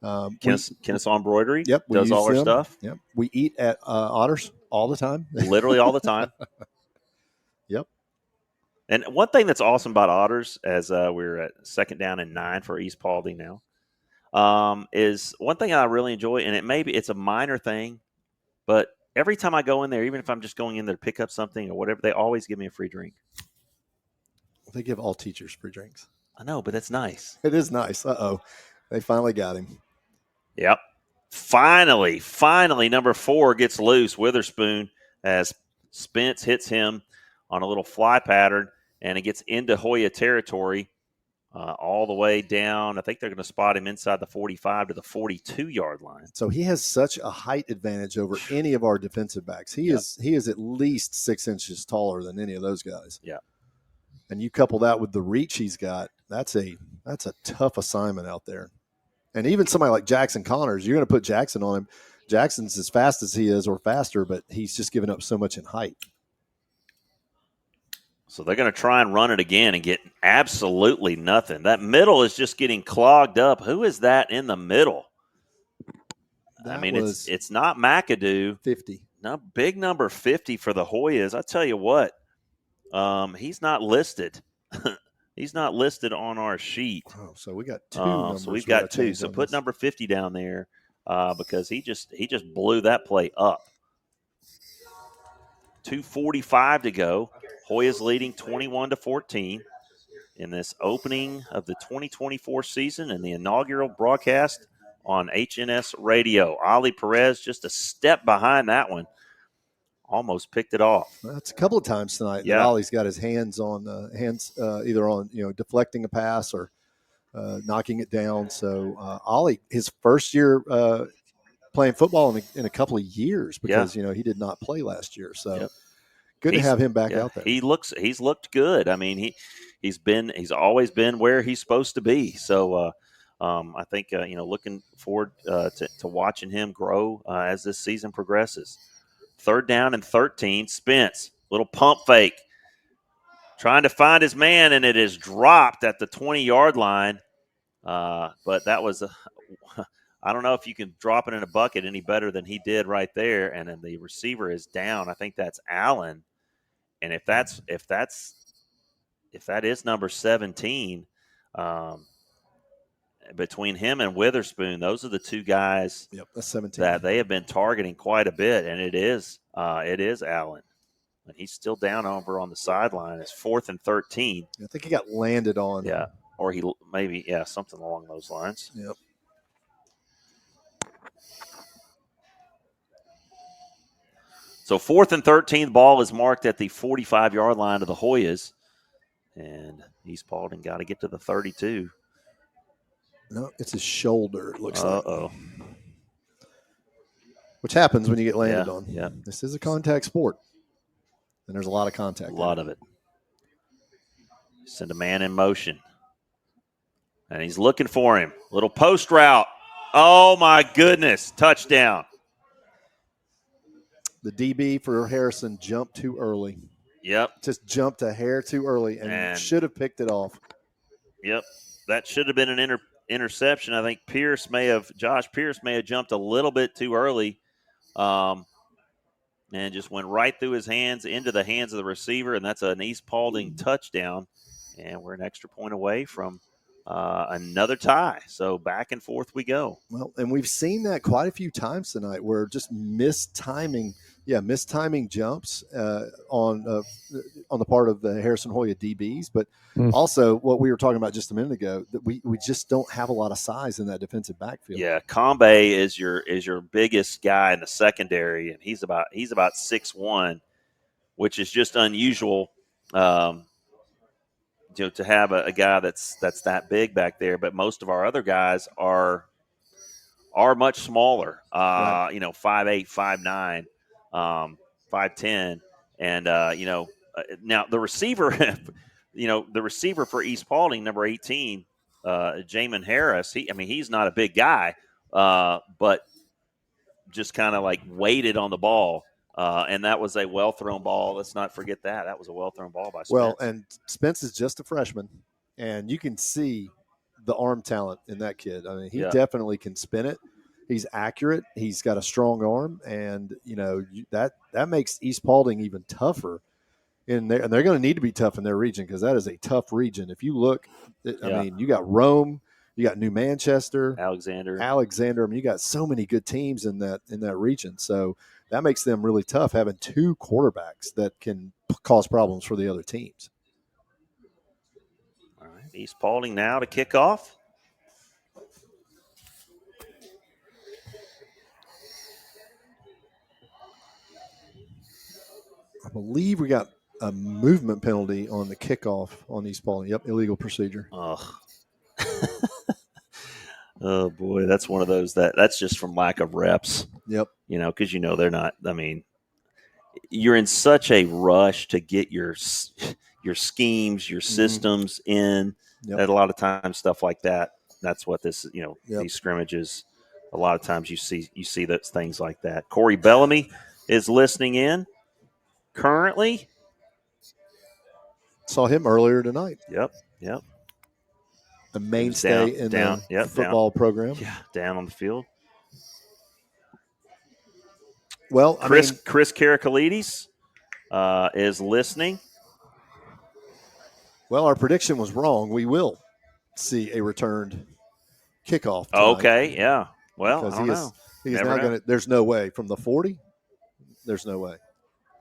100%. Kennesaw Embroidery. Yep. Does all our stuff. Yep. We eat at Otters all the time. Literally all the time. Yep. And one thing that's awesome about Otters, as we're at 2nd down and 9 for East Paulding now, is one thing I really enjoy, and it's a minor thing, but every time I go in there, even if I'm just going in there to pick up something or whatever, they always give me a free drink. They give all teachers free drinks. I know, but that's nice. It is nice. Uh-oh. They finally got him. Yep. Finally, number 4 gets loose. Witherspoon, as Spence hits him on a little fly pattern, and it gets into Hoya territory all the way down. I think they're going to spot him inside the 45 to the 42-yard line. So he has such a height advantage over any of our defensive backs. He is at least 6 inches taller than any of those guys. Yeah. And you couple that with the reach he's got, that's a tough assignment out there. And even somebody like Jackson Connors, you're going to put Jackson on him. Jackson's as fast as he is or faster, but he's just given up so much in height. So they're going to try and run it again and get absolutely nothing. That middle is just getting clogged up. Who is that in the middle? That I mean, was it's not McAdoo. 50. No, big number 50 for the Hoyas. I tell you what, he's not listed. He's not listed on our sheet. Oh, so we got two numbers. So we've got two. change So on put this. number 50 down there because he just blew that play up. 2:45 to go. Hoyas leading 21-14 in this opening of the 2024 season and the inaugural broadcast on HNS Radio. Ali Perez just a step behind that one. Almost picked it off. That's a couple of times tonight that Ollie's got his hands on either on deflecting a pass or knocking it down. So Ollie, his first year playing football in a couple of years because he did not play last year. So good to have him back out there. He's looked good. I mean he's always been where he's supposed to be. So I think looking forward to watching him grow as this season progresses. 3rd down and 13. Spence, little pump fake, trying to find his man, and it is dropped at the 20-yard line. But that was I don't know if you can drop it in a bucket any better than he did right there. And then the receiver is down. I think that's Allen. And if that is number 17, between him and Witherspoon, those are the two guys that's 17. that they have been targeting quite a bit, and it is Allen. And he's still down over on the sideline. It's 4th and 13. I think he got landed on. Yeah, or he maybe something along those lines. Yep. So 4th and 13, the ball is marked at the 45-yard line of the Hoyas. And East Paulding got to get to the 32. No, it's his shoulder, it looks like. Uh-oh. Which happens when you get landed on. Yeah. This is a contact sport. And there's a lot of contact. A lot of it. Send a man in motion. And he's looking for him. Little post route. Oh, my goodness. Touchdown. The DB for Harrison jumped too early. Yep. Just jumped a hair too early and should have picked it off. Yep. That should have been an interception. I think Josh Pierce may have jumped a little bit too early and just went right through his hands into the hands of the receiver, and that's an East Paulding touchdown. And we're an extra point away from another tie. So back and forth we go. Well, and we've seen that quite a few times tonight where just mistiming jumps on the part of the Harrison Hoya DBs, but also what we were talking about just a minute ago, that we just don't have a lot of size in that defensive backfield. Yeah, Combe is your biggest guy in the secondary, and he's about 6'1", which is just unusual. To have a guy that's that big back there, but most of our other guys are much smaller. Right. 5'8", 5'9", 5'10", and now the receiver, the receiver for East Paulding, number 18, Jamin Harris. He's not a big guy, but just kind of like waited on the ball. And that was a well-thrown ball. Let's not forget that. That was a well-thrown ball by Spence. Well, and Spence is just a freshman, and you can see the arm talent in that kid. I mean, he definitely can spin it. He's accurate. He's got a strong arm, and, that makes East Paulding even tougher in there. And they're going to need to be tough in their region because that is a tough region. If you look, you got Rome, you got New Manchester, Alexander. I mean, you got so many good teams in that region. So that makes them really tough, having two quarterbacks that can cause problems for the other teams. All right, East Paulding now to kick off. I believe we got a movement penalty on the kickoff on East Paulding. Yep, illegal procedure. Ugh. Oh, boy, that's one of those that's just from lack of reps. Yep. Because, they're not – you're in such a rush to get your schemes, your systems in. Yep. That a lot of times stuff like that, that's what this, these scrimmages, a lot of times you see those things like that. Corey Bellamy is listening in currently. Saw him earlier tonight. Yep. A mainstay in the football program. Yeah, down on the field. Well, Chris Karakalides is listening. Well, our prediction was wrong. We will see a returned kickoff tonight. Okay, yeah. Well, because I don't know. He is now going to – there's no way. From the 40, there's no way.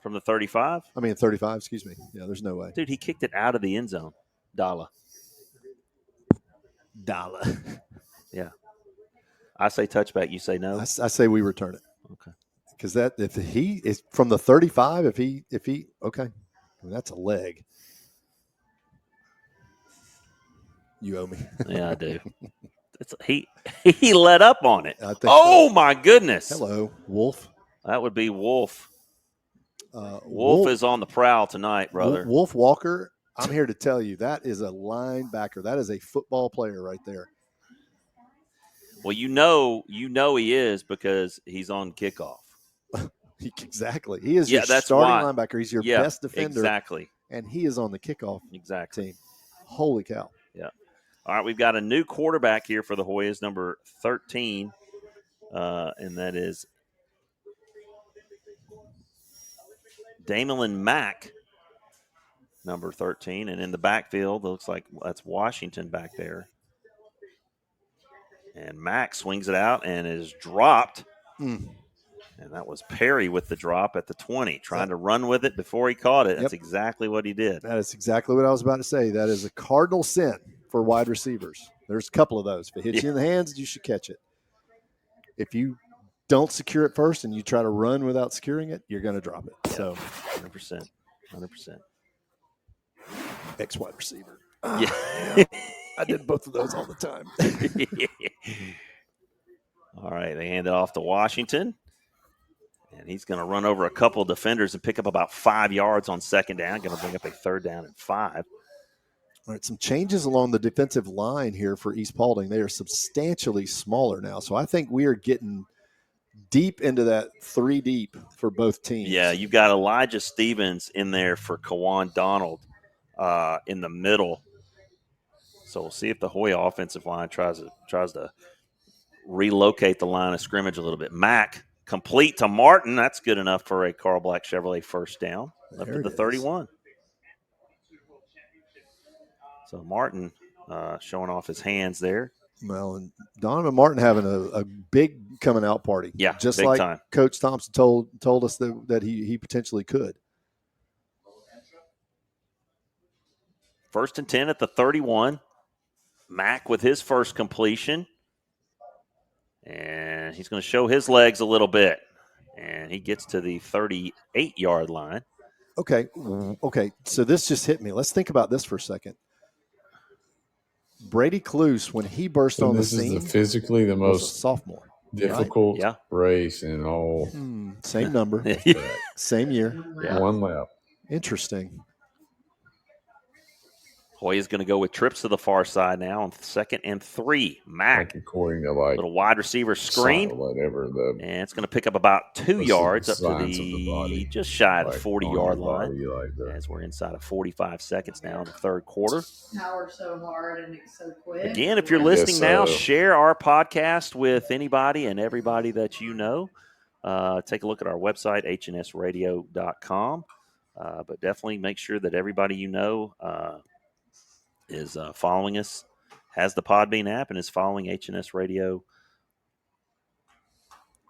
From the 35? 35, excuse me. Yeah, there's no way. Dude, he kicked it out of the end zone. Dalla. Yeah. I say touchback. You say no? I say we return it. Okay. Because if he is from the 35, if he okay, I mean, that's a leg. You owe me. Yeah, I do. He let up on it. My goodness. Hello, Wolf. That would be Wolf. Wolf is on the prowl tonight, brother. Wolf Walker, I'm here to tell you, that is a linebacker. That is a football player right there. Well, you know he is because he's on kickoff. Exactly. He is your starting linebacker. He's your best defender. Exactly. And he is on the kickoff team. Holy cow. Yeah. All right, we've got a new quarterback here for the Hoyas, number 13, and that is Damelin Mack, number 13. And in the backfield, it looks like that's Washington back there. And Mack swings it out and is dropped. And that was Perry with the drop at the 20, trying to run with it before he caught it. That's exactly what he did. That is exactly what I was about to say. That is a cardinal sin for wide receivers. There's a couple of those. If it hits you in the hands, you should catch it. If you don't secure it first and you try to run without securing it, you're going to drop it. So 100%. Ex-wide receiver. Yeah. I did both of those all the time. All right, they hand it off to Washington. And he's going to run over a couple of defenders and pick up about 5 yards on second down. Going to bring up a 3rd down and 5. All right, some changes along the defensive line here for East Paulding. They are substantially smaller now. So I think we are getting deep into that 3 deep for both teams. Yeah, you've got Elijah Stevens in there for Kawan Donald in the middle. So we'll see if the Hoya offensive line tries to relocate the line of scrimmage a little bit. Mack complete to Martin. That's good enough for a Carl Black Chevrolet 1st down up to the 31. So Martin showing off his hands there. Well, and Donovan Martin having a big coming out party. Yeah, just big like time. Coach Thompson told us that he potentially could. 1st and 10 at the 31. Mack with his first completion. And he's going to show his legs a little bit. And he gets to the 38-yard line. Okay. So this just hit me. Let's think about this for a second. Brady Cluse, when he burst on the scene, this is physically the most sophomore difficult race in all. Same number, same year, one lap. Interesting. Hoya's going to go with trips to the far side now on 2nd and 3. Mack, according to little wide receiver screen, and it's going to pick up about 2 yards up to the just shy of the 40-yard line. As we're inside of 45 seconds now in the 3rd quarter. Power so hard and it's so quick. Again, if you're listening now, share our podcast with anybody and everybody that you know. Take a look at our website, hnsradio.com. But definitely make sure that everybody you know is following us, has the Podbean app, and is following HNS Radio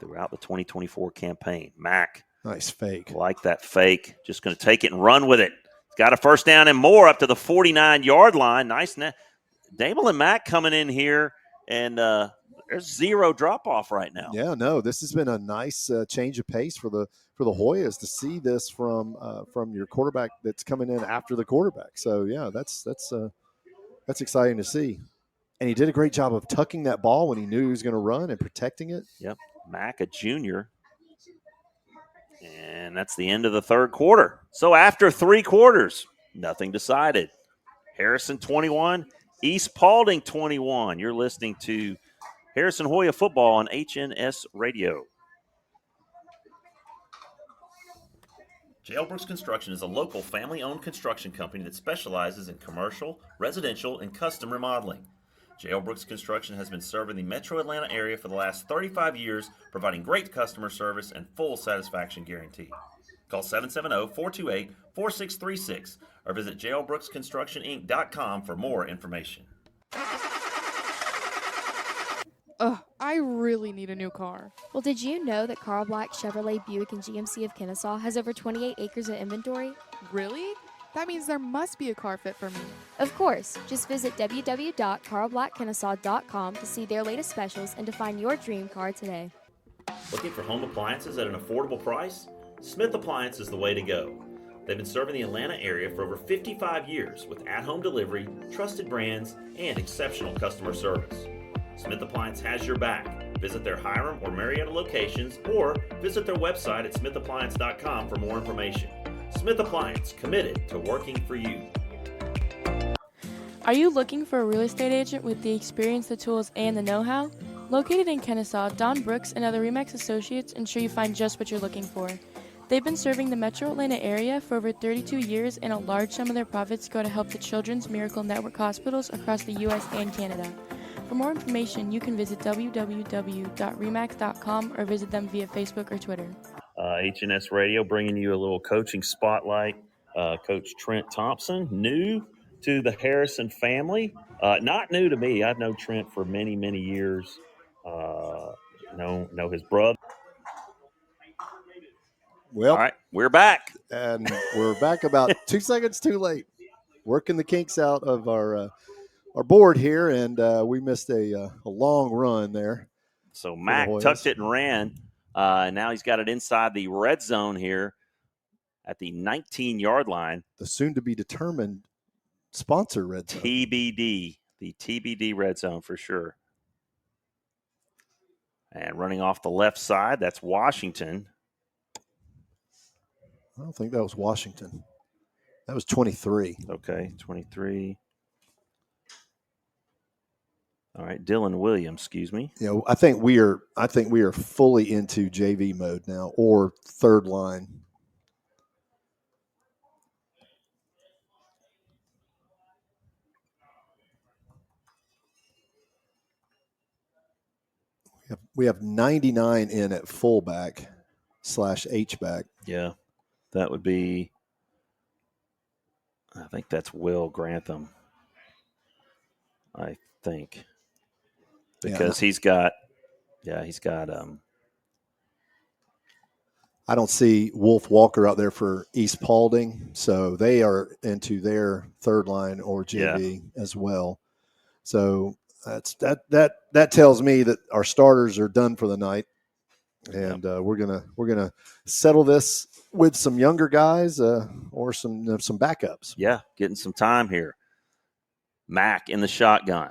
throughout the 2024 campaign. Mack. Nice fake. Like that fake. Just going to take it and run with it. Got a 1st down and more up to the 49-yard line. Nice. Damelin Mack coming in here, and there's 0 drop-off right now. Yeah, no, this has been a nice change of pace for the Hoyas to see this from your quarterback that's coming in after the quarterback. So, yeah, that's exciting to see. And he did a great job of tucking that ball when he knew he was going to run and protecting it. Yep, Mack, a junior. And that's the end of the 3rd quarter. So after 3 quarters, nothing decided. Harrison 21, East Paulding 21. You're listening to Harrison Hoya football on HNS Radio. J.L. Brooks Construction is a local family-owned construction company that specializes in commercial, residential, and custom remodeling. J.L. Brooks Construction has been serving the metro Atlanta area for the last 35 years, providing great customer service and full satisfaction guarantee. Call 770-428-4636 or visit jlbrooksconstructioninc.com for more information. Ugh, I really need a new car. Well, did you know that Carl Black Chevrolet Buick and GMC of Kennesaw has over 28 acres of inventory? Really? That means there must be a car fit for me. Of course. Just visit www.carlblackkennesaw.com to see their latest specials and to find your dream car today. Looking for home appliances at an affordable price? Smith Appliance is the way to go. They've been serving the Atlanta area for over 55 years with at-home delivery, trusted brands, and exceptional customer service. Smith Appliance has your back. Visit their Hiram or Marietta locations or visit their website at smithappliance.com for more information. Smith Appliance, committed to working for you. Are you looking for a real estate agent with the experience, the tools, and the know-how? Located in Kennesaw, Don Brooks and other RE/MAX associates ensure you find just what you're looking for. They've been serving the metro Atlanta area for over 32 years, and a large sum of their profits go to help the Children's Miracle Network hospitals across the U.S. and Canada. For more information, you can visit www.remax.com or visit them via Facebook or Twitter. HNS Radio bringing you a little coaching spotlight. Coach Trent Thompson, new to the Harrison family. Not new to me. I've known Trent for many, many years. Know his brother. Well, all right, we're back. And we're back about 2 seconds too late. Working the kinks out of our board here, and we missed a long run there. So Mac tucked it and ran. Now he's got it inside the red zone here at the 19-yard line. The soon-to-be-determined sponsor red zone. TBD. The TBD red zone for sure. And running off the left side, that's Washington. I don't think that was Washington. That was 23. Okay, 23. All right, Dylan Williams, excuse me. You know, I think we are fully into JV mode now, or third line. We have 99 in at fullback / H-back. Yeah, that would be, I think that's Will Grantham, I think. Because he's got. I don't see Wolf Walker out there for East Paulding, so they are into their third line or JV as well. So that tells me that our starters are done for the night, and we're gonna settle this with some younger guys or some backups. Yeah, getting some time here. Mac in the shotgun.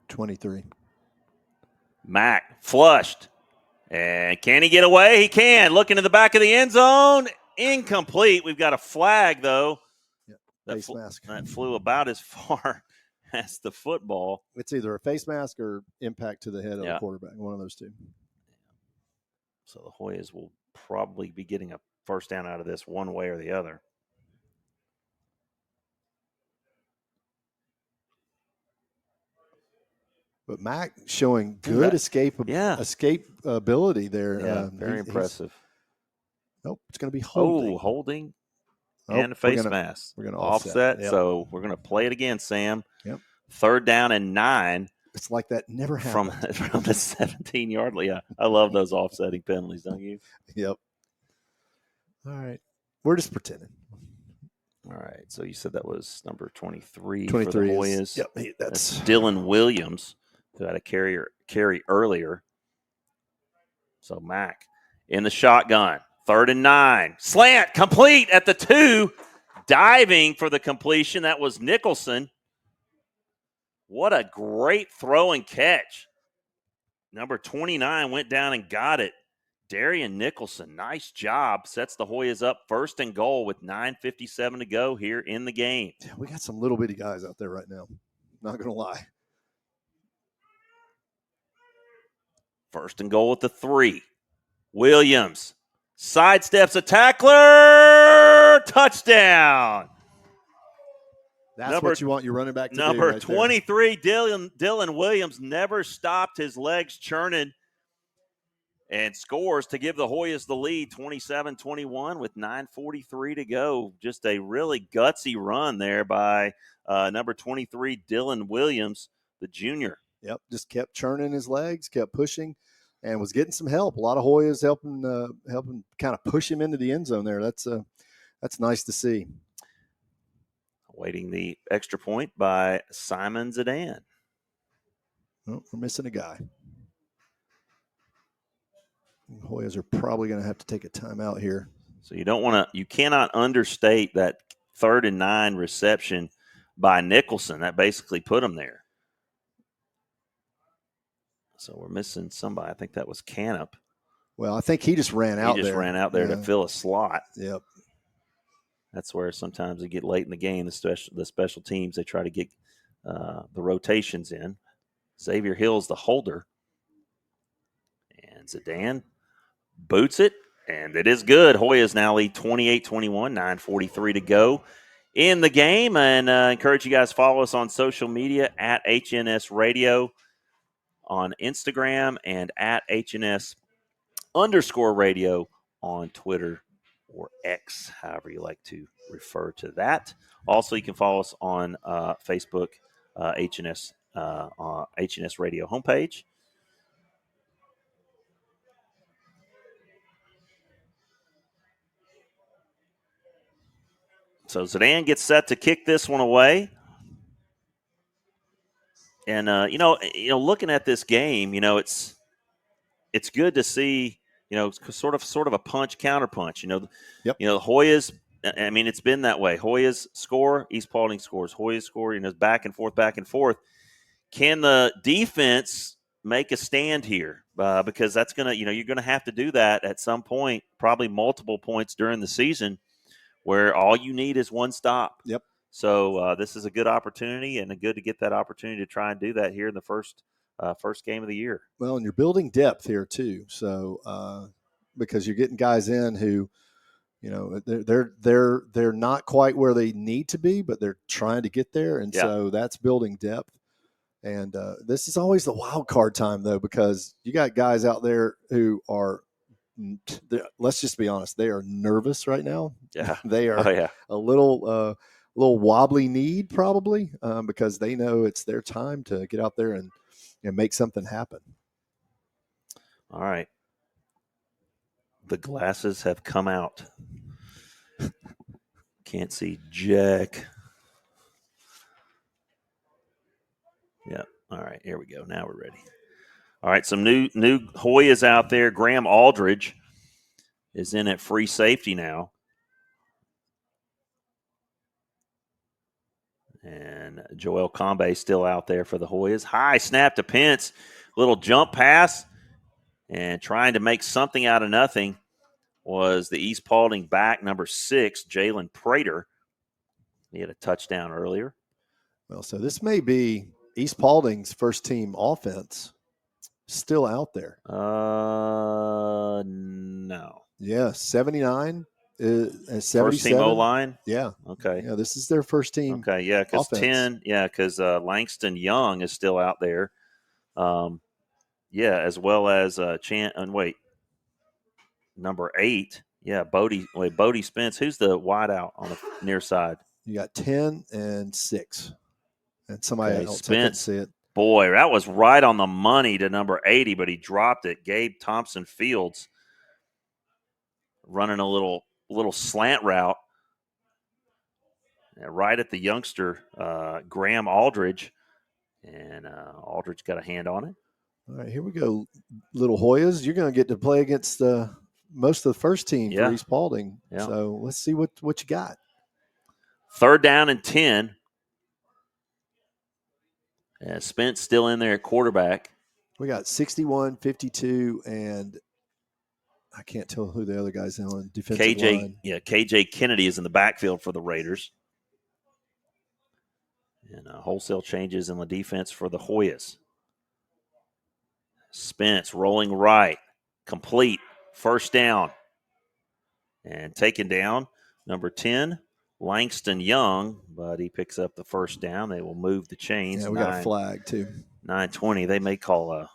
$23. Mac flushed. And can he get away? He can. Looking in the back of the end zone. Incomplete. We've got a flag, though. Face mask. That flew about as far as the football. It's either a face mask or impact to the head of the quarterback. One of those two. So the Hoyas will probably be getting a first down out of this one way or the other. But Mac showing good escapability there. Yeah, very impressive. Nope, it's going to be holding. Oh, holding and a face mask. We're going to offset. Yep. So we're going to play it again, Sam. Yep. 3rd down and 9. It's like that never happened. From the 17-yard line. Yeah, I love those offsetting penalties, don't you? Yep. All right. We're just pretending. All right. So you said that was number 23 for the Hoyas. Yep. That's Dylan Williams, who had a carry earlier. So Mac in the shotgun. 3rd and 9. Slant complete at the 2. Diving for the completion. That was Nicholson. What a great throw and catch. Number 29 went down and got it. Darian Nicholson, nice job. Sets the Hoyas up 1st and goal with 9:57 to go here in the game. Yeah, we got some little bitty guys out there right now. Not going to lie. First and goal at the 3. Williams sidesteps a tackler. Touchdown. That's what you want your running back to do. Number right 23, Dylan Williams never stopped his legs churning and scores to give the Hoyas the lead 27-21 with 9:43 to go. Just a really gutsy run there by number 23, Dylan Williams, the junior. Yep, just kept churning his legs, kept pushing, and was getting some help. A lot of Hoyas helping kind of push him into the end zone there. That's nice to see. Awaiting the extra point by Simon Zidane. Oh, we're missing a guy. Hoyas are probably going to have to take a timeout here. So you cannot understate that 3rd and 9 reception by Nicholson. That basically put him there. So we're missing somebody. I think that was Canup. Well, I think he just ran out there. He just ran out there to fill a slot. Yep. That's where sometimes they get late in the game. The special teams, they try to get the rotations in. Xavier Hill's the holder. And Zidane boots it, and it is good. Hoyas now lead 28-21, 9:43 to go in the game. And encourage you guys to follow us on social media at HNS Radio on Instagram and at HNS_radio on Twitter or X, however you like to refer to that. Also, you can follow us on Facebook, HNS Radio homepage. So Zidane gets set to kick this one away. And looking at this game, it's good to see, sort of a punch counterpunch. Yep. The Hoyas. I mean, it's been that way. Hoyas score, East Paulding scores. Hoyas score. It's back and forth. Can the defense make a stand here? Because that's gonna, you're gonna have to do that at some point, probably multiple points during the season, where all you need is one stop. Yep. So this is a good opportunity, and good to get that opportunity to try and do that here in the first game of the year. Well, and you're building depth here too. So because you're getting guys in who, they're not quite where they need to be, but they're trying to get there, and so that's building depth. And this is always the wild card time though, because you got guys out there who are. Let's just be honest. They are nervous right now. Yeah, they are a little wobbly kneed probably because they know it's their time to get out there and make something happen. All right. The glasses have come out. Can't see Jack. Yeah. All right. Here we go. Now we're ready. All right, some new Hoyas out there. Graham Aldridge is in at free safety now. And Joel Combe still out there for the Hoyas. High snap to Pence. Little jump pass. And trying to make something out of nothing was the East Paulding back, number 6, Jalen Prater. He had a touchdown earlier. Well, so this may be East Paulding's first team offense. Still out there? No. Yeah, 79, 77. First team O-line? Yeah. Okay. Yeah, this is their first team. Okay, yeah, because Langston Young is still out there. As well as number 8. Yeah, Bodie Spence. Who's the wide out on the near side? You got 10 and 6. And somebody else Spence. See it. Boy, that was right on the money to number 80, but he dropped it. Gabe Thompson Fields running a little slant route right at the youngster, Graham Aldridge. And Aldridge got a hand on it. All right, here we go, little Hoyas. You're going to get to play against most of the first team for East Paulding. Yeah. So let's see what you got. 3rd down and 10. Spence still in there at quarterback. We got 61, 52, and I can't tell who the other guy's on defensive line. Yeah, KJ Kennedy is in the backfield for the Raiders. And wholesale changes in the defense for the Hoyas. Spence rolling right, complete, first down. And taken down, number 10, Langston Young, but he picks up the first down. They will move the chains. Yeah, we got a flag too. 9:20. They may call a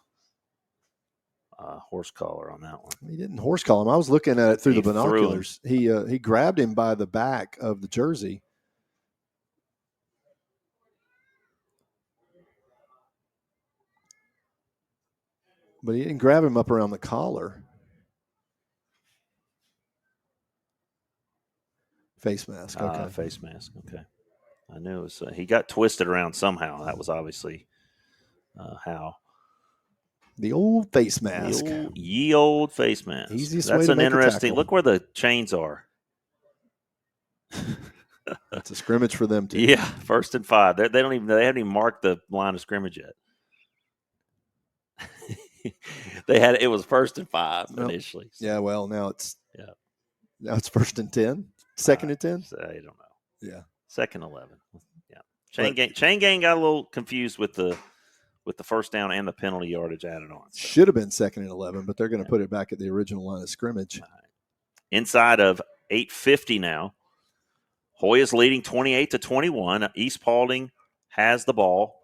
horse collar on that one. He didn't horse collar him. I was looking at it through the binoculars. He grabbed him by the back of the jersey. But he didn't grab him up around the collar. Face mask. Okay. Face mask. Okay. I knew it was. He got twisted around somehow. That was obviously how. The old face mask. Ye old face mask. Easiest That's way to an make interesting. a tackle. Look where the chains are. It's a scrimmage for them too. Yeah, 1st and 5. They haven't even marked the line of scrimmage yet. It was 1st and 5 initially. So. Yeah, well now it's 1st and 10, 2nd and 10. I don't know. Yeah, 2nd 11. Yeah, Chain Gang got a little confused with the first down and the penalty yardage added on. So. Should have been 2nd and 11, but they're going to put it back at the original line of scrimmage. Right. Inside of 8:50 now. Hoyas leading 28-21. East Paulding has the ball.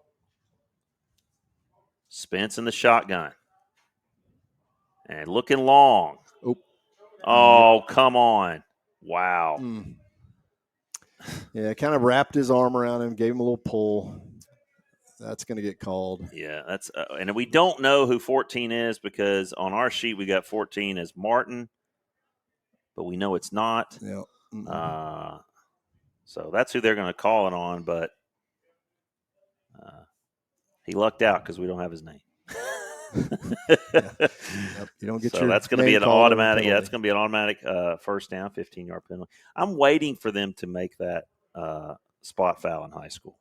Spence in the shotgun. And looking long. Oh, come on. Wow. Yeah, kind of wrapped his arm around him, gave him a little pull. That's going to get called. Yeah, that's and we don't know who 14 is because on our sheet we got 14 as Martin, but we know it's not. Yeah. So that's who they're going to call it on, but he lucked out because we don't have his name. Yep. You don't get so your that's going to be an called automatic. Yeah, it's going to be an automatic first down, 15-yard penalty. I'm waiting for them to make that spot foul in high school.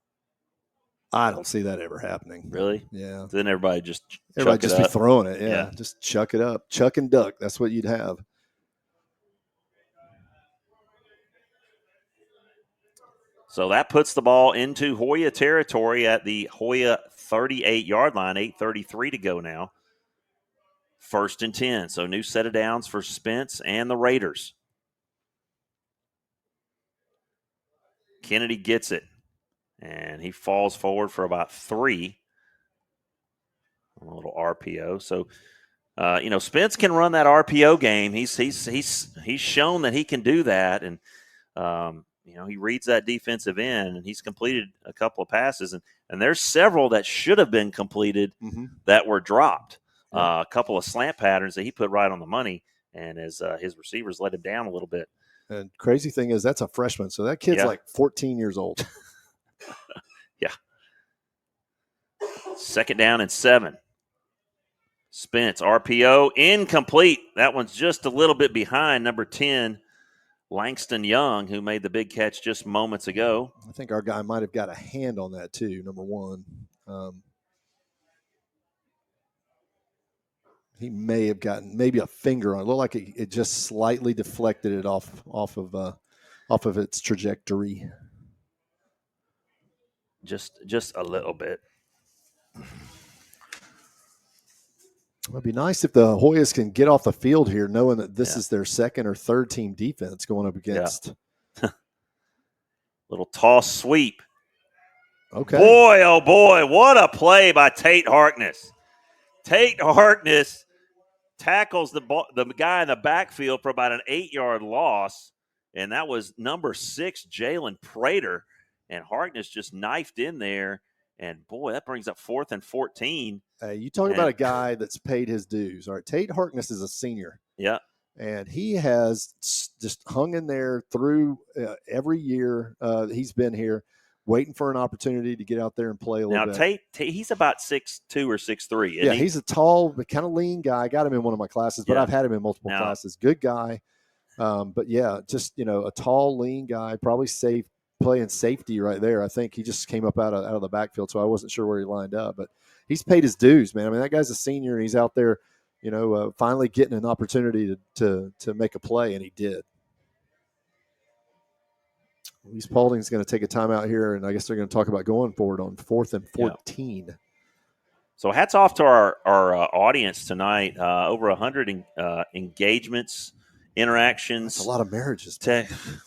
I don't see that ever happening. Really? Yeah. Then everybody just be up. throwing it. Yeah, just chuck it up, chuck and duck. That's what you'd have. So that puts the ball into Hoya territory at the Hoya 38-yard line, 8:33 to go now. 1st and 10. So new set of downs for Spence and the Raiders. Kennedy gets it, and he falls forward for about 3. A little RPO. So, Spence can run that RPO game. He's shown that he can do that, and he reads that defensive end, and he's completed a couple of passes, and there's several that should have been completed that were dropped. A couple of slant patterns that he put right on the money, and his receivers let him down a little bit. And crazy thing is that's a freshman, so that kid's like 14 years old. Yeah. 2nd down and 7. Spence, RPO, incomplete. That one's just a little bit behind number 10, Langston Young, who made the big catch just moments ago. I think our guy might have got a hand on that too, number 1. He may have gotten maybe a finger on it. It looked like it just slightly deflected it off of its trajectory. Just a little bit. It'd be nice if the Hoyas can get off the field here, knowing that this is their 2nd or 3rd team defense going up against. Little toss sweep. Okay. Boy, oh boy, what a play by Tate Harkness. Tate Harkness tackles the guy in the backfield for about an 8-yard loss, and that was number 6, Jalen Prater, and Harkness just knifed in there, and boy, that brings up 4th and 14. You talk about a guy that's paid his dues. All right, Tate Harkness is a senior. Yeah. And he has just hung in there through every year he's been here, waiting for an opportunity to get out there and play a little bit. Now, Tate, he's about 6'2" or 6'3". Yeah, he's a tall, but kind of lean guy. I got him in one of my classes, but I've had him in multiple classes. Good guy. But, yeah, just, a tall, lean guy, probably playing safety right there. I think he just came up out of the backfield, so I wasn't sure where he lined up. But he's paid his dues, man. I mean, that guy's a senior, and he's out there, finally getting an opportunity to make a play, and he did. East Paulding's going to take a timeout here, and I guess they're going to talk about going forward on 4th and 14. Yeah. So hats off to our audience tonight. Over 100 engagements, interactions. That's a lot of marriages. Texts.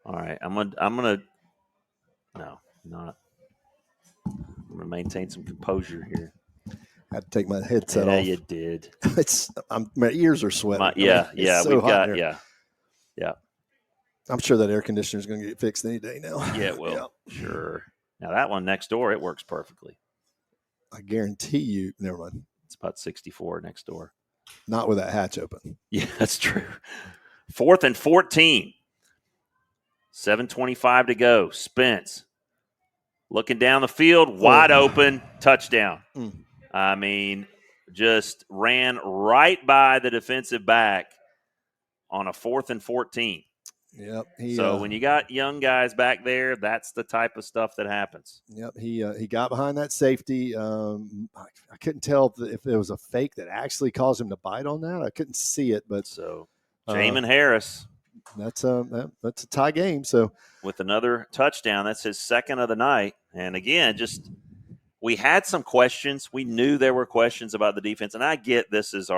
All right, I'm gonna maintain some composure here. I had to take my headset off. Yeah, you did. My ears are sweating. It's so we've hot got yeah. I'm sure that air conditioner is going to get fixed any day now. Yeah, it will. Sure. Now that one next door, it works perfectly. I guarantee you. Never mind. It's about 64 next door. Not with that hatch open. Yeah, that's true. 4th and 14. 7:25 to go. Spence looking down the field, wide open, touchdown. I mean, just ran right by the defensive back on a 4th and 14. Yep. So when you got young guys back there, that's the type of stuff that happens. Yep. He got behind that safety. I couldn't tell if there was a fake that actually caused him to bite on that. I couldn't see it, but so Jamin Harris. That's a tie game. So with another touchdown, that's his second of the night. And again, we had some questions. We knew there were questions about the defense, and I get this is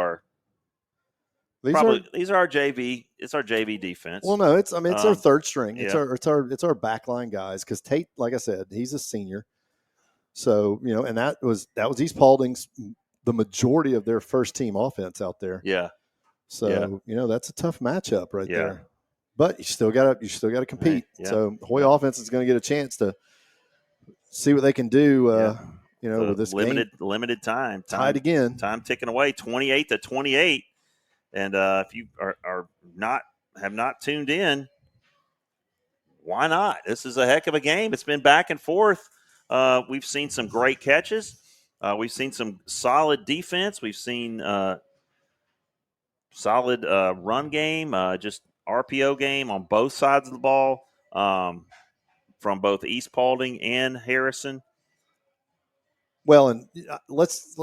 these are our JV. It's our JV defense. Well, no, it's our third string. It's our backline guys because Tate, like I said, he's a senior. So and that was East Paulding's the majority of their first team offense out there. Yeah. So that's a tough matchup right there. But you still got to compete. Right. Yeah. So Hoya offense is going to get a chance to see what they can do. With this limited time tied again, time ticking away, 28-28. And if you have not tuned in, why not? This is a heck of a game. It's been back and forth. We've seen some great catches. We've seen some solid defense. We've seen solid run game, just RPO game on both sides of the ball from both East Paulding and Harrison. Well, and let's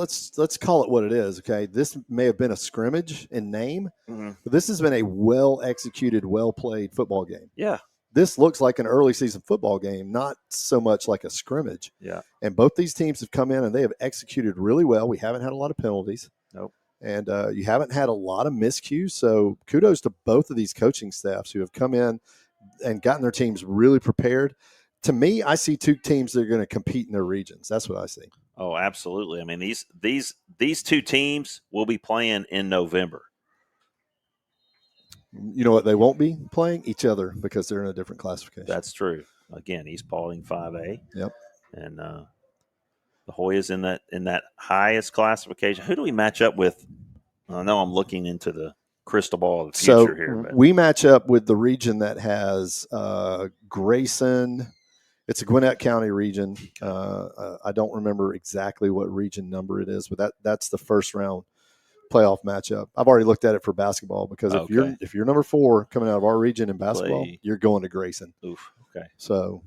call it what it is, okay? This may have been a scrimmage in name, but this has been a well-executed, well-played football game. Yeah. This looks like an early season football game, not so much like a scrimmage. Yeah. And both these teams have come in and they have executed really well. We haven't had a lot of penalties. Nope. And you haven't had a lot of miscues. So kudos to both of these coaching staffs who have come in and gotten their teams really prepared. To me, I see two teams that are going to compete in their regions. That's what I see. Oh, absolutely. I mean, these two teams will be playing in November. You know what? They won't be playing each other because they're in a different classification. That's true. Again, East Paulding 5A. Yep. And the Hoyas in that highest classification. Who do we match up with? I know I'm looking into the crystal ball of the future here. But We match up with the region that has Grayson. It's a Gwinnett County region. I don't remember exactly what region number it is, but that's the first round playoff matchup. I've already looked at it for basketball because if you're number 4 coming out of our region in basketball, you're going to Grayson. Oof. Okay. So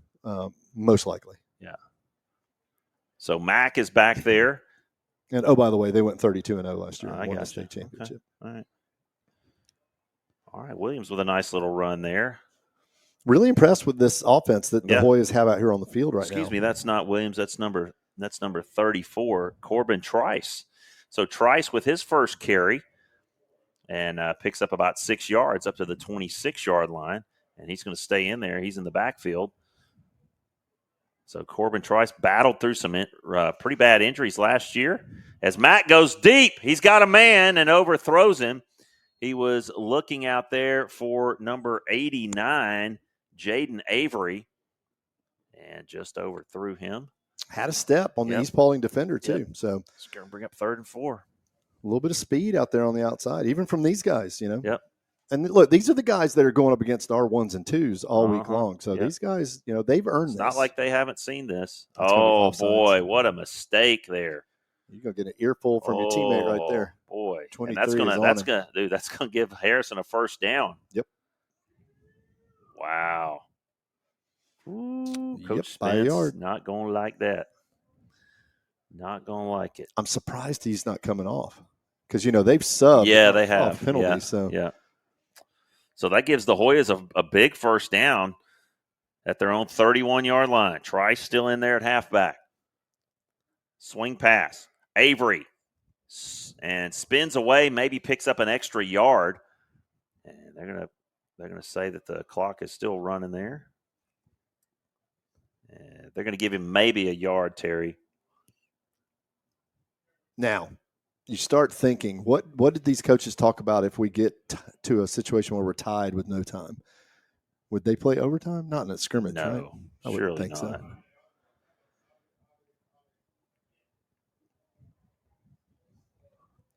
most likely. Yeah. So Mac is back there. And by the way, they went 32-0 last year. I won got the state championship. Okay. All right. Williams with a nice little run there. Really impressed with this offense that the Hoyas have out here on the field right now. Excuse me, that's not Williams. That's number 34, Corbin Trice. So Trice with his first carry and picks up about 6 yards up to the 26-yard line, and he's going to stay in there. He's in the backfield. So Corbin Trice battled through some pretty bad injuries last year. As Matt goes deep, he's got a man and overthrows him. He was looking out there for number 89, Jaden Avery, and just overthrew him. Had a step on the East Paulding defender, too. Yep. So it's going to bring up 3rd and 4. A little bit of speed out there on the outside, even from these guys, Yep. And look, these are the guys that are going up against our 1s and 2s all week long. So these guys, they've earned this. It's not like they haven't seen this. Oh, boy, what a mistake there. You're going to get an earful from your teammate right there. Boy. And that's going to give Harrison a first down. Yep. Wow. Ooh, Coach by a Spence yard. Not going to like that. Not going to like it. I'm surprised he's not coming off because, they've subbed. Yeah, they have. Off penalties. Yeah. So yeah. So that gives the Hoyas a big first down at their own 31-yard line. Trice still in there at halfback. Swing pass. Avery. And spins away, maybe picks up an extra yard. And they're gonna say that the clock is still running there. And they're going to give him maybe a yard, Terry. Now, you start thinking, what did these coaches talk about if we get to a situation where we're tied with no time? Would they play overtime? Not in a scrimmage, no, right? I wouldn't think not. so.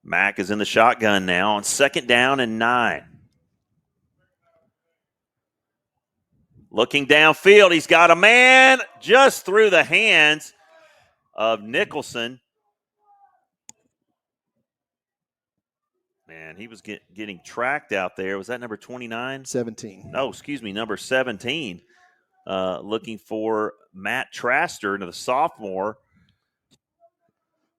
Mack is in the shotgun now on 2nd down and 9. Looking downfield, he's got a man just through the hands of Nicholson. Man, he was getting tracked out there. Was that number 29? 17. No, excuse me, number 17. Looking for Matt Traster, the sophomore.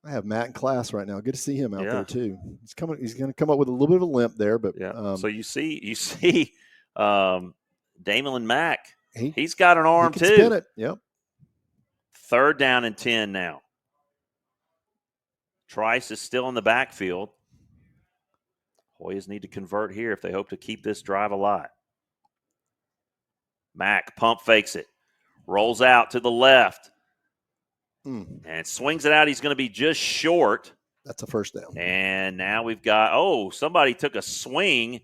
I have Matt in class right now. Good to see him out there too. He's coming. He's going to come up with a little bit of a limp there, but So you see, Damon Mack. He's got an arm he can too. Spin it. Yep. 3rd down and 10 now. Trice is still in the backfield. Hoyas need to convert here if they hope to keep this drive alive. Mack pump fakes it. Rolls out to the left. And swings it out. He's going to be just short. That's a first down. And now we've got, somebody took a swing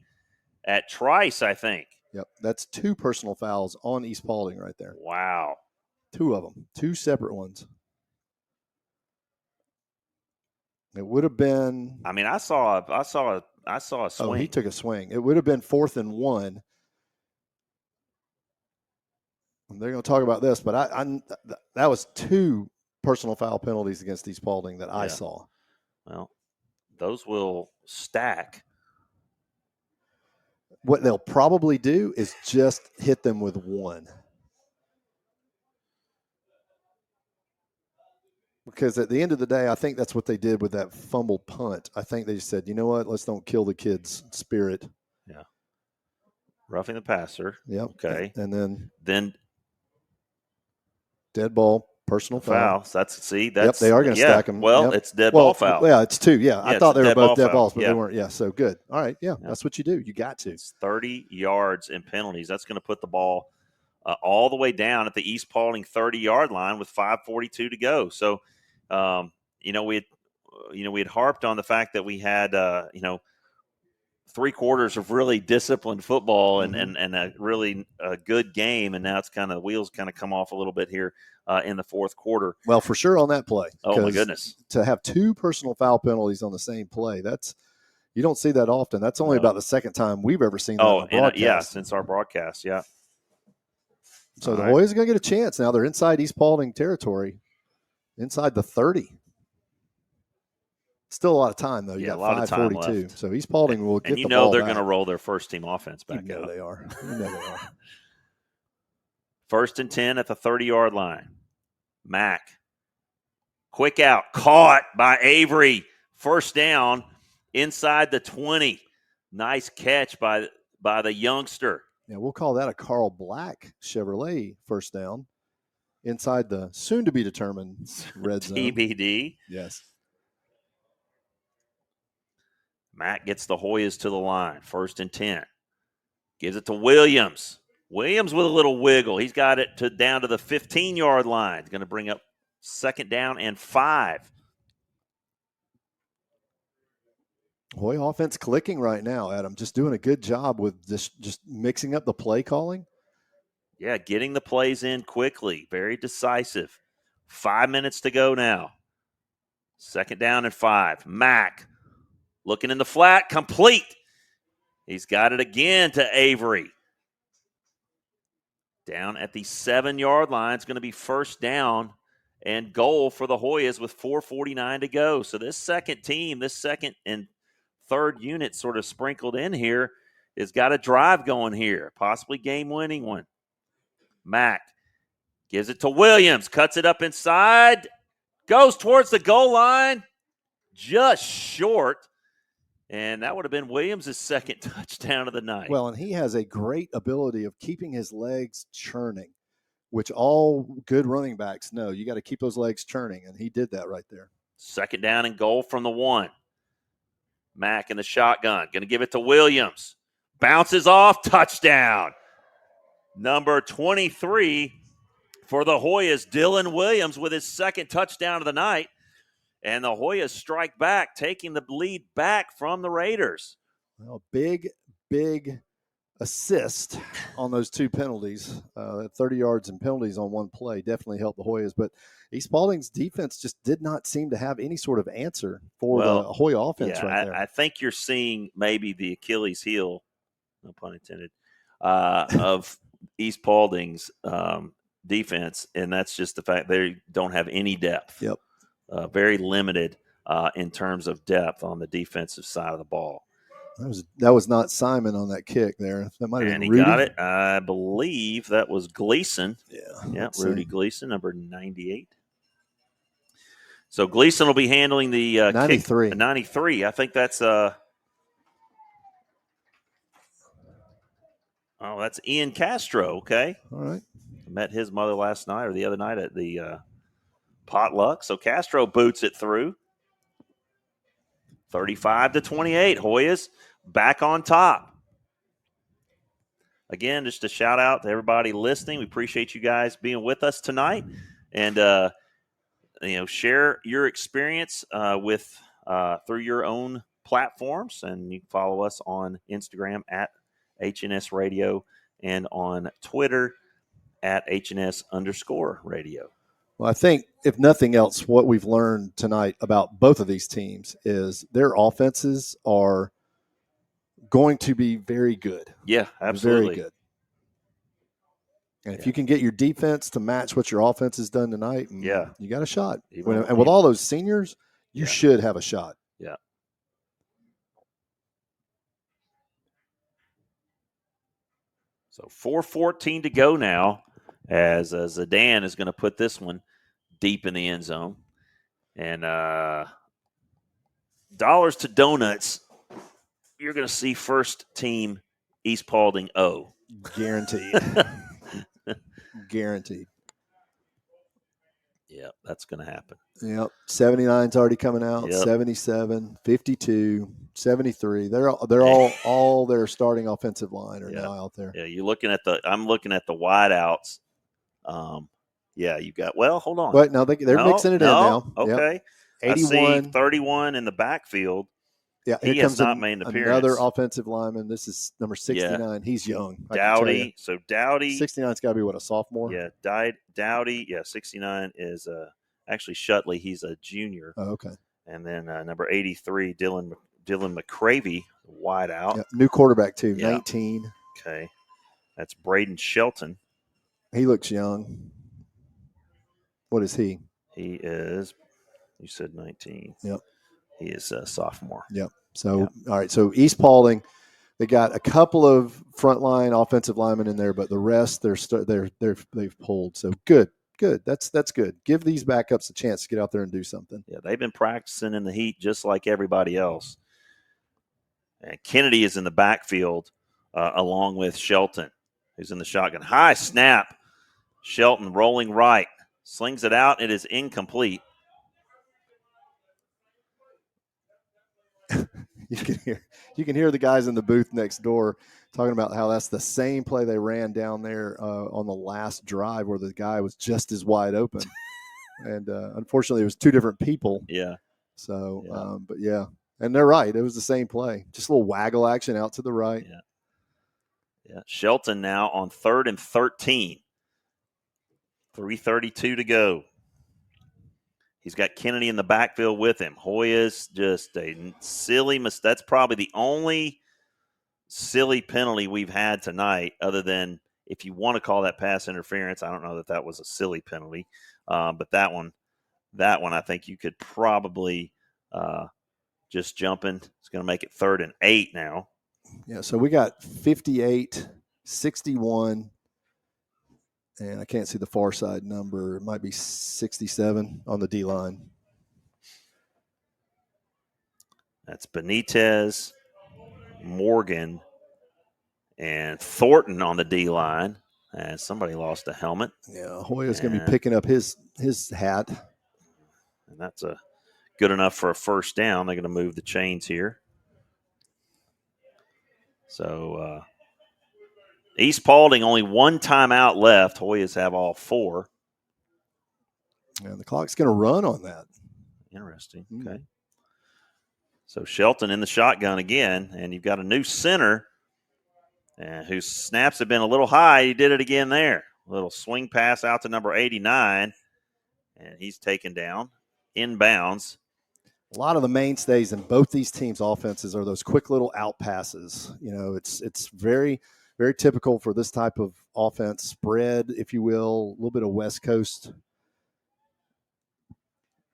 at Trice, I think. Yep. That's 2 personal fouls on East Paulding right there. Wow. 2 of them. 2 separate ones. It would have been. I mean, I saw a swing. Oh, he took a swing. It would have been 4th and 1. They're going to talk about this, but that was 2 personal foul penalties against East Paulding that I saw. Well, those will stack. What they'll probably do is just hit them with 1. Because at the end of the day, I think that's what they did with that fumbled punt. I think they just said, you know what, let's don't kill the kid's spirit. Yeah. Roughing the passer. Yep. Okay. And then dead ball, personal foul. That's yep, they are going to stack them. Well, it's dead ball foul. Yeah, it's 2. Yeah, I thought they were both dead balls, but they weren't. Yeah, so good. All right, that's what you do. You got to. It's 30 yards in penalties. That's going to put the ball all the way down at the East Paulding 30-yard line with 5:42 to go. So, we had harped on the fact that we had 3 quarters of really disciplined football and a really good game, and now it's kind of wheels kind of come off a little bit here in the 4th quarter. Well, for sure on that play. Oh my goodness! To have 2 personal foul penalties on the same play, you don't see that often. That's only about the 2nd time we've ever seen that on a broadcast. Since our broadcast, yeah. So the Hoyas are going to get a chance now. They're inside East Paulding territory, inside the 30. Still a lot of time, though. You got 5:42. So East Paulding will get the ball they're back. going to roll their first team offense back out. They are. You know they are. 1st and 10 at the 30-yard line. Mack. Quick out. Caught by Avery. 1st down inside the 20. Nice catch by the youngster. Yeah, we'll call that a Carl Black Chevrolet 1st down inside the soon-to-be-determined red zone. TBD. Yes. Matt gets the Hoyas to the line. 1st and 10. Gives it to Williams. Williams with a little wiggle. He's got it down to the 15-yard line. He's going to bring up 2nd down and 5. Hoya offense clicking right now, Adam. Just doing a good job with just mixing up the play calling. Yeah, getting the plays in quickly. Very decisive. 5 minutes to go now. 2nd down and 5. Mack looking in the flat. Complete. He's got it again to Avery. Down at the 7-yard line. It's going to be 1st down and goal for the Hoyas with 4:49 to go. So this second and 3rd unit sort of sprinkled in here has got a drive going here, possibly game-winning one. Mack gives it to Williams, cuts it up inside, goes towards the goal line, just short. And that would have been Williams' second touchdown of the night. Well, and he has a great ability of keeping his legs churning, which all good running backs know. You got to keep those legs churning, and he did that right there. Second down and goal from the 1. Mack in the shotgun. Going to give it to Williams. Bounces off. Touchdown. Number 23 for the Hoyas, Dylan Williams with his second touchdown of the night. And the Hoyas strike back, taking the lead back from the Raiders. Well, big assist on those 2 penalties. 30 yards and penalties on one play definitely helped the Hoyas. But East Paulding's defense just did not seem to have any sort of answer for the Hoya offense right there. I think you're seeing maybe the Achilles heel, no pun intended, of East Paulding's defense, and that's just the fact they don't have any depth. Yep. Very limited in terms of depth on the defensive side of the ball. That was not Simon on that kick there. That might have been Rudy. And he got it. I believe that was Gleason. Yeah, Rudy Gleason, number 98. So Gleason will be handling the 93. Kick. 93. I think that's that's Ian Castro. Okay. All right. Met his mother last night or the other night at the potluck. So Castro boots it through. 35-28. Hoyas back on top. Again, just a shout out to everybody listening. We appreciate you guys being with us tonight, and share your experience with through your own platforms. And you can follow us on Instagram at HNS Radio and on Twitter at HNS_radio. Well, I think, if nothing else, what we've learned tonight about both of these teams is their offenses are going to be very good. Yeah, absolutely. Very good. And if you can get your defense to match what your offense has done tonight, you got a shot. And with all those seniors, you should have a shot. Yeah. So 4:14 to go now, as Zidane is going to put this one deep in the end zone. And dollars to donuts, you're going to see first team East Paulding O. Guaranteed. Guaranteed. Yeah, that's going to happen. Yep. 79's already coming out. Yep. 77, 52, 73. They're all their starting offensive line are now out there. Yeah, I'm looking at the wideouts. You got. Well, hold on. But no, they're mixing it in now. Okay. Yep. 81, I see 31 in the backfield. Yeah, he has not made an appearance. Another offensive lineman. This is number 69. Yeah. He's young. Dowdy. So Dowdy. 69's got to be a sophomore? Yeah, Dowdy. Yeah, 69 is actually Shutley. He's a junior. Oh, okay. And then number 83, Dylan McCravey, wide out. Yeah, new quarterback too, 19. Okay, that's Braden Shelton. He looks young. What is he? He is. You said 19. Yep. He is a sophomore. Yep. So, all right. So East Paulding, they got a couple of frontline offensive linemen in there, but the rest they've pulled. So good. That's good. Give these backups a chance to get out there and do something. Yeah, they've been practicing in the heat just like everybody else. And Kennedy is in the backfield along with Shelton, who's in the shotgun. High snap. Shelton rolling right, slings it out. It is incomplete. You can hear the guys in the booth next door talking about how that's the same play they ran down there on the last drive where the guy was just as wide open. And unfortunately, it was two different people. Yeah. So, but yeah. And they're right. It was the same play. Just a little waggle action out to the right. Yeah. Shelton now on 3rd and 13. 3:32 to go. He's got Kennedy in the backfield with him. Hoyas, just a silly mistake. That's probably the only silly penalty we've had tonight, other than if you want to call that pass interference. I don't know that was a silly penalty. But that one, I think you could probably just jump in. It's going to make it 3rd and 8 now. Yeah, so we got 58, 61, and I can't see the far side number. It might be 67 on the D-line. That's Benitez, Morgan, and Thornton on the D line. And somebody lost a helmet. Yeah, Hoya's going to be picking up his hat. And that's good enough for a first down. They're going to move the chains here. So East Paulding, only one timeout left. Hoyas have all 4. And the clock's going to run on that. Interesting. Okay. So Shelton in the shotgun again, and you've got a new center whose snaps have been a little high. He did it again there. A little swing pass out to number 89, and he's taken down inbounds. A lot of the mainstays in both these teams' offenses are those quick little out passes. You know, it's very, very typical for this type of offense, spread, if you will, a little bit of West Coast.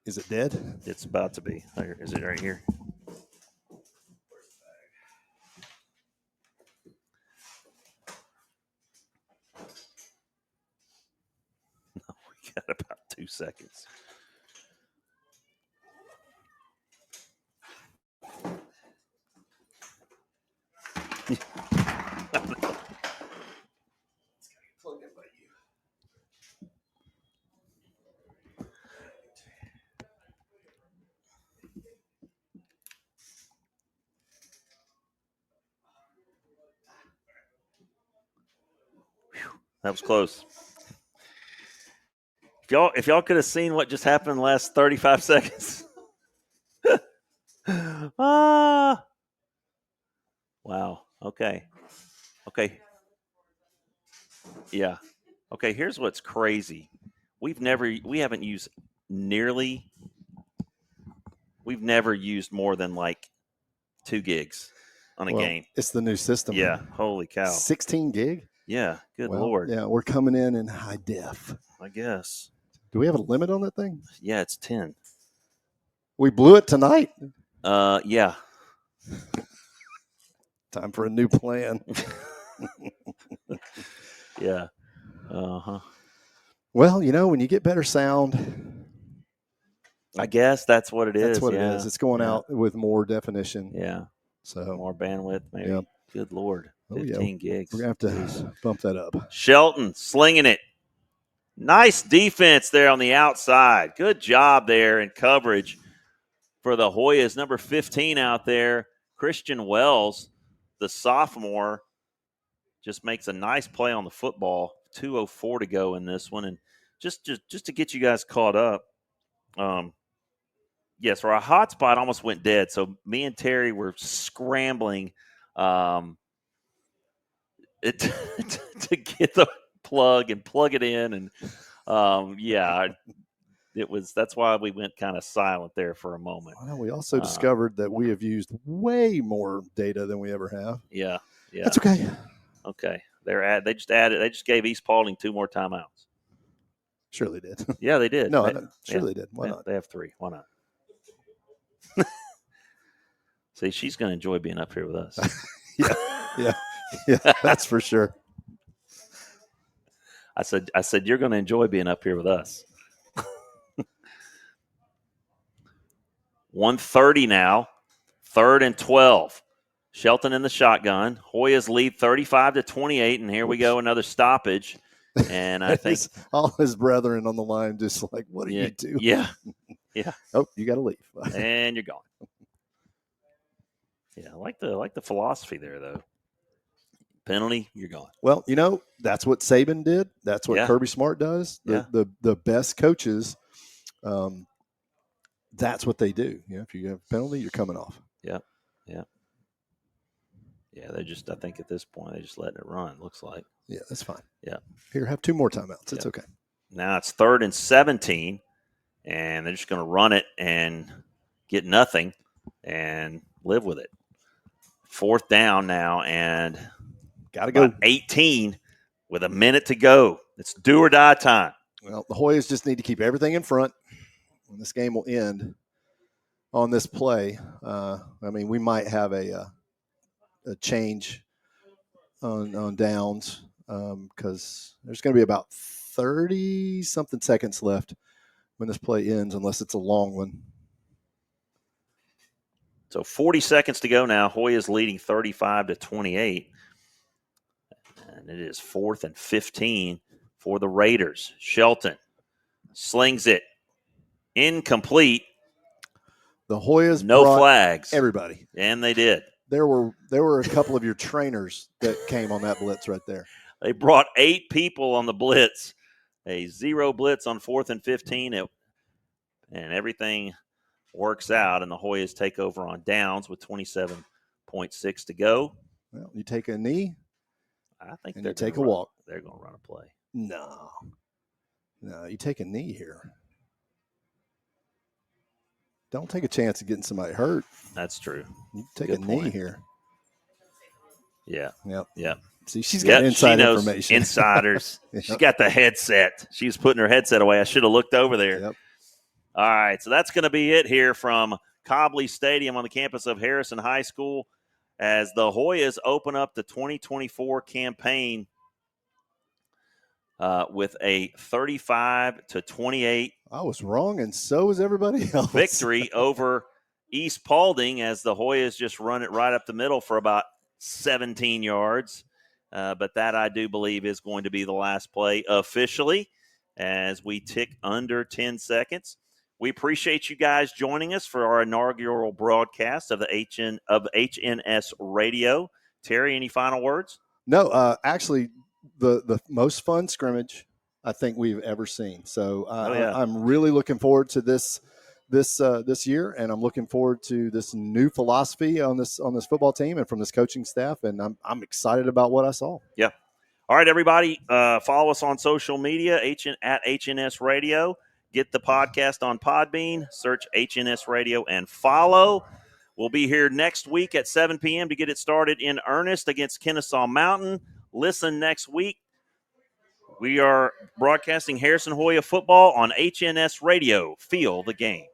Is it dead? It's about to be. Is it right here? No, we got about 2 seconds. That was close. If y'all could have seen what just happened in the last 35 seconds. Wow. Okay. Yeah. Okay, here's what's crazy. We've never used more than like 2 gigs on a game. It's the new system. Yeah. Holy cow. 16 gig? Yeah. Good Lord. Yeah, we're coming in high def. I guess. Do we have a limit on that thing? Yeah, it's 10. We blew it tonight. Yeah. Time for a new plan. Yeah. Uh-huh. Well, you know, when you get better sound, I guess that's what it is. That's what it is. It's going out with more definition. Yeah. So more bandwidth, maybe. Yep. Good Lord. 15 gigs. We're going to have to bump that up. Shelton slinging it. Nice defense there on the outside. Good job there in coverage for the Hoyas. Number 15 out there, Christian Wells, the sophomore, just makes a nice play on the football. 2:04 to go in this one. And just to get you guys caught up, yes, our hotspot almost went dead. So me and Terry were scrambling to get the plug and plug it in. And that's why we went kind of silent there for a moment. Well, we also discovered that we have used way more data than we ever have. Yeah. That's okay. Okay. They just gave East Paulding 2 more timeouts. Sure they did. Yeah, they did. No, they did. Why not? They have 3. Why not? See, she's going to enjoy being up here with us. Yeah, that's for sure. I said you're going to enjoy being up here with us. 1:30 now, 3rd and 12. Shelton in the shotgun. Hoyas lead 35-28, and here we go, another stoppage. And I think all his brethren on the line just like, what do you do? Yeah. Oh, you got to leave. And you're gone. Yeah, I like the philosophy there, though. Penalty, you're gone. Well, you know, that's what Saban did. That's what Kirby Smart does. The best coaches, that's what they do. You know, if you have a penalty, you're coming off. Yeah. They're just, I think at this point, they're just letting it run, looks like. Yeah, that's fine. Yeah. Here, have 2 more timeouts. It's okay. Now it's 3rd and 17, and they're just going to run it and get nothing and live with it. 4th down now, and got to go. 18 with a minute to go. It's do or die time. Well, the Hoyas just need to keep everything in front, and this game will end on this play. I mean, we might have a change on downs because there's going to be about 30-something seconds left when this play ends, unless it's a long one. So 40 seconds to go now. Hoyas leading 35-28. And it is 4th and 15 for the Raiders. Shelton slings it. Incomplete. The Hoyas no brought flags. everybody. And they did. There were a couple of your trainers that came on that blitz right there. They brought 8 people on the blitz. A 0 blitz on 4th and 15. And everything works out, and the Hoyas take over on downs with 27.6 to go. Well, you take a knee. I think and you take a walk. They're going to run a play. No, you take a knee here. Don't take a chance of getting somebody hurt. That's true. You take Good a point. knee here. Yeah. Yep. See, she's got inside information. Insiders. Yep. She's got the headset. She's putting her headset away. I should have looked over there. Yep. All right, so that's going to be it here from Cobley Stadium on the campus of Harrison High School as the Hoyas open up the 2024 campaign with a 35-28 I was wrong, and so is everybody else. victory over East Paulding as the Hoyas just run it right up the middle for about 17 yards. But that, I do believe, is going to be the last play officially as we tick under 10 seconds. We appreciate you guys joining us for our inaugural broadcast of the HNS Radio. Terry, any final words? No, actually, the most fun scrimmage I think we've ever seen. So I'm really looking forward to this year, and I'm looking forward to this new philosophy on this football team and from this coaching staff. And I'm excited about what I saw. Yeah. All right, everybody, follow us on social media at HNS Radio. Get the podcast on Podbean, search HNS Radio, and follow. We'll be here next week at 7 p.m. to get it started in earnest against Kennesaw Mountain. Listen next week. We are broadcasting Harrison Hoya football on HNS Radio. Feel the game.